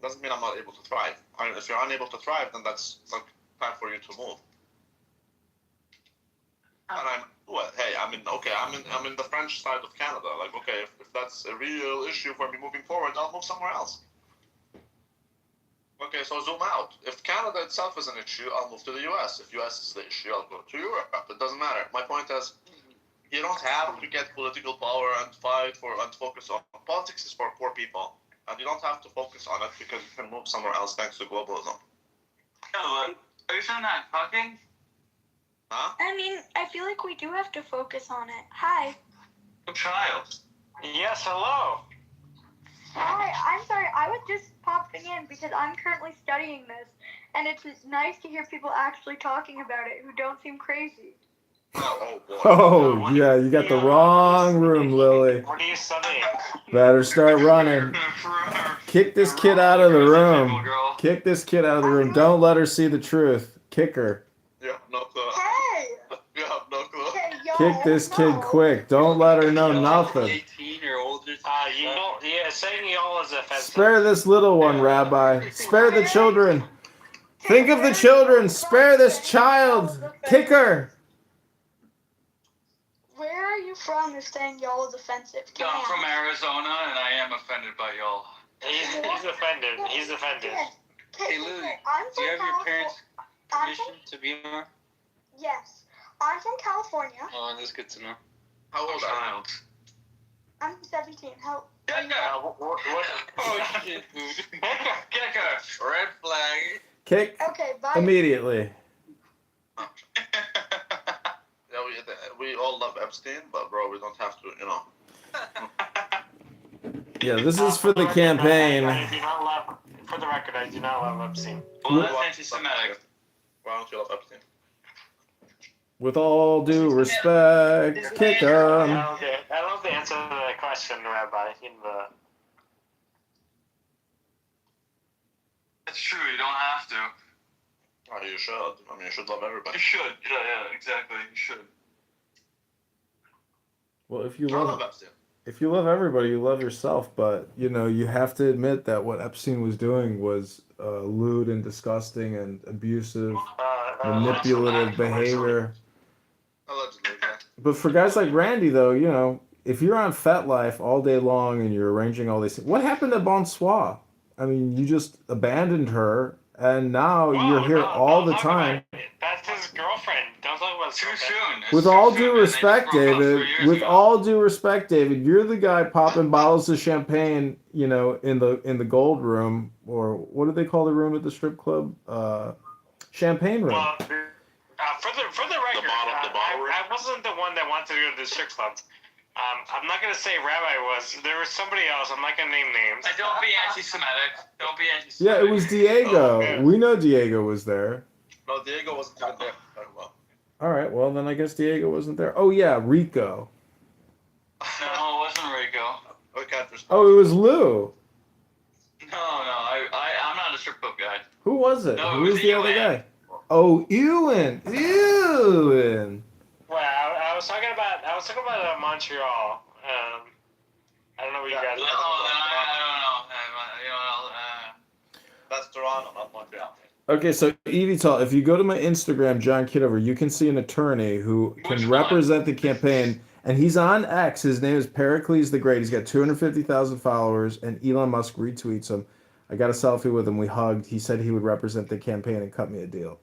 U: doesn't mean I'm not able to thrive. I mean, if you're unable to thrive, then that's like time for you to move. And I'm in the French side of Canada. Like, okay, if that's a real issue for me moving forward, I'll move somewhere else. Okay, so zoom out. If Canada itself is an issue, I'll move to the US. If US is the issue, I'll go to Europe. It doesn't matter. My point is, you don't have to get political power and fight for and focus on politics is for poor people, and you don't have to focus on it because you can move somewhere else thanks to globalism.
E: Yeah, but are you saying that fucking?
U: Huh?
H: I mean, I feel like we do have to focus on it. Hi.
U: Child.
V: Yes, hello.
H: Hi, I'm sorry. I was just popping in because I'm currently studying this, and it's nice to hear people actually talking about it who don't seem crazy.
D: Oh, yeah, you got the wrong room, Lily.
V: What are you studying?
D: Better start running. Kick this kid out of the room. Kick this kid out of the room. Don't let her see the truth. Kick her.
U: Yeah, no clue.
H: Hey!
U: You have no clue.
H: Hey, yo,
D: Kick this kid quick. Don't let her know nothing.
E: 18 or older.
V: Saying y'all is offensive.
D: Spare this little one, Rabbi. Spare the children. Think of the children. Spare this child. Kick her.
H: Where are you from if saying y'all is offensive?
E: I'm from Arizona, and I am offended by y'all.
V: He's offended. He's offended.
E: Hey, Lou,
H: I'm
E: do you
H: from
E: have your parents'
H: I'm
E: permission to be on?
H: Yes. I'm from California.
E: Oh, that's good to know.
U: How old are you?
H: I'm 17. How?
E: Oh, shit, dude. Kick her. Red flag.
D: Kick
H: Okay, bye.
D: immediately.
U: Yeah, we all love Epstein, but bro, we don't have to, you know.
D: Yeah, this is for the campaign.
V: For the record, I do not love Epstein.
E: Well, that's anti-Semitic.
U: Why don't you love Epstein?
D: With all due respect, kick him.
V: I don't know the answer to that question, Rabbi.
E: That's true, you don't have to.
U: Oh, you should. I mean, you should love everybody.
E: You should. Yeah, exactly. You should.
D: Well, if
U: I love Epstein.
D: if you love everybody, you love yourself. But you have to admit that what Epstein was doing was lewd and disgusting and abusive, manipulative behavior.
U: Allegedly, yeah.
D: But for guys like Randy, though, if you're on FetLife all day long and you're arranging all these things, what happened to Bonsoir? I mean, you just abandoned her, and now you're here all the time.
V: That's his girlfriend. Don't talk about
E: too soon.
D: With all due respect, David, you're the guy popping bottles of champagne, in the gold room, or what do they call the room at the strip club? Champagne room.
V: Well, for the record, I wasn't the one that wanted to go to the strip clubs. I'm not gonna say Rabbi was. There was somebody else. I'm not gonna name names.
E: Don't be anti-Semitic. Don't be anti-Semitic.
D: Yeah, it was Diego. We know Diego was there.
U: No, Diego wasn't there very well.
D: All right, well then I guess Diego wasn't there. Oh yeah, Rico.
E: No, it wasn't Rico.
D: Oh, it was Lou.
E: No, I'm not a strip club guy.
D: Who was it?
E: No,
D: Who
E: it
D: was the other guy? Oh, Ewan.
V: Well, I was talking about Montreal. I don't know what you guys.
E: I
U: That's Toronto, not Montreal.
D: Okay, so Evital, if you go to my Instagram, John Kitover, you can see an attorney who can represent the campaign, and he's on X. His name is Pericles the Great. He's got 250,000 followers, and Elon Musk retweets him. I got a selfie with him. We hugged. He said he would represent the campaign and cut me a deal.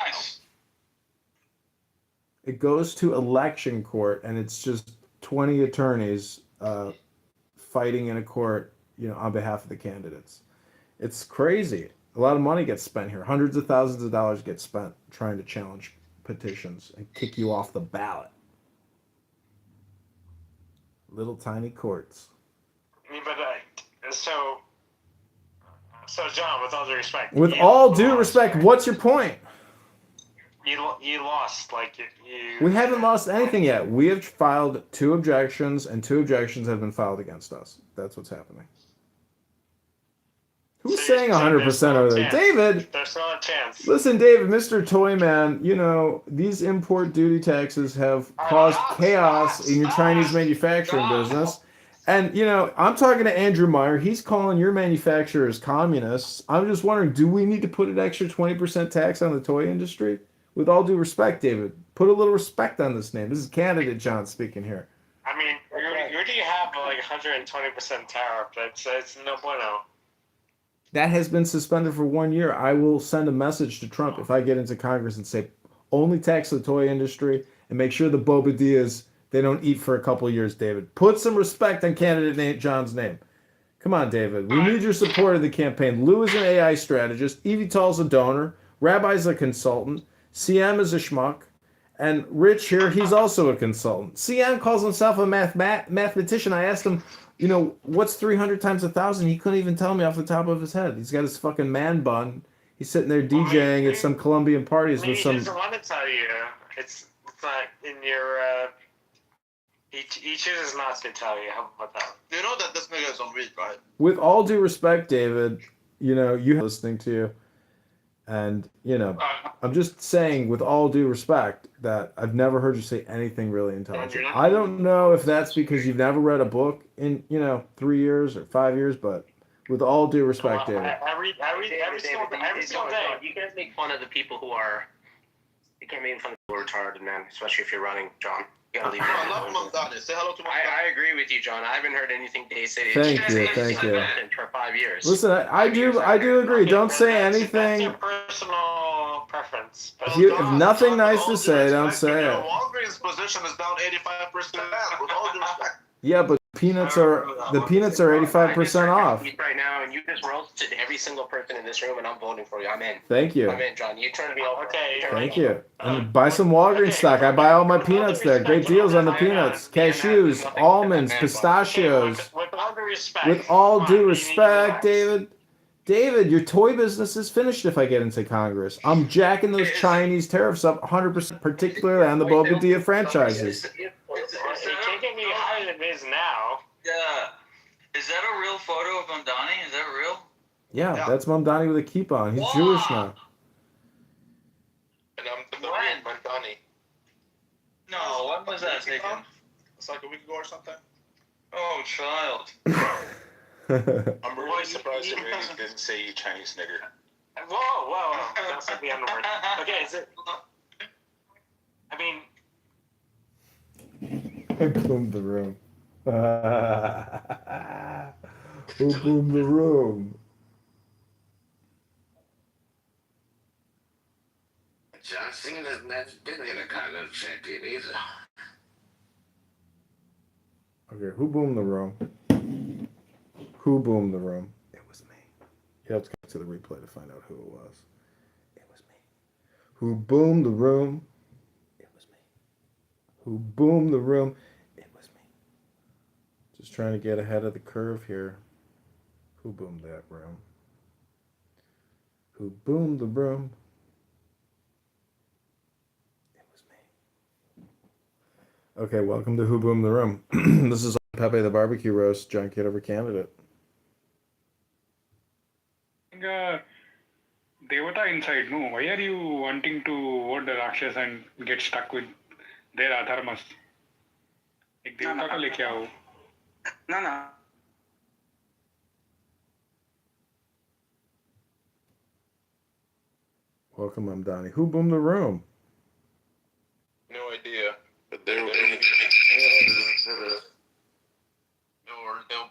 E: Nice.
D: It goes to election court, and it's just 20 attorneys fighting in a court, on behalf of the candidates. It's crazy. A lot of money gets spent here. Hundreds of thousands of dollars get spent trying to challenge petitions and kick you off the ballot. Little tiny courts.
V: But so John, with all due respect.
D: With all due respect, what's your point?
V: You lost.
D: We haven't lost anything yet. We have filed 2 objections, and 2 objections have been filed against us. That's what's happening. Who's saying 100% over there? David!
V: There's not a chance.
D: Listen, David, Mr. Toyman, these import duty taxes have caused chaos in your Chinese manufacturing business. And, I'm talking to Andrew Meyer. He's calling your manufacturers communists. I'm just wondering, do we need to put an extra 20% tax on the toy industry? With all due respect, David, put a little respect on this name. This is candidate John speaking here.
V: I mean, you already have 120% tariff. It's no bueno.
D: That has been suspended for 1 year. I will send a message to Trump if I get into Congress and say, only tax the toy industry and make sure the Bobadillas, they don't eat for a couple of years, David. Put some respect on candidate John's name. Come on, David. We need your support in the campaign. Lou is an AI strategist. Evital's a donor. Rabbi's a consultant. CM is a schmuck. And Rich here, he's also a consultant. CM calls himself a mathematician. I asked him, what's 300 times 1,000? He couldn't even tell me off the top of his head. He's got his fucking man bun. He's sitting there DJing at some Colombian parties with some...
V: He doesn't want to tell you. It's not in your... He chooses not to tell you. How about that?
U: You know that this nigga is on weed, right?
D: With all due respect, David, you listening to you. And, I'm just saying, with all due respect, that I've never heard you say anything really intelligent. I don't know if that's because you've never read a book in, 3 years or 5 years, but with all due respect, David.
V: I read every single day.
G: You guys make fun of the people who are... You can't make fun of people who are retarded, man, especially if you're running, John. You gotta leave that alone.
U: Say hello to my
G: I agree with you, John. I haven't heard anything they say.
D: Thank you.
G: For 5 years.
D: Listen, I do agree. Don't say anything.
V: That's your personal preference.
D: If nothing nice to say, don't say it.
U: Walgreens' position is down 85%. With all due respect.
D: Yeah, but peanuts are 85% off.
G: Right now, and you just roasted every single person in this room, and I'm voting for you. I'm in.
D: Thank you.
G: I'm in, John. You turned me over.
V: Okay.
D: Thank you. And buy some Walgreens stock. I buy all my peanuts there. Great deals on the peanuts. Cashews, almonds, pistachios.
V: With all due respect.
D: With all due respect, David. David, your toy business is finished if I get into Congress. I'm jacking those Chinese tariffs up 100%, particularly on the Bobadilla franchises.
V: It can't get any higher than it is now.
E: Yeah. Is that a real photo of Mamdani? Is that real?
D: Yeah, that's Mamdani with a keep on. He's Jewish now.
U: And I'm the real Mamdani.
E: No, when was that taken?
U: It's like a week ago or something.
E: Oh, child.
U: I'm really surprised that Randy didn't say Chinese nigger.
V: Whoa. That's the N-word. Okay, is it... I mean...
D: I boomed the room. Who boomed the room?
I: John Cena doesn't have to do the Continental Champion either.
D: Okay, who boomed the room? Who boomed the room? It was me. You have to go to the replay to find out who it was. It was me. Who boomed the room? It was me. Who boomed the room? It was me. Just trying to get ahead of the curve here. Who boomed that room? Who boomed the room? It was me. Okay, welcome to Who Boomed the Room. This is Pepe the Barbecue Roast, John Kitover candidate.
W: Devata inside, no? Why are you wanting to vote the Rakshas and get stuck with their adharmas? एक देवता को लेके आओ.
G: No.
D: Welcome, I'm Donnie. Who boomed the room?
U: No idea. But they'll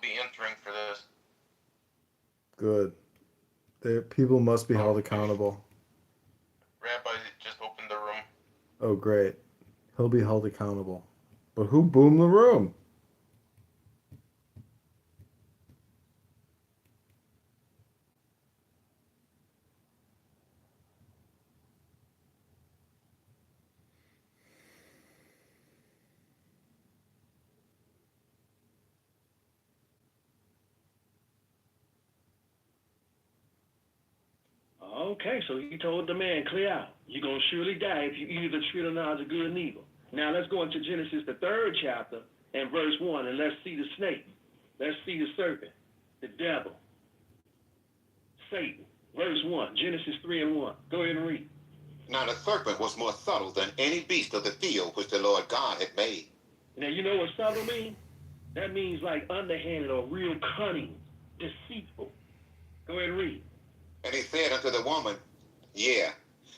U: be entering for this.
D: Good. People must be held accountable.
U: Rabbi just opened the room.
D: Oh, great. He'll be held accountable. But who boomed the room?
X: Okay, so he told the man, clear out. You're going to surely die if you eat the tree of the knowledge of good and evil. Now let's go into Genesis, the 3rd chapter, and verse 1, and let's see the snake. Let's see the serpent, the devil, Satan. Verse 1, Genesis 3:1. Go ahead and read.
Y: Now the serpent was more subtle than any beast of the field which the Lord God had made.
X: Now you know what subtle means? That means like underhanded or real cunning, deceitful. Go ahead and read.
Y: And he said unto the woman, yeah,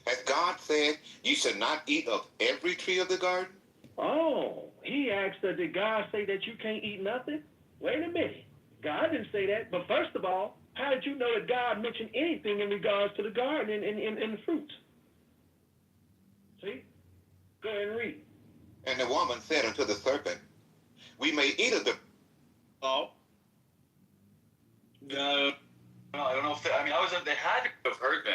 Y: has God said, you should not eat of every tree of the garden?
X: Oh, he asked her, did God say that you can't eat nothing? Wait a minute. God didn't say that. But first of all, how did you know that God mentioned anything in regards to the garden and the fruits? See? Go ahead and read.
Y: And the woman said unto the serpent, we may eat of the...
E: Oh. No, I don't know if they, I mean, they had to have heard me.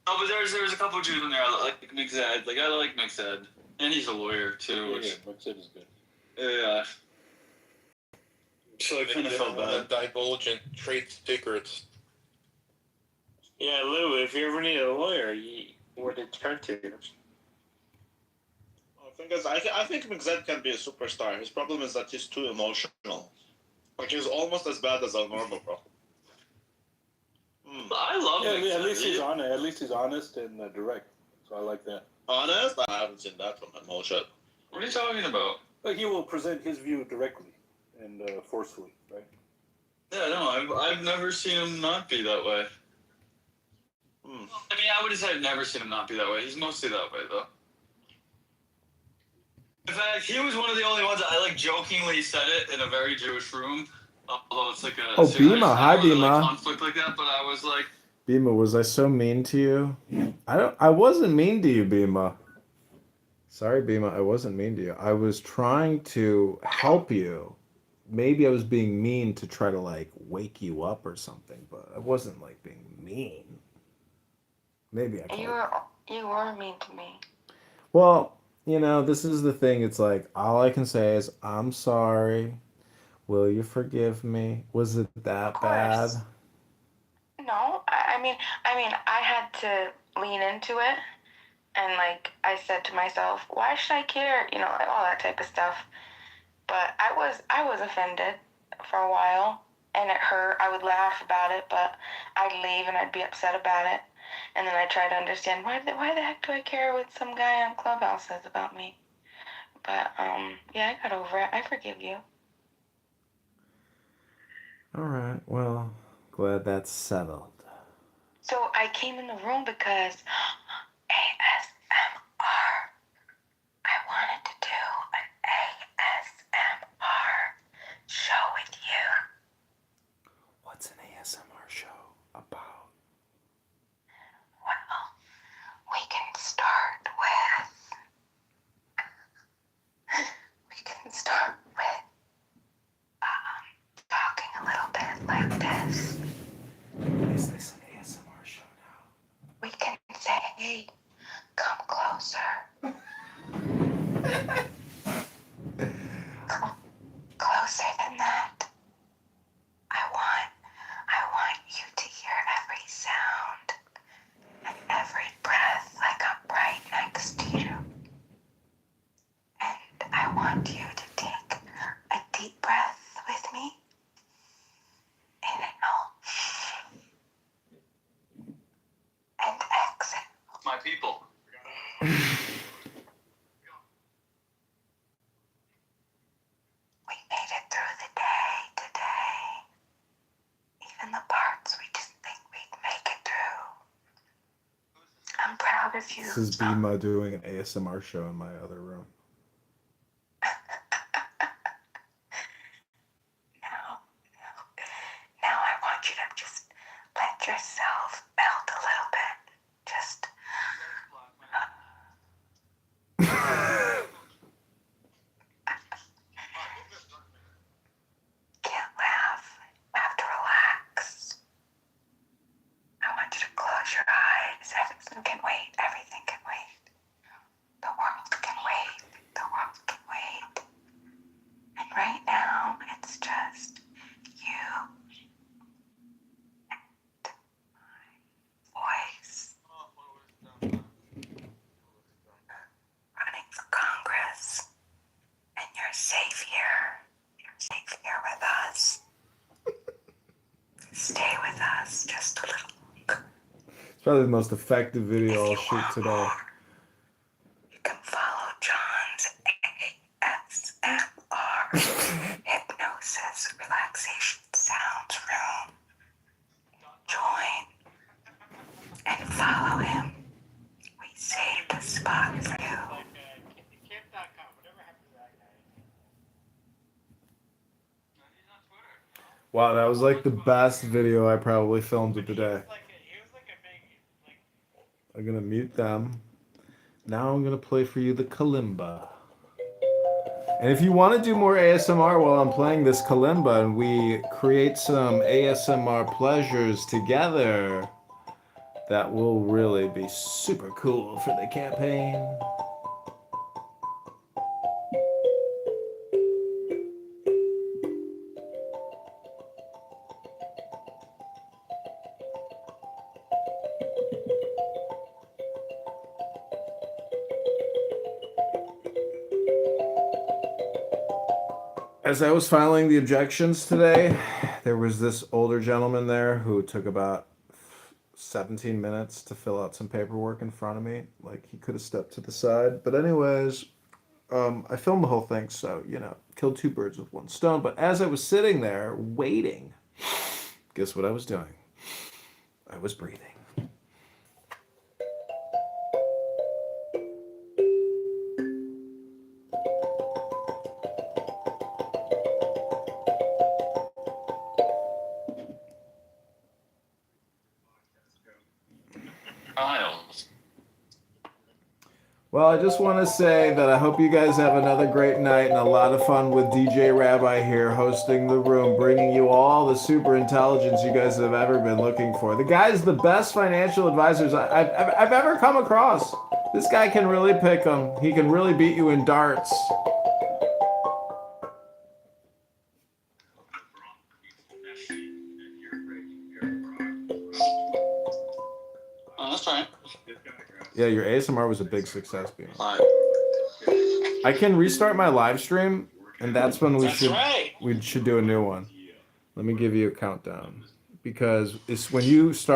E: No, but there's a couple of Jews in there. I like Mixed. Like I like Mixed, and he's a lawyer too.
A: Yeah, Mixed is good.
E: Yeah. So I kind of felt bad.
Y: Divulge in trade secrets.
V: Yeah, Lou, if you ever need a lawyer, where to turn to?
U: The thing is, I think Mixed can be a superstar. His problem is that he's too emotional. Like he's almost as bad as a normal bro.
E: I love
A: Yeah,
E: Mixed.
A: at least he's honest and direct. So I like that.
U: Honest? I haven't seen that from him. Oh shit.
E: What are you talking about?
A: Like he will present his view directly and forcefully, right?
E: Yeah, no, I've never seen him not be that way. I mean, I would have said I've never seen him not be that way. He's mostly that way, though. In fact, he was one of the only ones that I like jokingly said it in a very Jewish room. Although it's like a
D: Oh, Bima. Hi, Bima.
E: conflict like that, but I was like,
D: Bima, was I so mean to you? I wasn't mean to you, Bima. Sorry, Bima, I wasn't mean to you. I was trying to help you. Maybe I was being mean to try to like wake you up or something, but I wasn't like being mean. Maybe I called
F: You were mean to me.
D: Well, this is the thing. It's like all I can say is I'm sorry. Will you forgive me? Was it that bad?
F: No, I mean, I had to lean into it, and like I said to myself, why should I care? Like all that type of stuff. But I was offended for a while, and it hurt. I would laugh about it, but I'd leave and I'd be upset about it, and then I try to understand why the heck do I care what some guy on Clubhouse says about me? But yeah, I got over it. I forgive you.
D: All right. Well, glad that's settled.
F: So I came in the room because ASMR. I wanted to do an ASMR show with you.
D: What's an ASMR show about?
F: Well, we can start with talking a little bit like this.
D: Is this an ASMR show now?
F: We can say, hey, come closer. Closer than that. I want you to hear every sound and every breath like I'm right next to you. And I want you to take a deep breath with me. Inhale. And exhale.
E: my people.
F: We made it through the day today. Even the parts we didn't think we'd make it through. I'm proud of you.
D: This is Bima doing an ASMR show in my other room.
F: Now I want you to just let yourself melt a little bit. Just can't laugh. Have to relax. I want you to close your eyes. Everything can wait. Everything can wait. The world can wait. The world can wait. And right now, it's just you and my voice running for Congress. And you're safe here. You're safe here with us. Stay with us just a little longer.
D: It's probably the most effective video I'll shoot today.
F: You can follow John's ASMR hypnosis relaxation sounds room. Join and follow him. We saved a spot for you.
D: Wow, that was like the best video I probably filmed of the day. I'm gonna mute them. Now I'm gonna play for you the kalimba. And if you want to do more ASMR while I'm playing this kalimba and we create some ASMR pleasures together, That will really be super cool for the campaign. As I was filing the objections today, there was this older gentleman there who took about 17 minutes to fill out some paperwork in front of me. Like, he could have stepped to the side. But anyways, I filmed the whole thing, so, killed two birds with one stone. But as I was sitting there waiting, guess what I was doing? I was breathing. Well, I just want to say that I hope you guys have another great night and a lot of fun with DJ Rabbi here hosting the room, bringing you all the super intelligence you guys have ever been looking for. The guy's the best financial advisors I've ever come across. This guy can really pick them. He can really beat you in darts.
U: Oh, that's right.
D: Yeah, your ASMR was a big success, Beano. I can restart my live stream, and that's when we should do a new one. Let me give you a countdown, because it's when you start